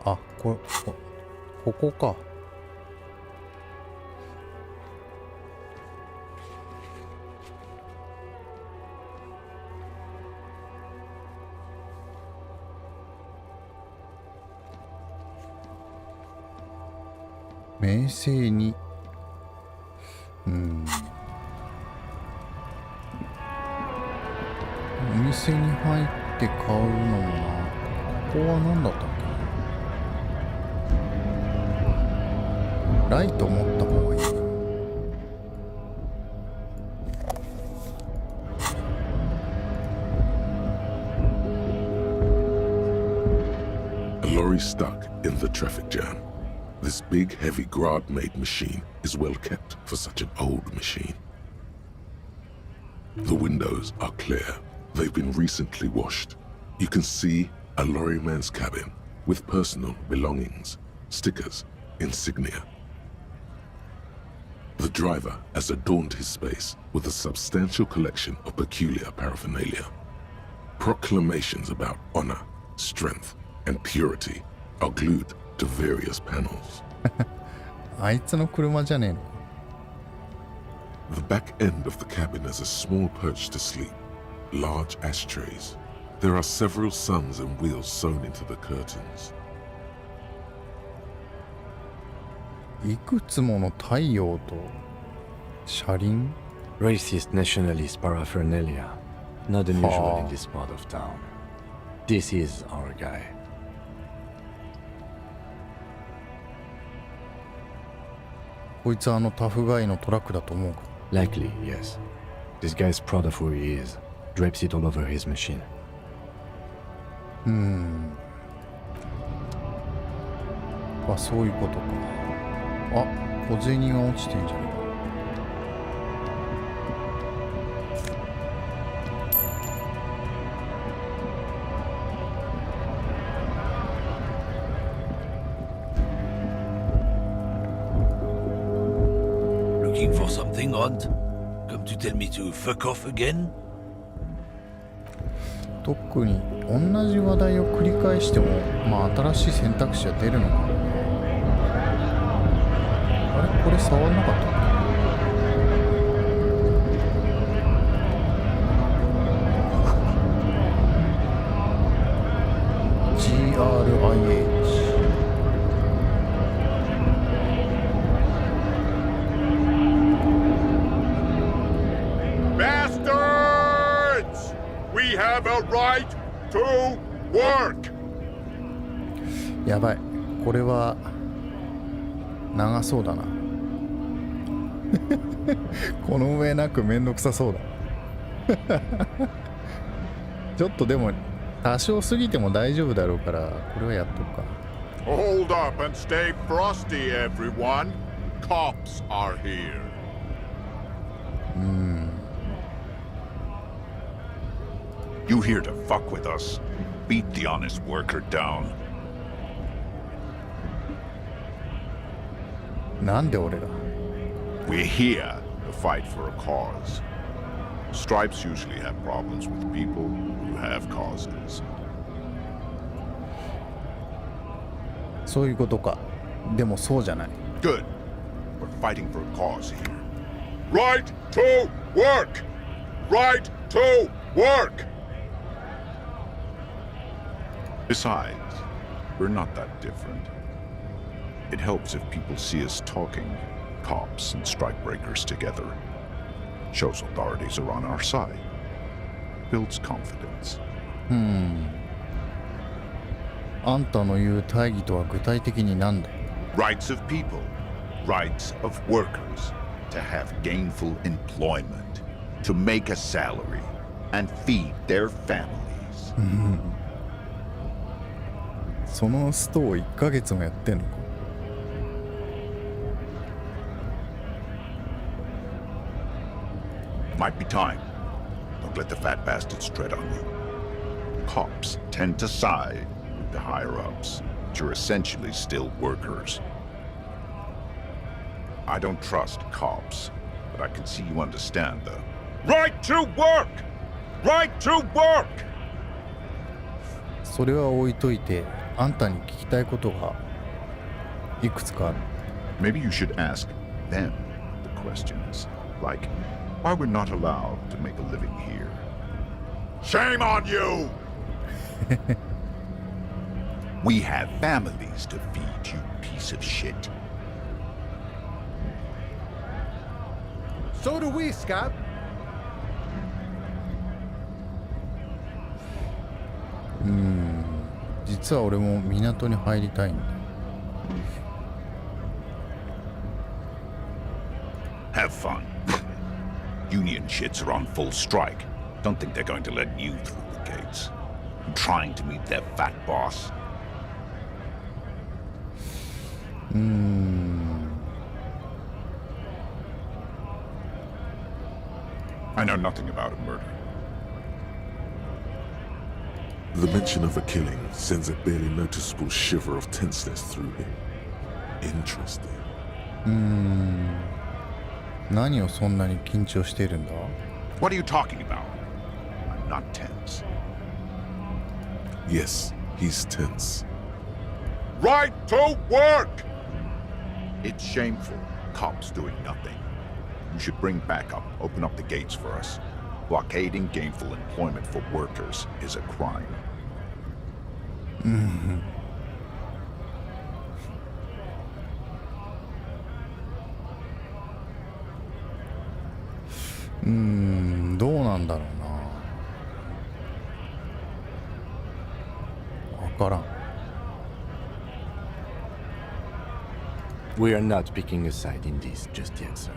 あ、ここか。名声に、お店に入って買うのもな。ここは何だったっけ。ライト持った方がいいな。A lorry stuck in the traffic jam. This big, heavy Grad-made machine is well kept for such an old machine. The windows are clear. They've been recently washed. You can see a lorryman's cabin with personal belongings, stickers, insignia. The driver has adorned his space with a substantial collection of peculiar paraphernalia. Proclamations about honor, strength, and purity are glued to various panels. あいつの車じゃねえの。 The back end of the cabin has a small perch to sleep, large ashtrays. There are several suns and wheels sewn into the curtains. いくつもの太陽と車輪 Racist nationalist paraphernalia. Not unusual in this part of town. This is our guy. こいつタフガイのトラックだと思うか Likely, yes. This guy's proud of who he is. Drapes it all over his machine. あ、そういうことか。あ、小銭が落ちてんじゃねえか。Looking for something, Hunt? Come to tell me to fuck off again? 特に同じ話題を繰り返しても、まあ新しい選択肢は出るのかもね。あれ、これ触んなかったっけ？GRIH Bastards! We have a right to work! やばい。これは長そうだな。この上なくめんどくさそうだ。ちょっとでも多少過ぎても大丈夫だろうからこれはやっとくか。Hold up and stay frosty, everyone. Cops are here. You here to fuck with us? Beat the honest worker down. なんで俺が We're here to fight for a cause. Stripes usually have problems with people who have causes. そういうことか。でもそうじゃない。Good. We're fighting for a cause here. Right to work! Right to work! Besides, we're not that different. It helps if people see us talking, cops and strikebreakers together. Shows authorities are on our side. Builds confidence. あんたの言う大義とは具体的に何だよ。 Rights of people. Rights of workers. To have gainful employment. To make a salary. And feed their families. そのストを1ヶ月もやってんのか。Might be time. Don't let the fat bastards tread on you. Cops tend to side with the higher-ups, but you're essentially still workers. I don't trust cops, but I can see you understand the Right to work! Right to work! それは置いといて、あんたに聞きたいことがいくつかある。Maybe you should ask them the questions, like why we're not allowed to make a living here. Shame on you! We have families to feed, you piece of shit. So do we, Scab. 実は俺も港に入りたいんだ。Have fun. Union shits are on full strike. Don't think they're going to let you through the gates. I'm trying to meet their fat boss. I know nothing about a murder. The mention of a killing sends a barely noticeable shiver of tenseness through him. Interesting. 何をそんなに緊張しているんだ？ What are you talking about? I'm not tense. Yes, he's tense. Right to work! It's shameful. Cops doing nothing. You should bring backup. Open up the gates for us. Blockading gainful employment for workers is a crime. どうなんだろうな。わからん。We are not picking a side in this just yet, sir.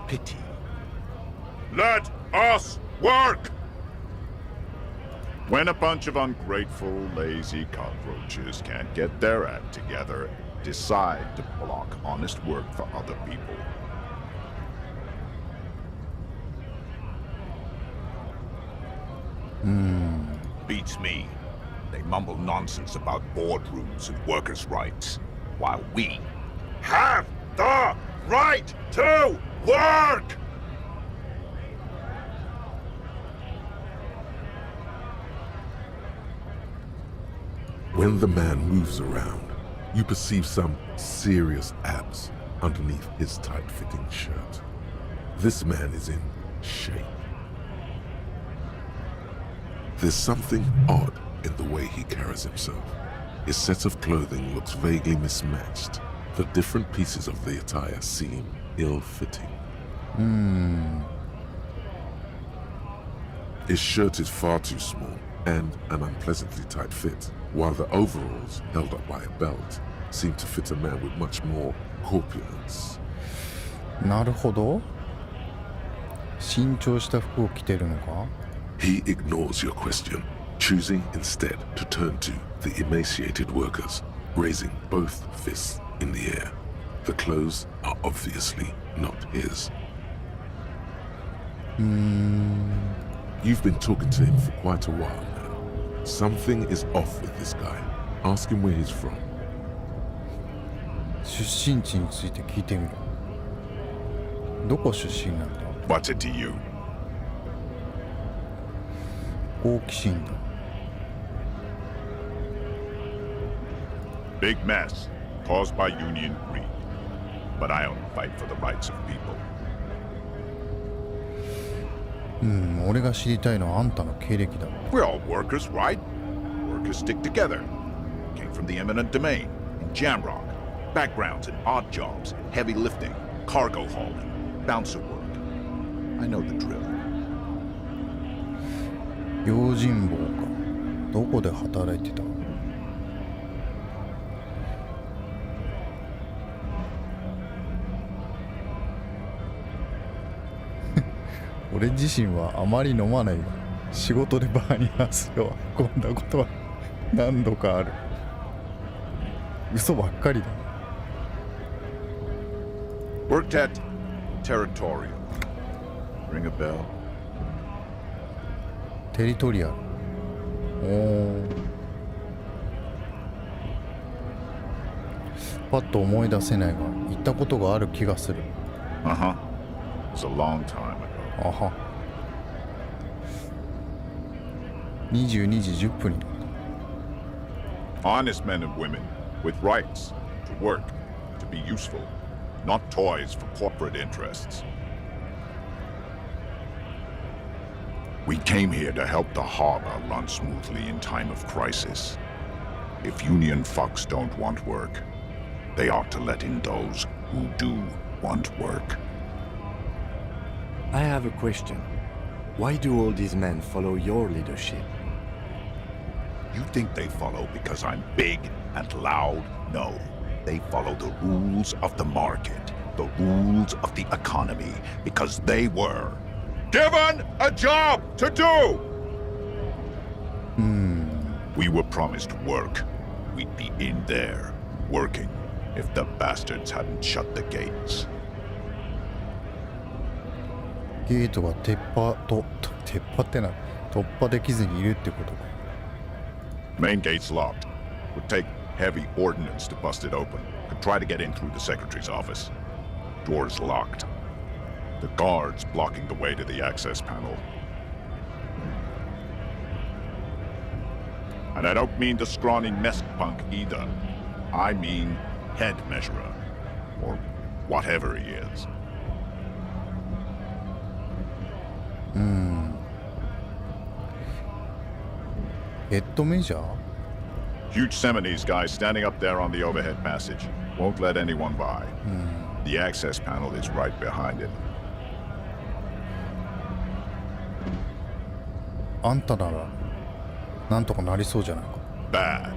Pity. Let us work! When a bunch of ungrateful, lazy cockroaches can't get their act together, decide to block honest work for other people. Beats me. They mumble nonsense about boardrooms and workers' rights, while we have the right to work! When the man moves around, you perceive some serious abs underneath his tight-fitting shirt. This man is in shape. There's something odd in the way he carries himself. His set of clothing looks vaguely mismatched. The different pieces of the attire seem ill-fitting. His shirt is far too small and an unpleasantly tight fit, while the overalls, held up by a belt, seem to fit a man with much more corpulence. なるほど。新調した服を着てるのか? He ignores your question, choosing instead to turn to the emaciated workers, raising both fists in the air. The clothes are obviously not his. You've been talking to him for quite a while now. Something is off with this guy. Ask him where he's from. 出身地について聞いてみろ。どこ出身なんだ? What's it to you? 好奇心だ。Big mess caused by union greed. But I only fight for the rights of people. 俺が知りたいのはあんたの経歴だ。We're all workers, right? Workers stick together. Came from the eminent domain, in Jamrock. Backgrounds in odd jobs, heavy lifting, cargo hauling, bouncer work. I know the drill. 用心棒か。どこで働いてた? 俺自身はあまり飲まないが、仕事でバーに足を運んだことは何度かある。嘘ばっかりだ。Worked at Territorial. Ring a bell? テリトリアル。パッと思い出せないが、行ったことがある気がする。Uh-huh. It was a long time ago. あは。22時10分になった。Honest men and women with rights to work, to be useful, not toys for corporate interests. We came here to help the harbor run smoothly in time of crisis. If union fucks don't want work, they ought to let in those who do want work. I have a question. Why do all these men follow your leadership? You think they follow because I'm big and loud? No. They follow the rules of the market, the rules of the economy, because they were given a job to do! We were promised work. We'd be in there, working, if the bastards hadn't shut the gates. ゲートが突破できずにいるってことか。Main gate's locked. Would take heavy ordnance to bust it open. Could try to get in through the secretary's office. Door's locked. The guards blocking the way to the access panel. And I don't mean the scrawny mess punk either. I mean head measurer. Or whatever he is. Head measure? Huge Seminese guy standing up there on the overhead passage. Won't let anyone by. The access panel is right behind it. あんたならなんとかなりそうじゃないか。 Bad.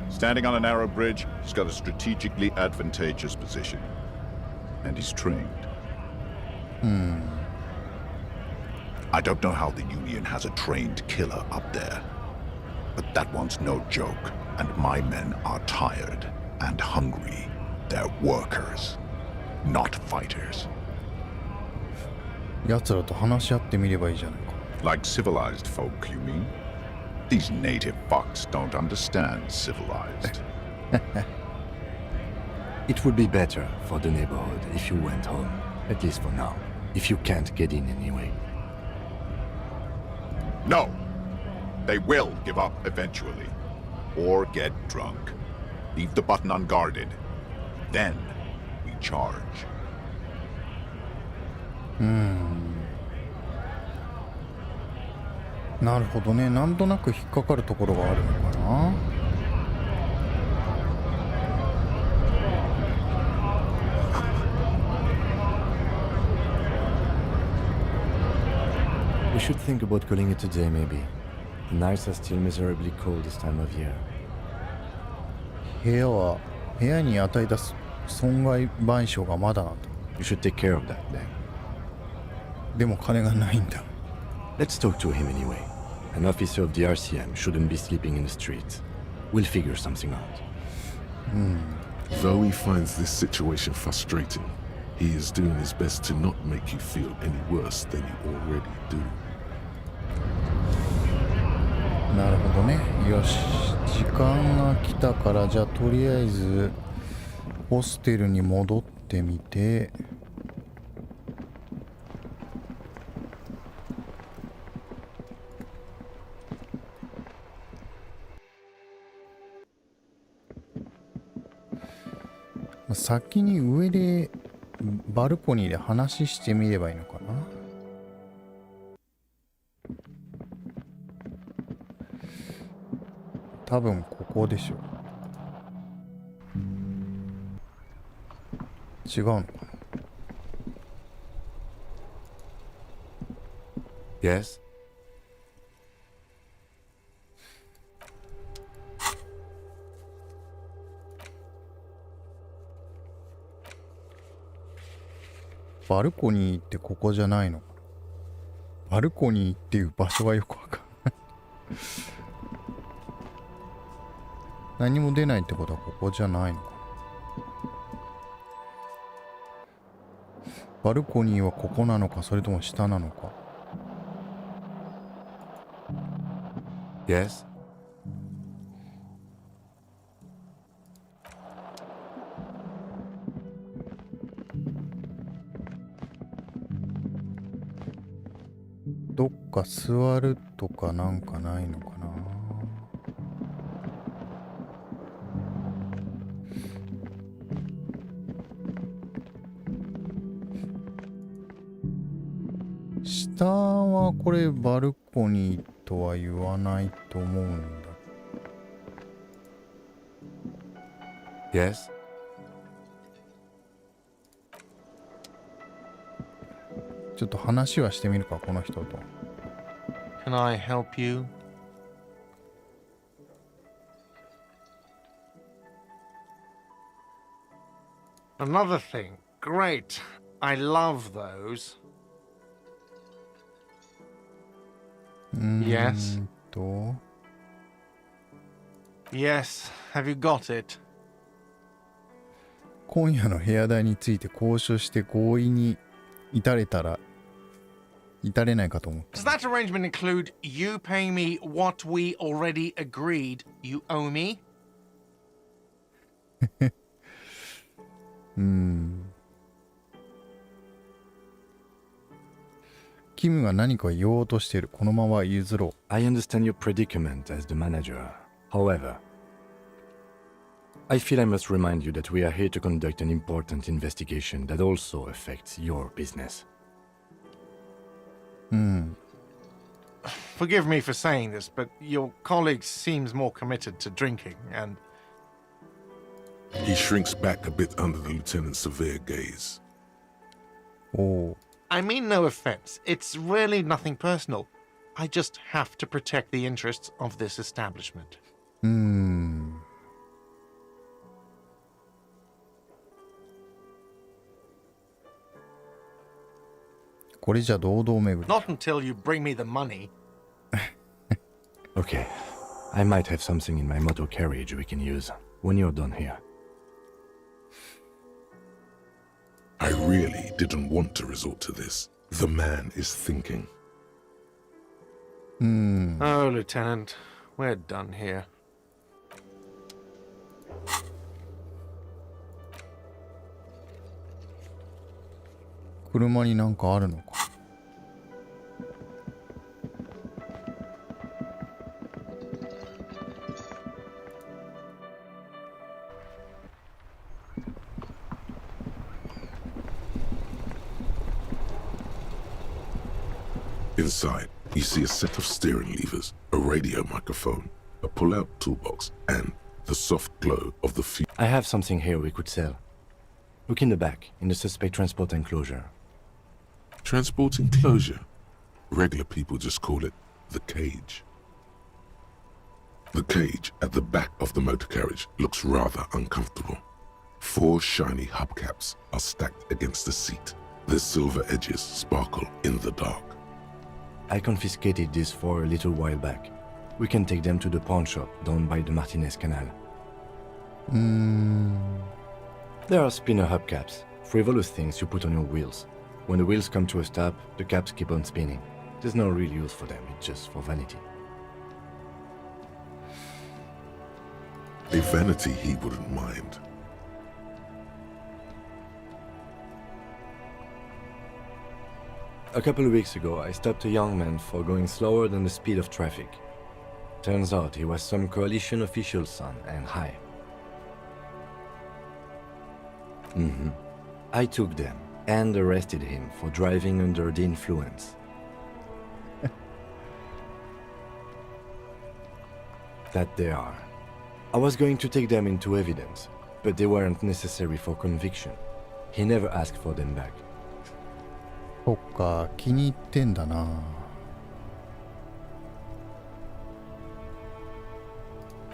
Standing on a narrow bridge, he's got a strategically advantageous position. And he's trained. I don't know how the Union has a trained killer up there. But that one's no joke. And my men are tired and hungry. They're workers, not fighters. 奴らと話し合ってみればいいじゃないか。 Like civilized folk, you mean? These native fucks don't understand civilized. It would be better for the neighborhood if you went home, at least for now, if you can't get in anyway. No! They will give up eventually. Or get drunk. Leave the button unguarded. Then we charge. なるほどね。なんとなく引っかかるところがあるのかな。We should think about calling it a day, maybe. The nights are still miserably cold this time of year. 部屋に与えた損害賠償がまだなんだ。You should take care of that then. でも金がないんだ。Let's talk to him anyway. An officer of the RCM shouldn't be sleeping in the streets. We'll figure something out. Though he finds this situation frustrating, he is doing his best to not make you feel any worse than you already do. なるほどね。よし、時間が来たから、じゃあとりあえずホステルに戻ってみて。先に上でバルコニーで話してみればいいのかな。多分ここでしょ。違うのかな。 Yes?バルコニーってここじゃないのかな。バルコニーっていう場所がよくわかんない。何も出ないってことはここじゃないのかな。バルコニーはここなのか、それとも下なのか。Yes? どっか座るとかなんかないのかな。下はこれバルコニーとは言わないと思うんだ。 Yes? ちょっと話はしてみるか、この人と。 Can I help you? Another thing. Great. I love those. Yes. Yes. Have you got it? 今夜の部屋代について交渉して合意に至れないかと思って。 Does that arrangement include you paying me what we already agreed you owe me? キムが何か言おうとしている。このまま譲ろう。 I understand your predicament as the manager. However, I feel I must remind you that we are here to conduct an important investigation that also affects your business. Forgive me for saying this, but your colleague seems more committed to drinking, and... He shrinks back a bit under the lieutenant's severe gaze. Oh. I mean no offense. It's really nothing personal. I just have to protect the interests of this establishment. これじゃ堂々巡り。Not until you bring me the money. Okay. I might have something in my motor carriage we can use when you're done here. I really didn't want to resort to this. The man is thinking. Oh, Lieutenant, we're done here. 車になんかあるのか。Inside, you see a set of steering levers, a radio microphone, a pull-out toolbox, and the soft glow of the fuel. I have something here we could sell. Look in the back, in the suspect transport enclosure. Transport enclosure? Regular people just call it the cage. The cage at the back of the motor carriage looks rather uncomfortable. 4 shiny hubcaps are stacked against the seat. Their silver edges sparkle in the dark. I confiscated these for a little while back. We can take them to the pawn shop down by the Martinez Canal. There are spinner hubcaps, frivolous things you put on your wheels. When the wheels come to a stop, the caps keep on spinning. There's no real use for them, it's just for vanity. A vanity he wouldn't mind. A couple of weeks ago, I stopped a young man for going slower than the speed of traffic. Turns out he was some coalition official's son and high. I took them and arrested him for driving under the influence. That they are. I was going to take them into evidence, but they weren't necessary for conviction. He never asked for them back. そっか、気に入ってんだな。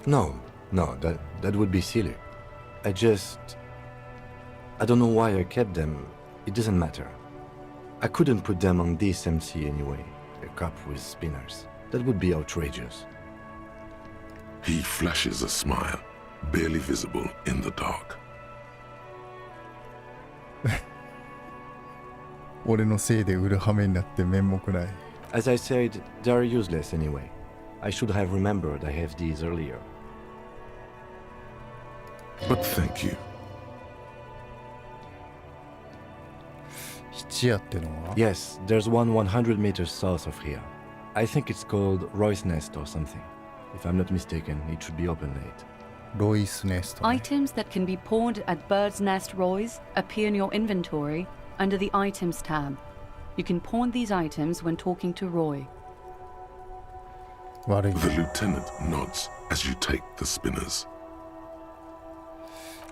No, that would be silly. I don't know why I kept them. It doesn't matter. I couldn't put them on this MC anyway. A cop with spinners. That would be outrageous. He flashes a smile, barely visible in the dark. 俺のせいで売る羽目になって面目ない。As I said, they are useless anyway. I should have remembered I have these earlier. But thank you. 質屋ってのは？ Yes, there's one 100 meters south of here. I think it's called Roy's Nest or something. If I'm not mistaken, it should be open late. Roy's Nest. Items that can be pawned at Bird's Nest Roy's appear in your inventory under the Items tab. You can pawn these items when talking to Roy. The lieutenant nods as you take the spinners.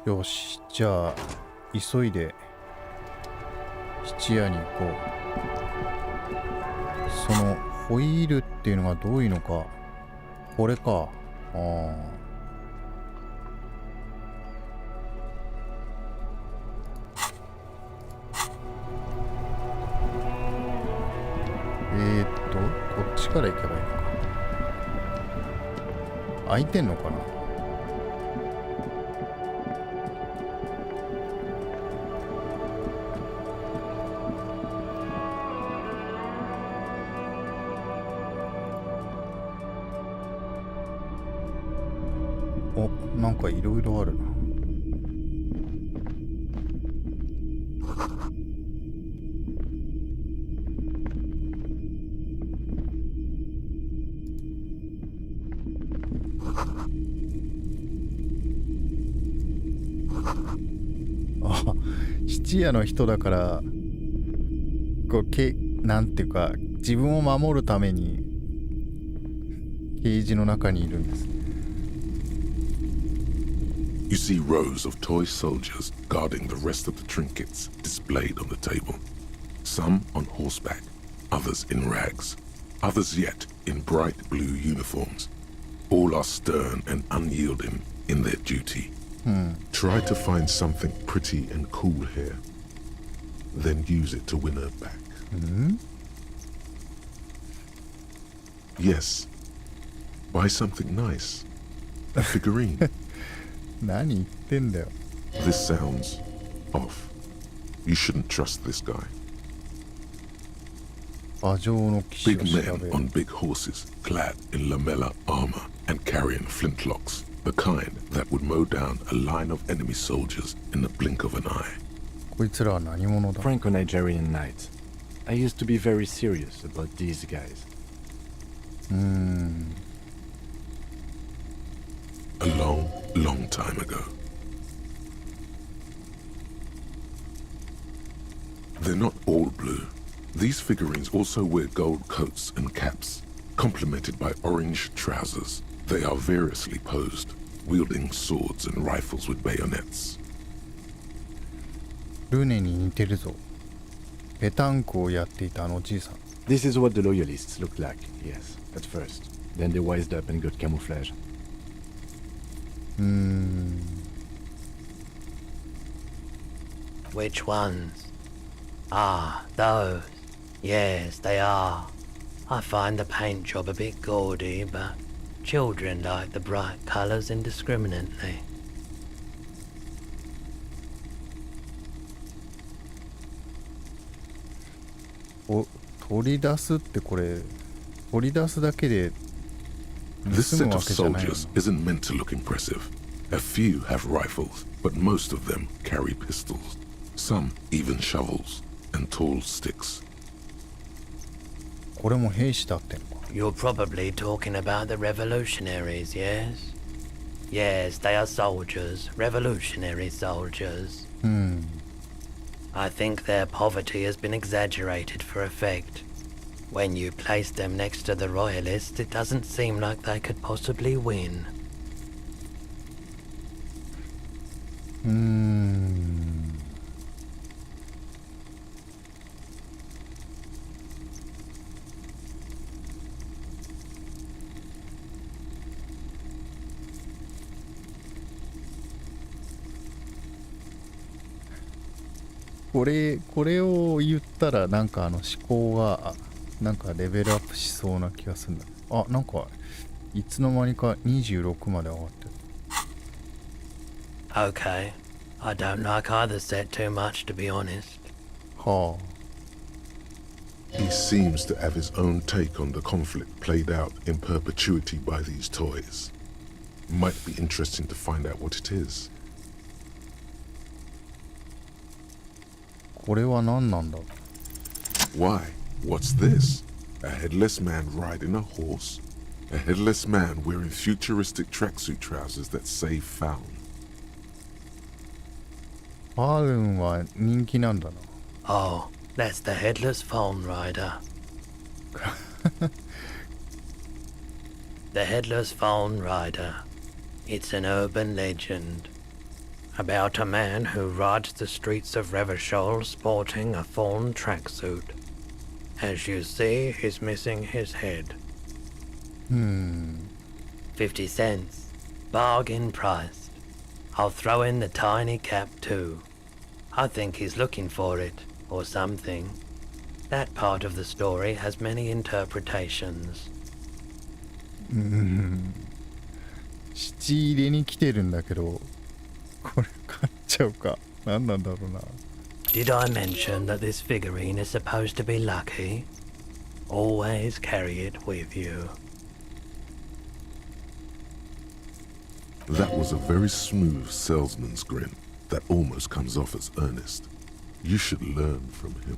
よし、じゃあ急いで質屋に行こう。そのホイールっていうのがどういうのか。これか。こっちから行けばいいのか。開いてんのかな。お、なんかいろいろあるな。質屋の人だからこうなんていうか自分を守るためにケージの中にいるんですね。You see rows of toy soldiers guarding the rest of the trinkets displayed on the table. Some on horseback, others in rags, others yet in bright blue uniforms. All are stern and unyielding in their duty. Try to find something pretty and cool here, then use it to win her back. Yes, buy something nice. A figurine. 何言ってんだよ。 This sounds off. You shouldn't trust this guy. 馬上の騎士 Big を調 men べ on big horses, clad in lamella armor and carrying flintlocks, the kind that would mow down a line of enemy soldiers in the blink of an eye. こいつらは何者だ？ Franco-Nigerian knights. I used to be very serious about these guys. A long, long time ago. They're not all blue. These figurines also wear gold coats and caps, complemented by orange trousers. They are variously posed, wielding swords and rifles with bayonets. ルネに似てるぞ。ペタンコをやっていたあのじいさん。 This is what the loyalists looked like, yes, at first. Then they wised up and got camouflage. Which ones? Ah, those. Yes, they are. I find the paint job a bit gaudy, but children like the bright colours indiscriminately. 取り出すってこれ取り出すだけで This 盗む set わ of けじゃないの soldiers isn't meant to look impressive. A few have rifles, but most of them carry pistols. Some even shovels and tall sticks. これも兵士だってのか。 You're probably talking about the revolutionaries, yes? Yes, they are soldiers, revolutionary soldiers. I think their poverty has been exaggerated for effect. When you place them next to the royalists, it doesn't seem like they could possibly win. これを言ったらなんか思考がなんかレベルアップしそうな気がするんだ。あ、なんかいつの間にか26まで上がってる。 Okay. I don't like either set too much, to be honest. はあ。 He seems to have his own take on the conflict played out in perpetuity by these toys. Might be interesting to find out what it is. これは何なんだ？ Why? What's this? A headless man riding a horse? A headless man wearing futuristic tracksuit trousers that say found. ファールンは人気なんだな。 Oh, that's the headless phone rider. The headless phone rider. It's an urban legend. About a man who rides the streets of Revachol sporting a fawn tracksuit. As you see, he's missing his head. 50 cents. Bargain priced. I'll throw in the tiny cap too. I think he's looking for it, or something. That part of the story has many interpretations. 質入れに来てるんだけど、これ買っちゃうか。何なんだろうな。 Did I mention that this figurine is supposed to be lucky? Always carry it with you. That was a very smooth salesman's grin that almost comes off as earnest. You should learn from him.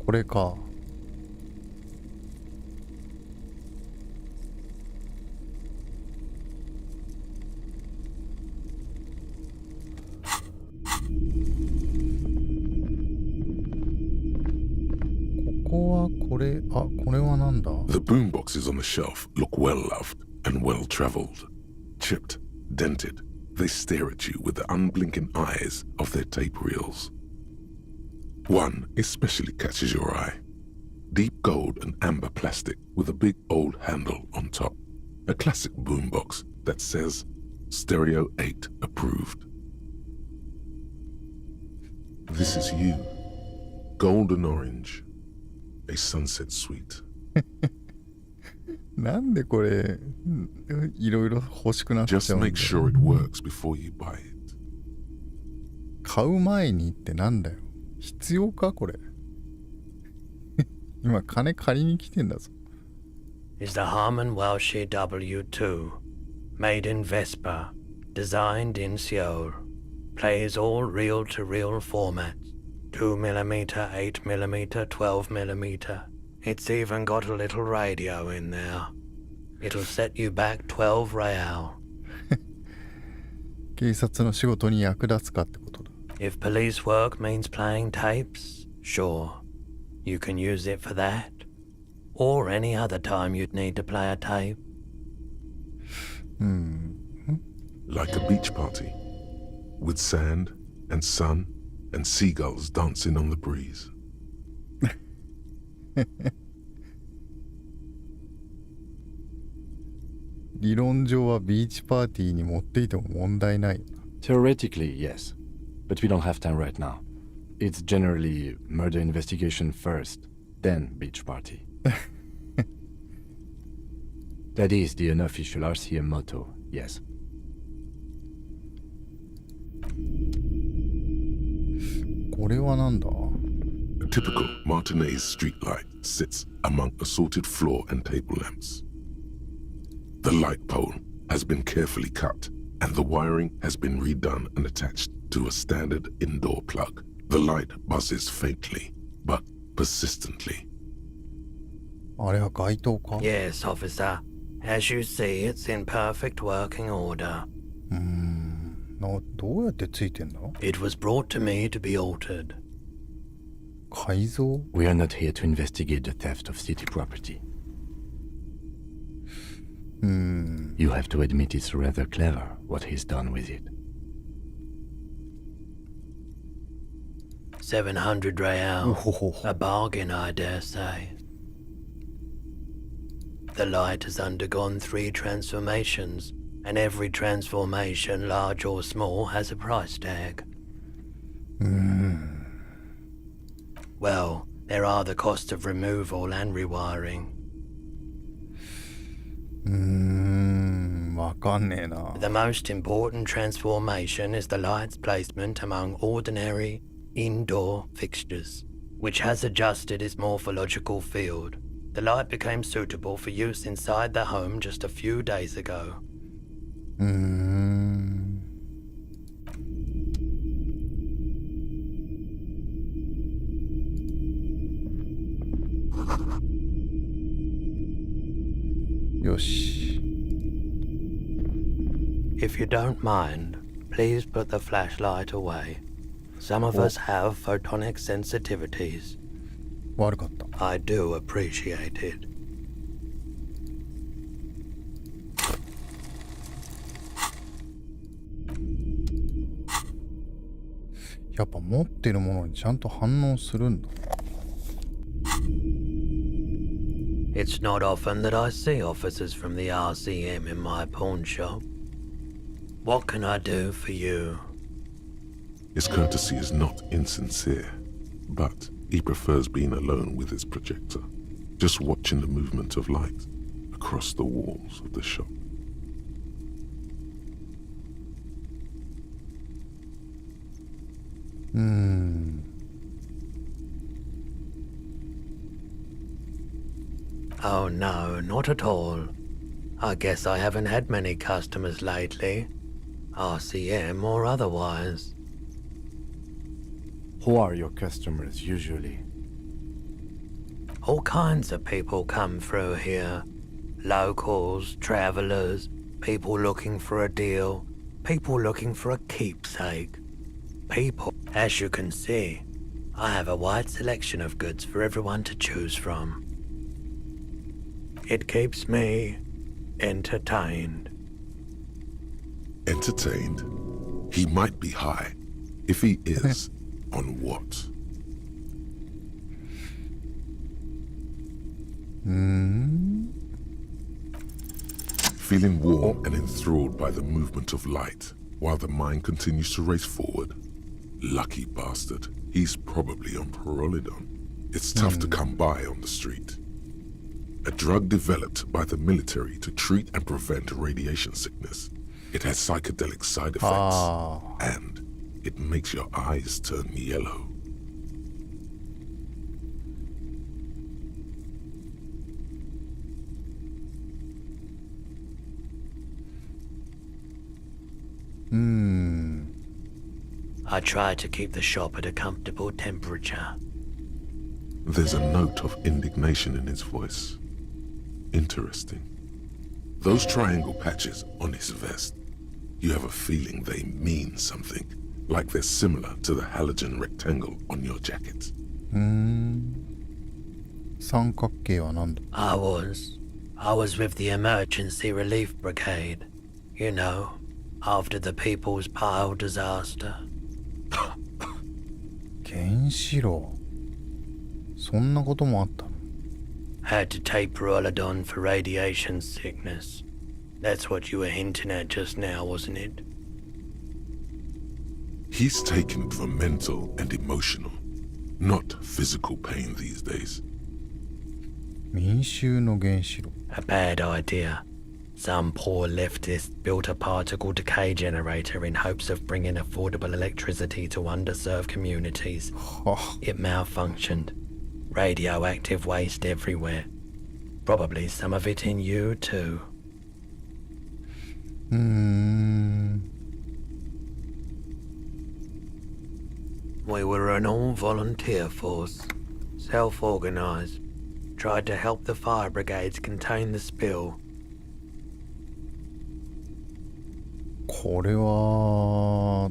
これか。ここはこれあ、これはなんだ？ The boomboxes on the shelf look well loved and well traveled. Chipped, dented, they stare at you with the unblinking eyes of their tape reels. One especially catches your eye. Deep gold and amber plastic with a big old handle on top. A classic boombox that says Stereo 8 approved. This is you. Golden orange. A sunset suite. なんでこれいろいろ欲しくなっちゃうんだ Just よ。 make sure it works before you buy it. 買う前にってなんだよ。必要かこれ。今金借りに来てんだぞ。Is the Harman Welsh W2, made in Vespa, designed in Seoul, plays all reel-to-reel formats, 2mm, 8mm, 12mm. It's even got a little radio in there. It'll set you back 12 real. 警察の仕事に役立つかってことだ。If police work means playing tapes, sure, you can use it for that. Or any other time you'd need to play a tape. Like a beach party, with sand and sun and seagulls dancing on the breeze. 理論上はビーチパーティーに持っていても問題ない。 Theoretically, yes. But we don't have time right now. It's generally murder investigation first, then beach party. That is the unofficial RCM motto, yes. これはなんだ？ A typical Martinez streetlight sits among assorted floor and table lamps. The light pole has been carefully cut, and the wiring has been redone and attached to a standard indoor plug. The light buzzes faintly, but persistently. あれは街灯か？ Yes, officer. As you see, it's in perfect working order. どうやってついてんの？ It was brought to me to be altered. 改造？ We are not here to investigate the theft of city property. You have to admit it's rather clever what he's done with it. 700 real. A bargain, I dare say. The light has undergone 3 transformations, and every transformation, large or small, has a price tag. Well, there are the costs of removal and rewiring. わかんねえな。 The most important transformation is the light's placement among ordinary indoor fixtures, which has adjusted its morphological field. The light became suitable for use inside the home just a few days ago. よし。 If you don't mind, please put the flashlight away. Some of us have photonic sensitivities. 悪かった。 I do appreciate it. やっぱ持ってるものにちゃんと反応するんだ。 It's not often that I see officers from the RCM in my pawn shop. What can I do for you? His courtesy is not insincere, but he prefers being alone with his projector, just watching the movement of light across the walls of the shop. Oh no, not at all. I guess I haven't had many customers lately, RCM or otherwise. Who are your customers usually? All kinds of people come through here. Locals, travelers, people looking for a deal, people looking for a keepsake. People, as you can see, I have a wide selection of goods for everyone to choose from. It keeps me entertained. Entertained? He might be high. If he is, on what? Feeling warm and enthralled by the movement of light, while the mind continues to race forward. Lucky bastard. He's probably on Pyrrolidon. It's tough to come by on the street. A drug developed by the military to treat and prevent radiation sickness. It has psychedelic side effects, and it makes your eyes turn yellow. I try to keep the shop at a comfortable temperature. There's a note of indignation in his voice. Interesting. Those triangle patches on his vest, you have a feeling they mean something, like they're similar to the halogen rectangle on your jacket. 三角形は何だ? I was with the emergency relief brigade. You know, after the People's Pile disaster. 原子炉そんなこともあったの? Had to take Pyrrolidon for radiation sickness. That's what you were hinting at just now, wasn't it? He's taken it for mental and emotional, not physical pain these days. 民衆の原子炉 A bad idea. Some poor leftist built a particle decay generator in hopes of bringing affordable electricity to underserved communities. It malfunctioned. Radioactive waste everywhere. Probably some of it in you too. We were an all-volunteer force, self-organized. Tried to help the fire brigades contain the spill. これは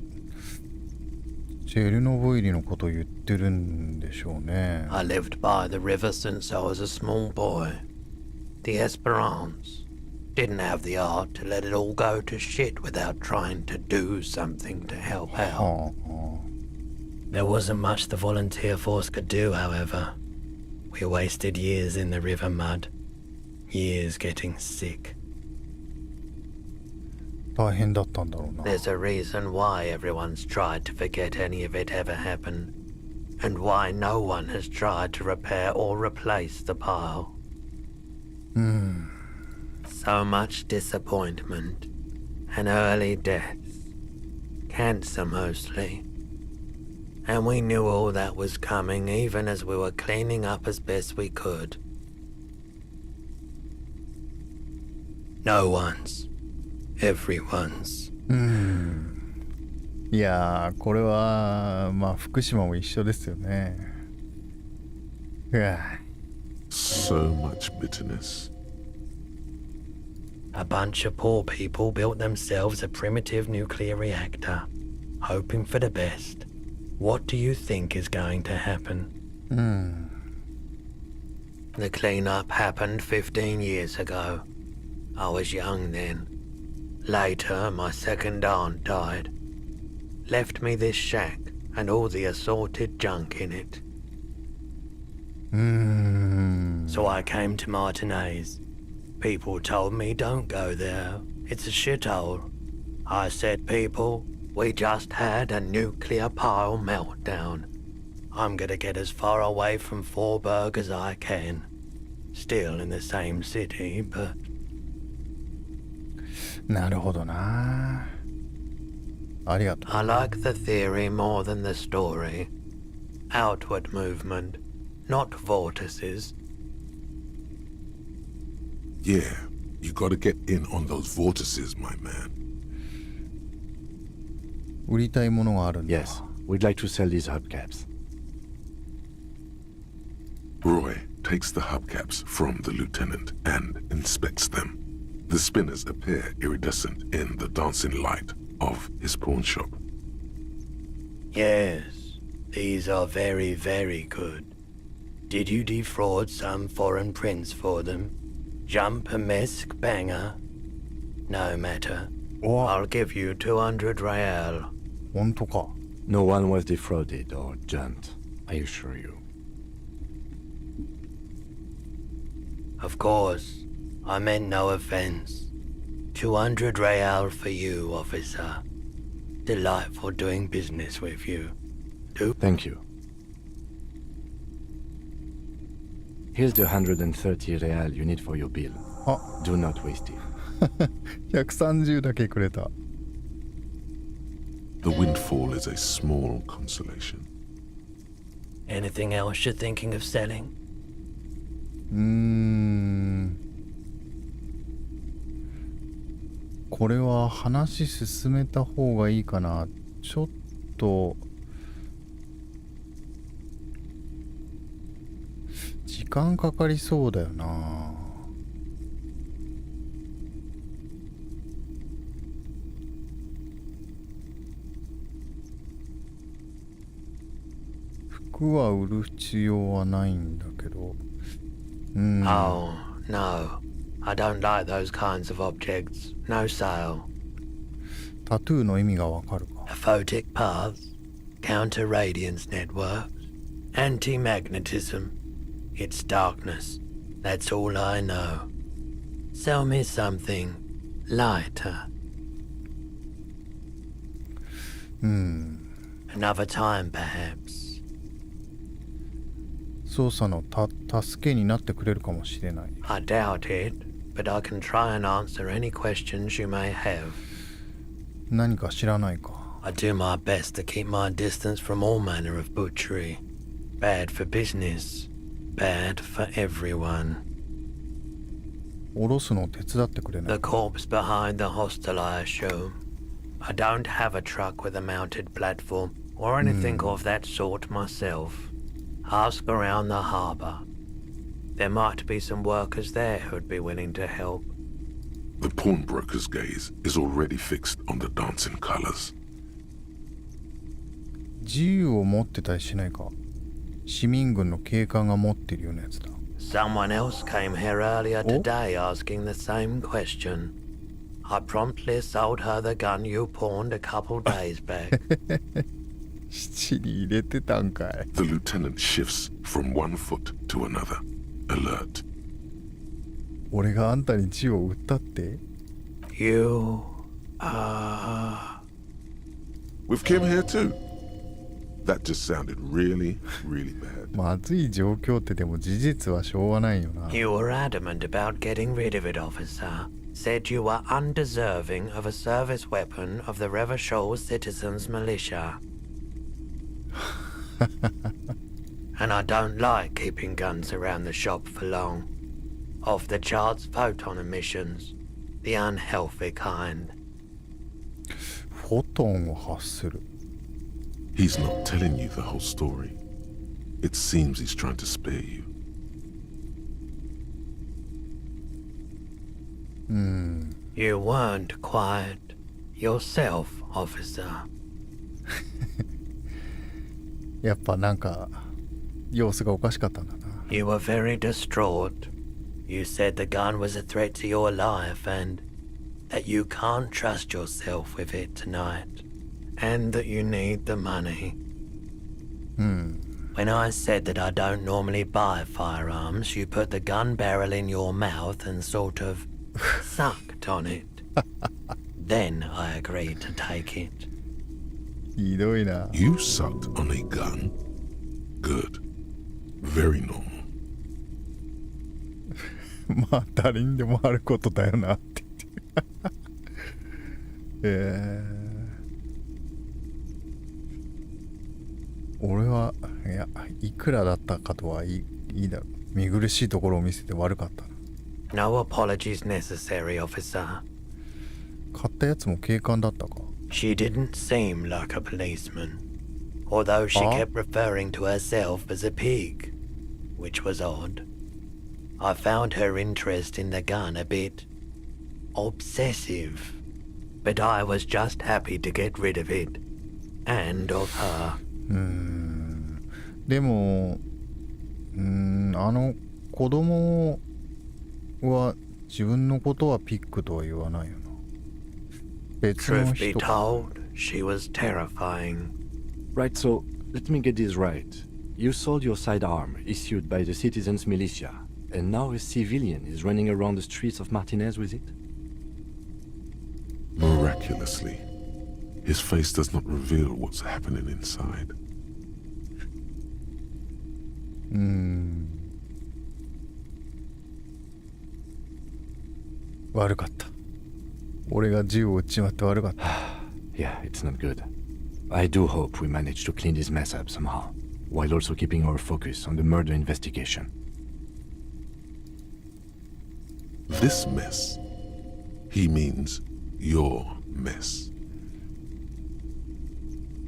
チェルノブイリのことを言ってるんでしょうね。 I lived by the river since I was a small boy. The Esperance didn't have the art to let it all go to shit without trying to do something to help out. There wasn't much the volunteer force could do, however. We wasted years in the river mud. Years getting sick. 大変だったんだろうな。 There's a reason why everyone's tried to forget any of it ever happened, and why no one has tried to repair or replace the pile. So much disappointment, and early deaths, cancer mostly. And we knew all that was coming even as we were cleaning up as best we could. No one's. Everyone's. いやーこれはまあ福島も一緒ですよね。So much bitterness. A bunch of poor people built themselves a primitive nuclear reactor, hoping for the best. What do you think is going to happen? The cleanup happened 15 years ago. I was young then. Later, my second aunt died. Left me this shack and all the assorted junk in it. So I came to Martinez. People told me don't go there. It's a shithole. I said, people, we just had a nuclear pile meltdown. I'm gonna get as far away from Forburg as I can. Still in the same city, but... なるほどな。ありがとう。 I like the theory more than the story. Outward movement, not vortices. Yeah, you gotta get in on those vortices, my man. 売りたいものがあるんだ。 Yes, we'd like to sell these hubcaps. Roy takes the hubcaps from the lieutenant and inspects them. The spinners appear iridescent in the dancing light of his pawn shop. Yes, these are very, very good. Did you defraud some foreign prince for them? Jump a misc banger. No matter. I'll give you 200 real. 本当か。 No one was defrauded or jumped, I assure you. Of course, I meant no offense. 200 real for you, officer. Delightful doing business with you. Thank you. Here's the 130 real you need for your bill. Do not waste it. 130だけくれた。 The windfall is a small consolation. Anything else you're thinking of selling? これは話進めた方がいいかな。ちょっと時間かかりそうだよな。服は売る必要はないんだけど。Oh, no. I don't like those kinds of objects. No sale. タトゥーの意味がわかるか。Aphotic paths, counter radiance networks, anti-magnetism. It's darkness. That's all I know. Sell me something lighter. Another time, perhaps. 操作の助けになってくれるかもしれない。I doubt it, but I can try and answer any questions you may have. 何か知らないか。I do my best to keep my distance from all manner of butchery. Bad for business, bad for everyone. 下ろすのを手伝ってくれない。 The corpse behind the hostel, I assume. I don't have a truck with a mounted platform or anything of that sort myself. Ask around the harbour. There might be some workers there who'd be willing to help. The pawnbroker's gaze is already fixed on the dancing colors. 自由を持ってたりしないか。市民軍の警官が持ってるようなやつだ。 Someone else came here earlier today asking the same question. I promptly sold her the gun you pawned a couple days back. 七に入れてたんかい。 The lieutenant shifts from one foot to another, alert. 俺があんたに銃を撃ったって？ You are... With Kim here too? That just sounded really, really bad. まずい状況ってでも事実はしょうがないよな。 You were adamant about getting rid of it, officer. Said you were undeserving of a service weapon of the Revachol Citizens Militia. And I don't like keeping guns around the shop for long. Off the charts photon emissions. The unhealthy kind. フォトンを発する。 He's not telling you the whole story. It seems he's trying to spare you. You weren't quiet yourself, officer. やっぱなんか様子がおかしかったんだな。 You were very distraught. You said the gun was a threat to your life and that you can't trust yourself with it tonight. And that you need the money. When I said that I don't normally buy firearms, you put the gun barrel in your mouth and sort of sucked on it. Then I agreed to take it. ひどいな。 You sucked on a gun? Good. Very normal. まあ誰にでもあることだよなって言って俺はいやいくらだったかとはいいだろう。見苦しいところを見せて悪かったな。 No apologies necessary, officer. 買ったやつも警官だったか。 She didn't seem like a policeman, although she kept referring to herself as a pig, which was odd. I found her interest in the gun a bit obsessive, but I was just happy to get rid of it, and of her. でもあの子供をは自分のことはピックとは言わないよな。別の Truth be 人か。 told, she was terrifying. Right, so let me get this right. You sold your sidearm, issued by the citizens' militia, and now a civilian is running around the streets of Martinez with it? Miraculously, his face does not reveal what's happening inside. 悪かった。俺が銃を撃っちまって悪かった。Yeah, it's not good. I do hope we manage to clean this mess up somehow, while also keeping our focus on the murder investigation. This mess, he means your mess.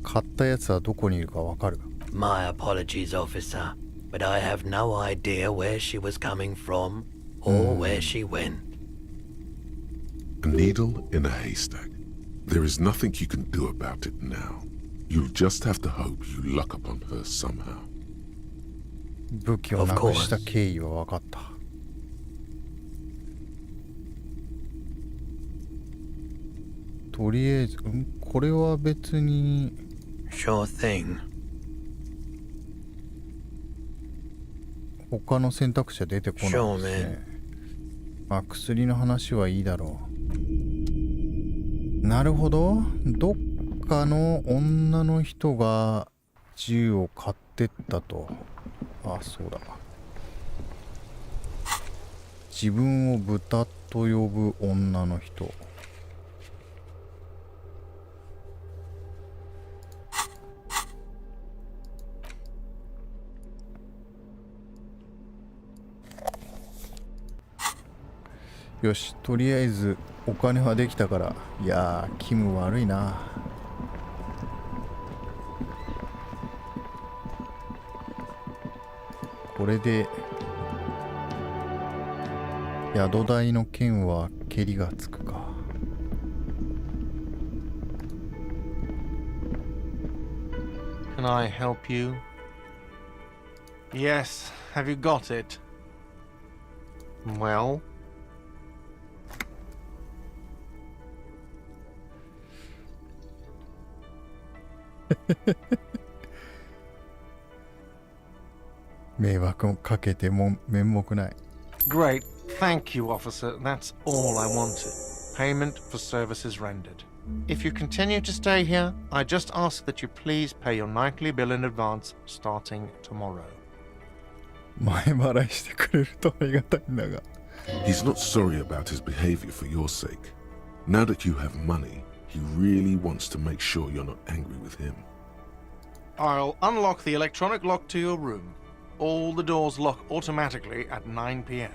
買ったやつはどこにいるかわかる。 My apologies, officer, but I have no idea where she was coming from or where she went. A needle in a haystack. There is nothing you can do about it now. You'll just have to hope you luck upon her somehow. 武器をなくした経緯は分かった。とりあえず、これは別に。Sure thing. 他の選択肢は出てこないですね。まあ、薬の話はいいだろう。なるほど。どっかの女の人が銃を買ってったと。あ、そうだ。自分を豚と呼ぶ女の人。よし、とりあえずお金はできたから。いやー、キム悪いな。これで宿代の件はケリがつくか。Can I help you? Yes, have you got it? Well? 迷惑をかけても面目ない。 Great, thank you, officer. That's all I wanted. Payment for services rendered. If you continue to stay here, I just ask that you please pay your nightly bill in advance starting tomorrow. 前払いしてくれるとありがたいんだが。 He's not sorry about his behavior for your sake. Now that you have money, he really wants to make sure you're not angry with him. I'll unlock the electronic lock to your room. All the doors lock automatically at 9 p.m.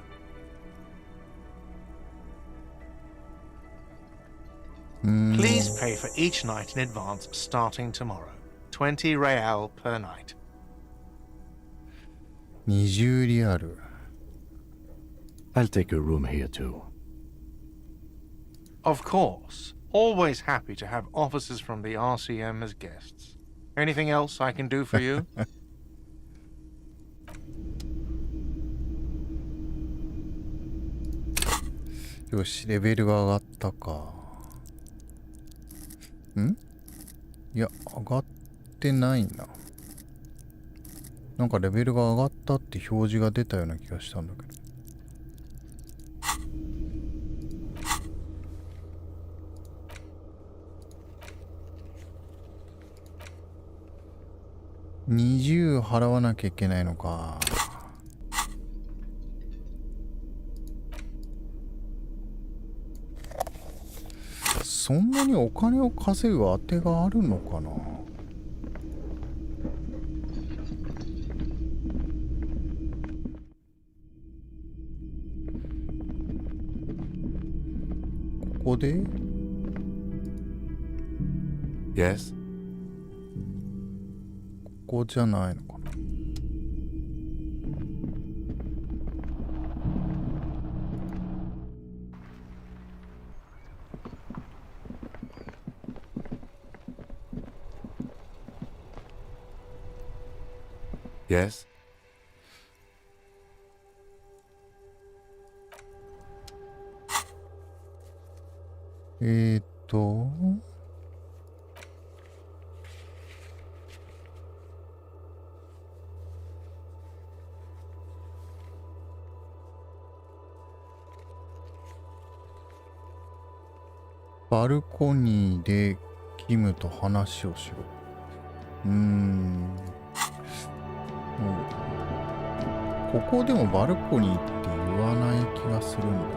Please pay for each night in advance starting tomorrow. 20 real per night. 20リアル。 I'll take a room here too. Of course. Always happy to have officers from the RCM as guests. Anything else I can do for you? よし、レベルが上がったか。いや、上がってないな。なんかレベルが上がったって表示が出たような気がしたんだけど。20払わなきゃいけないのか。そんなにお金を稼ぐ当てがあるのかな。ここで Yes? ここじゃないのかな。Yes? バルコニーでキムと話をしろ。ここでもバルコニーって言わない気がするんだ。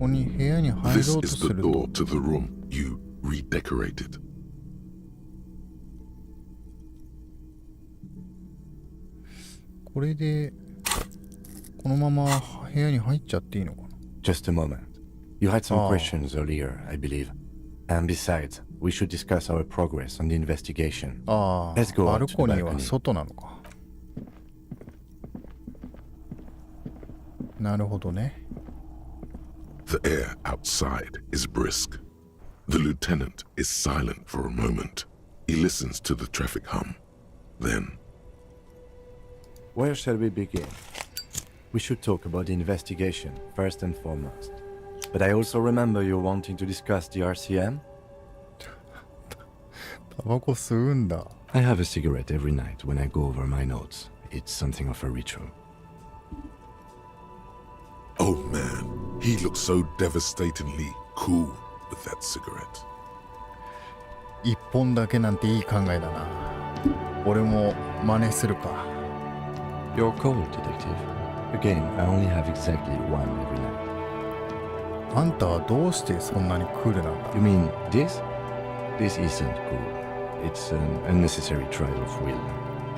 ここに部屋に入ろう This と is す the る door と。 to the room you redecorated. これでこのまま部屋に入っちゃっていいのかな。 Just a moment. You had some questions earlier, I believe. And besides, we should discuss our progress on the investigation. ああ、 Let's go バ out ル to the コニーは balcony. 外なのか。なるほどね。The air outside is brisk. The lieutenant is silent for a moment. He listens to the traffic hum. Then, Where shall we begin? We should talk about the investigation, first and foremost. But I also remember you wanting to discuss the RCM? タバコ吸うんだ。 I have a cigarette every night when I go over my notes. It's something of a ritual. oh man, he looks so devastatingly cool with that cigarette. 一本だけなんていい考えだな。俺も真似するか。 You're cold, detective. Again, I only have exactly one every night. あんたはどうしてそんなにクールなんだ。 You mean this? This isn't cool. It's an unnecessary trial of will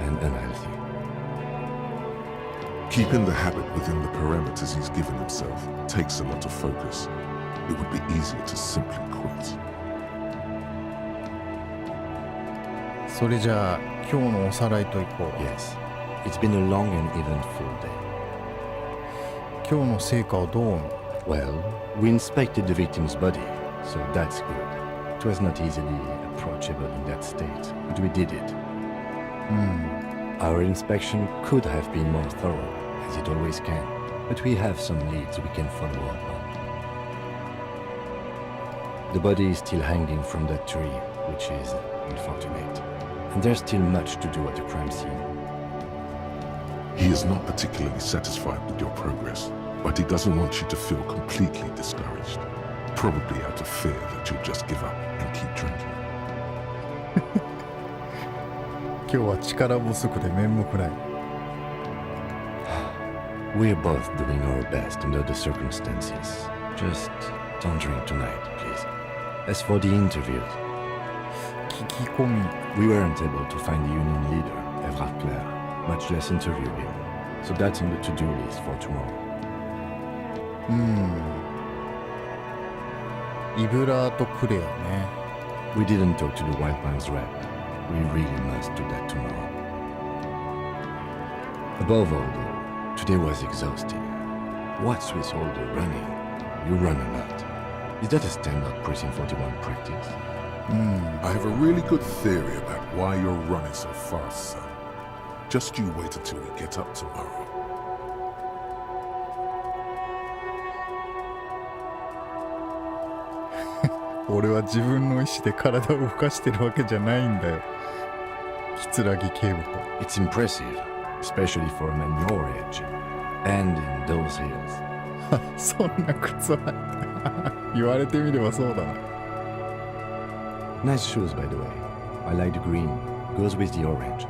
and unhealthy. Keeping the habit within the parameters he's given himself takes a lot of focus. It would be easier to simply quit. それじゃあ今日のおさらいといこう。 Yes, it's been a long and eventful day. 今日の成果をどう思う？ Well, we inspected the victim's body, so that's good. It was not easily approachable in that state, but we did it. Our inspection could have been more thorough, as it always can, but we have some leads we can follow up on. The body is still hanging from that tree, which is unfortunate, and there's still much to do at the crime scene. He is not particularly satisfied with your progress, but he doesn't want you to feel completely discouraged. Probably out of fear that you'll just give up and keep drinking. 今日は力不足で面目ない。 We're both doing our best under the circumstances. Just don't drink tonight, please. As for the interviews, 聞き込み。 we weren't able to find the union leader, Everard Clare, much less interview him. So that's on the to-do list for tomorrow. イブラート・クレアね。 We didn't talk to the White Man's rep. We really must do that tomorrow. Above all, though, today was exhausting. What's with all the running? You run a lot. Is that a standard Precinct 41 practice? I have a really good theory about why you're running so fast, son. Just you wait until we get up tomorrow. 俺は自分の意思で体を動かしてるわけじゃないんだよ。桂木警部補。 It's impressive, especially for a man your age. And in those hills. そんな靴は言われてみればそうだな。 Nice shoes, by the way. I like the green. Goes with the orange.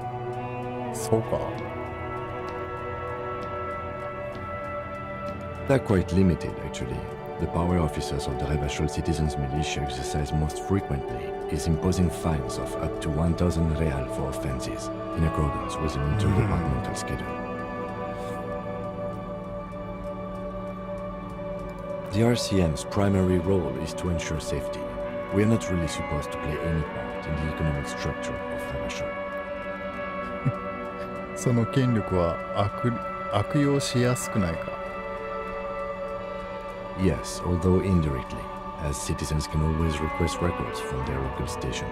そうか。 They're quite limited, actually. The power officers of the Revachol Citizens Militia exercise most frequently is imposing fines of up to 1,000 real for offenses, in accordance with an interdepartmental schedule. The RCM's primary role is to ensure safety. We are not really supposed to play any part in the economic structure of Revachol. その権力は悪用しやすくないか。 Yes, although indirectly, as citizens can always request records from their local station.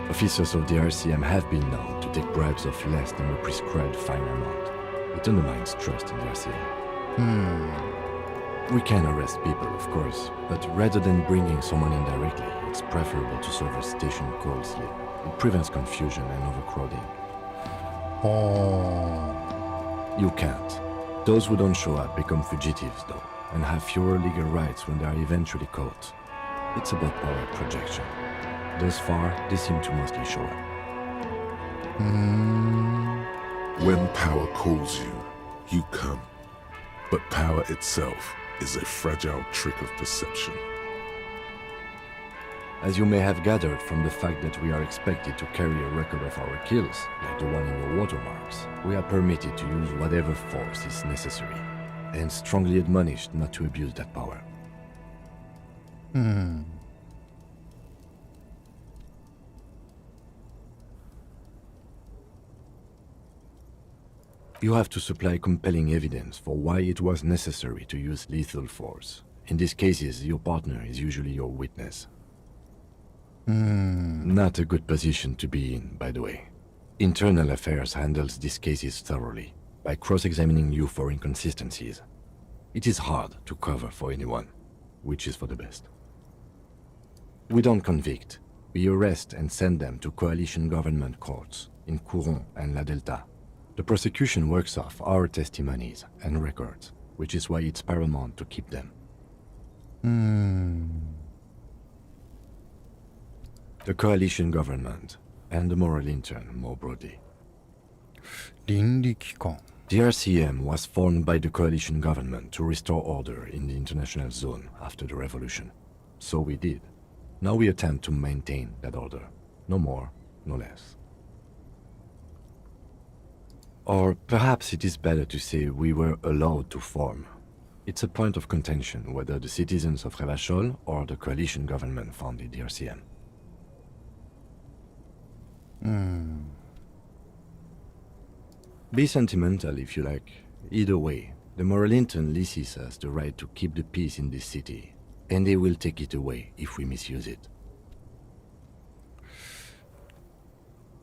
Officers of the RCM have been known to take bribes of less than the prescribed fine amount. It undermines trust in the RCM. We can arrest people, of course, but rather than bringing someone in directly, it's preferable to serve a station coldly. It prevents confusion and overcrowding. You can't. Those who don't show up become fugitives, though, and have fewer legal rights when they are eventually caught. It's about power projection. Thus far, they seem to mostly show up. When power calls you, you come. But power itself is a fragile trick of perception. As you may have gathered from the fact that we are expected to carry a record of our kills, like the one in your watermarks, we are permitted to use whatever force is necessary, and strongly admonished not to abuse that power. You have to supply compelling evidence for why it was necessary to use lethal force. In these cases, your partner is usually your witness. Not a good position to be in, by the way. Internal Affairs handles these cases thoroughly, by cross-examining you for inconsistencies. It is hard to cover for anyone, which is for the best. We don't convict. We arrest and send them to coalition government courts in Couron and La Delta. The prosecution works off our testimonies and records, which is why it's paramount to keep them. The coalition government and the moral intern more broadly. 倫理機関 The RCM was formed by the coalition government to restore order in the international zone after the revolution. So we did. Now we attempt to maintain that order. No more, no less. Or perhaps it is better to say we were allowed to form. It's a point of contention whether the citizens of Revachol or the coalition government founded the RCM. Be sentimental if you like. Either way, the moral intern leases us the right to keep the peace in this city, and they will take it away if we misuse it.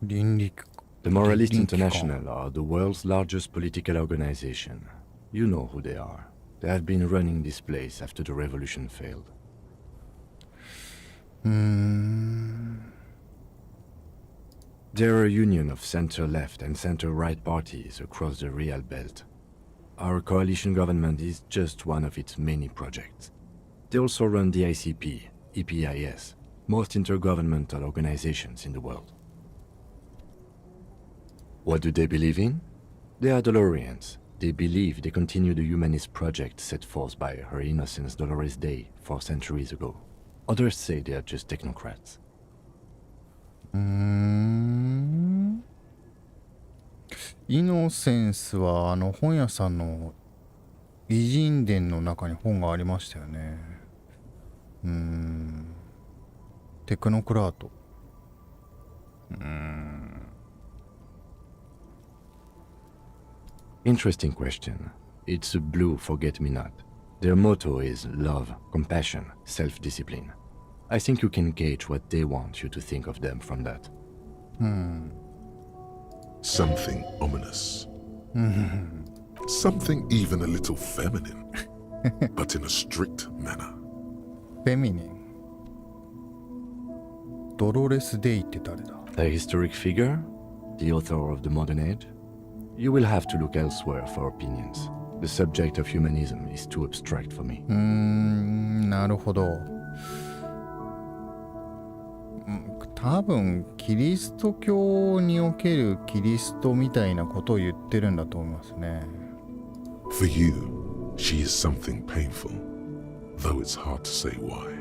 The Moralist International are the world's largest political organization. You know who they are. They have been running this place after the revolution failed. They're a union of center-left and center-right parties across the Real Belt. Our coalition government is just one of its many projects. They also run the ICP, EPIS, most intergovernmental organizations in the world. What do they believe in? They are Dolorians. They believe they continue the humanist project set forth by Her Innocence Dolores Day 4 centuries ago. Others say they are just technocrats. イノセンスは本屋さんの偉人伝の中に本がありましたよね。テクノクラート。Interesting question. It's a blue forget-me-not. Their motto is love, compassion, self-discipline. I think you can gauge what they want you to think of them from that. Something ominous. Something even a little feminine, but in a strict manner. Feminine. ドロレス・デイって誰だ? A historic figure? The author of the modern age? You will have to look elsewhere for opinions. The subject of humanism is too abstract for me. なるほど。多分キリスト教におけるキリストみたいなことを言ってるんだと思いますね。For you, she is something painful, though it's hard to say why.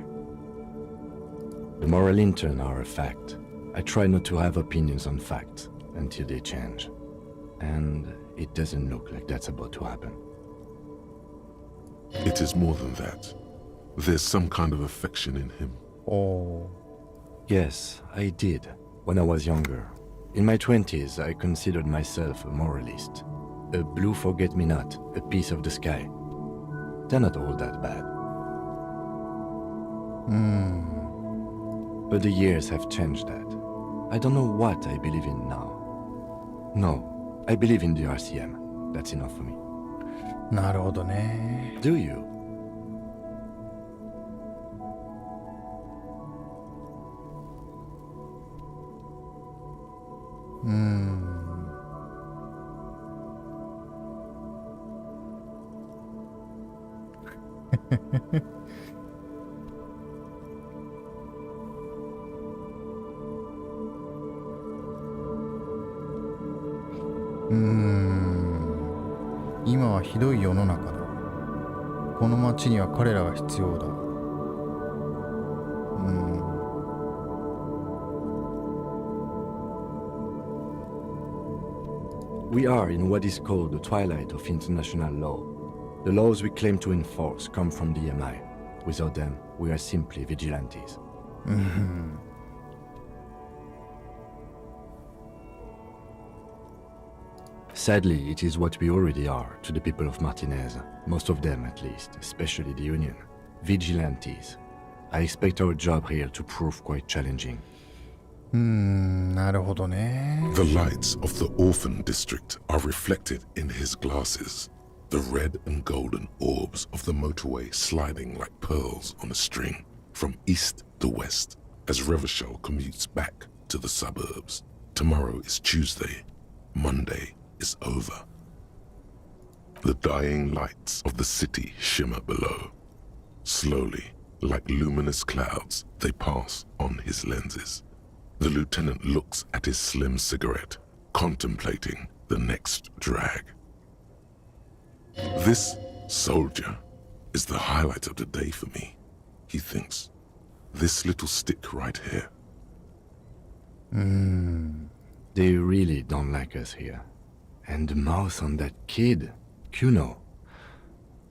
The moral intern are a fact. I try not to have opinions on facts until they change. And it doesn't look like that's about to happen. It is more than that. There's some kind of affection in him. Oh. Yes, I did, when I was younger. In my 20s, I considered myself a moralist. A blue forget-me-not, a piece of the sky. They're not all that bad. But the years have changed that. I don't know what I believe in now. No, I believe in the RCM. That's enough for me. なるほどね。 Do you?今はひどい世の中だ。この町には彼らが必要だ。We are in what is called the twilight of international law. The laws we claim to enforce come from the MI. Without them, we are simply vigilantes. Sadly, it is what we already are to the people of Martinez. Most of them, at least, especially the Union. Vigilantes. I expect our job here to prove quite challenging. なるほどね。 The lights of the orphan district are reflected in his glasses. The red and golden orbs of the motorway sliding like pearls on a string from east to west as Revachol commutes back to the suburbs. Tomorrow is Tuesday. Monday is over. The dying lights of the city shimmer below. Slowly, like luminous clouds, they pass on his lenses. The lieutenant looks at his slim cigarette, contemplating the next drag. This soldier is the highlight of the day for me, he thinks. This little stick right here. They really don't like us here. And the mouth on that kid, Kuno.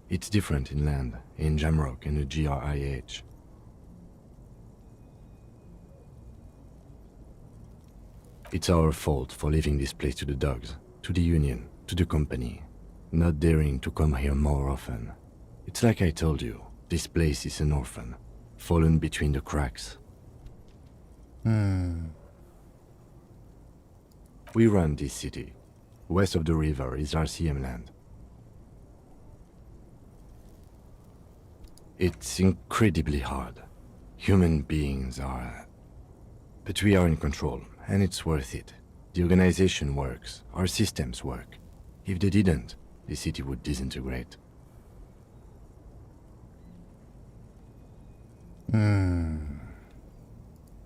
It's different in land, in Jamrock and the GRIH. It's our fault for leaving this place to the dogs, to the Union, to the company. Not daring to come here more often. It's like I told you, this place is an orphan, fallen between the cracks. We run this city. West of the river is RCM land. It's incredibly hard. Human beings are... But we are in control, and it's worth it. The organization works, our systems work. If they didn't, the city would disintegrate.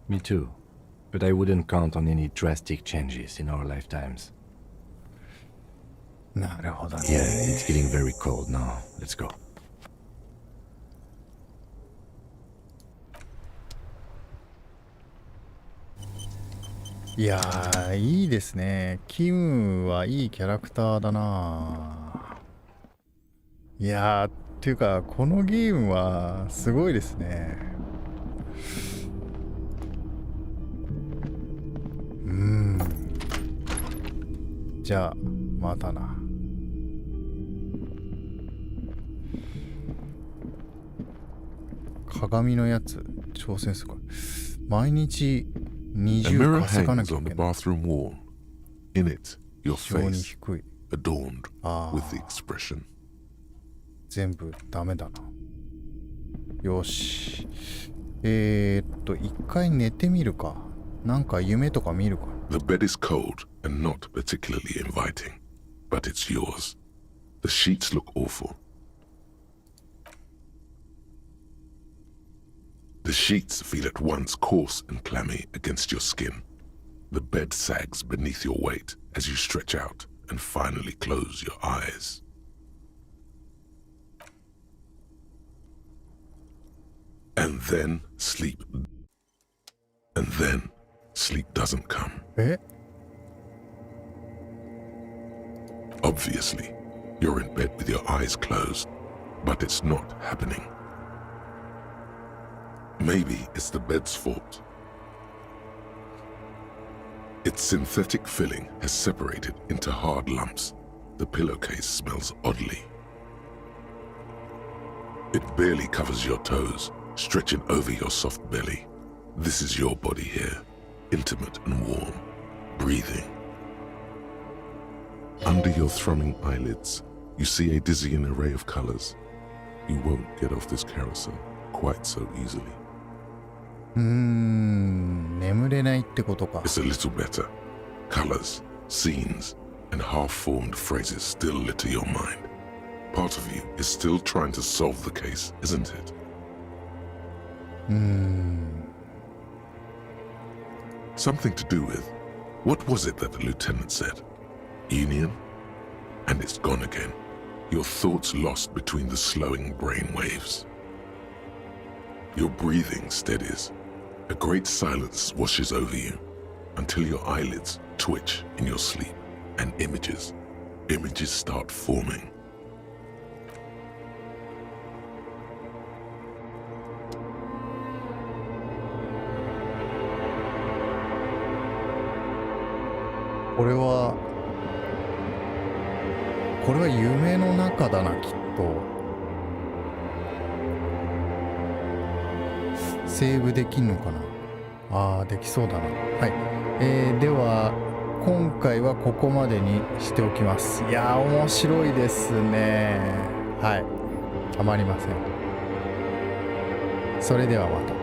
Me too. But I wouldn't count on any drastic changes in our lifetimes. なるほどね。Yeah, it's getting very cold now. Let's go. いやー、いいですね。キムはいいキャラクターだな。いやー、っていうか、このゲームはすごいですね。じゃあ、またな。鏡のやつ、挑戦するか。毎日、A mirror hangs on the 20 bathroom wall. In it, your face, adorned with the expression. 全部ダメだな。よし。一回寝てみるか。なんか夢とか見るか。The bed is cold and not particularly inviting, but it's yours. The sheets look awful. The sheets feel at once coarse and clammy against your skin. The bed sags beneath your weight as you stretch out and finally close your eyes. And then sleep. And then sleep doesn't come. Obviously, you're in bed with your eyes closed, but it's not happening. Maybe it's the bed's fault. Its synthetic filling has separated into hard lumps. The pillowcase smells oddly. It barely covers your toes, stretching over your soft belly. This is your body here, intimate and warm, breathing. Under your thrumming eyelids, you see a dizzying array of colors. You won't get off this carousel quite so easily. 眠れないってことか。 It's a little better. Colors, scenes, and half-formed phrases still litter your mind. Part of you is still trying to solve the case, isn't it? Something to do with, what was it that the lieutenant said? Union? And it's gone again. Your thoughts lost between the slowing brain waves. Your breathing steadies. A great silence washes over you until your eyelids twitch in your sleep and images start forming.これは夢の中だな、きっと。セーブできんのかな。ああ、できそうだな。はい。では今回はここまでにしておきます。いやー、面白いですね。はい。たまりません。それではまた。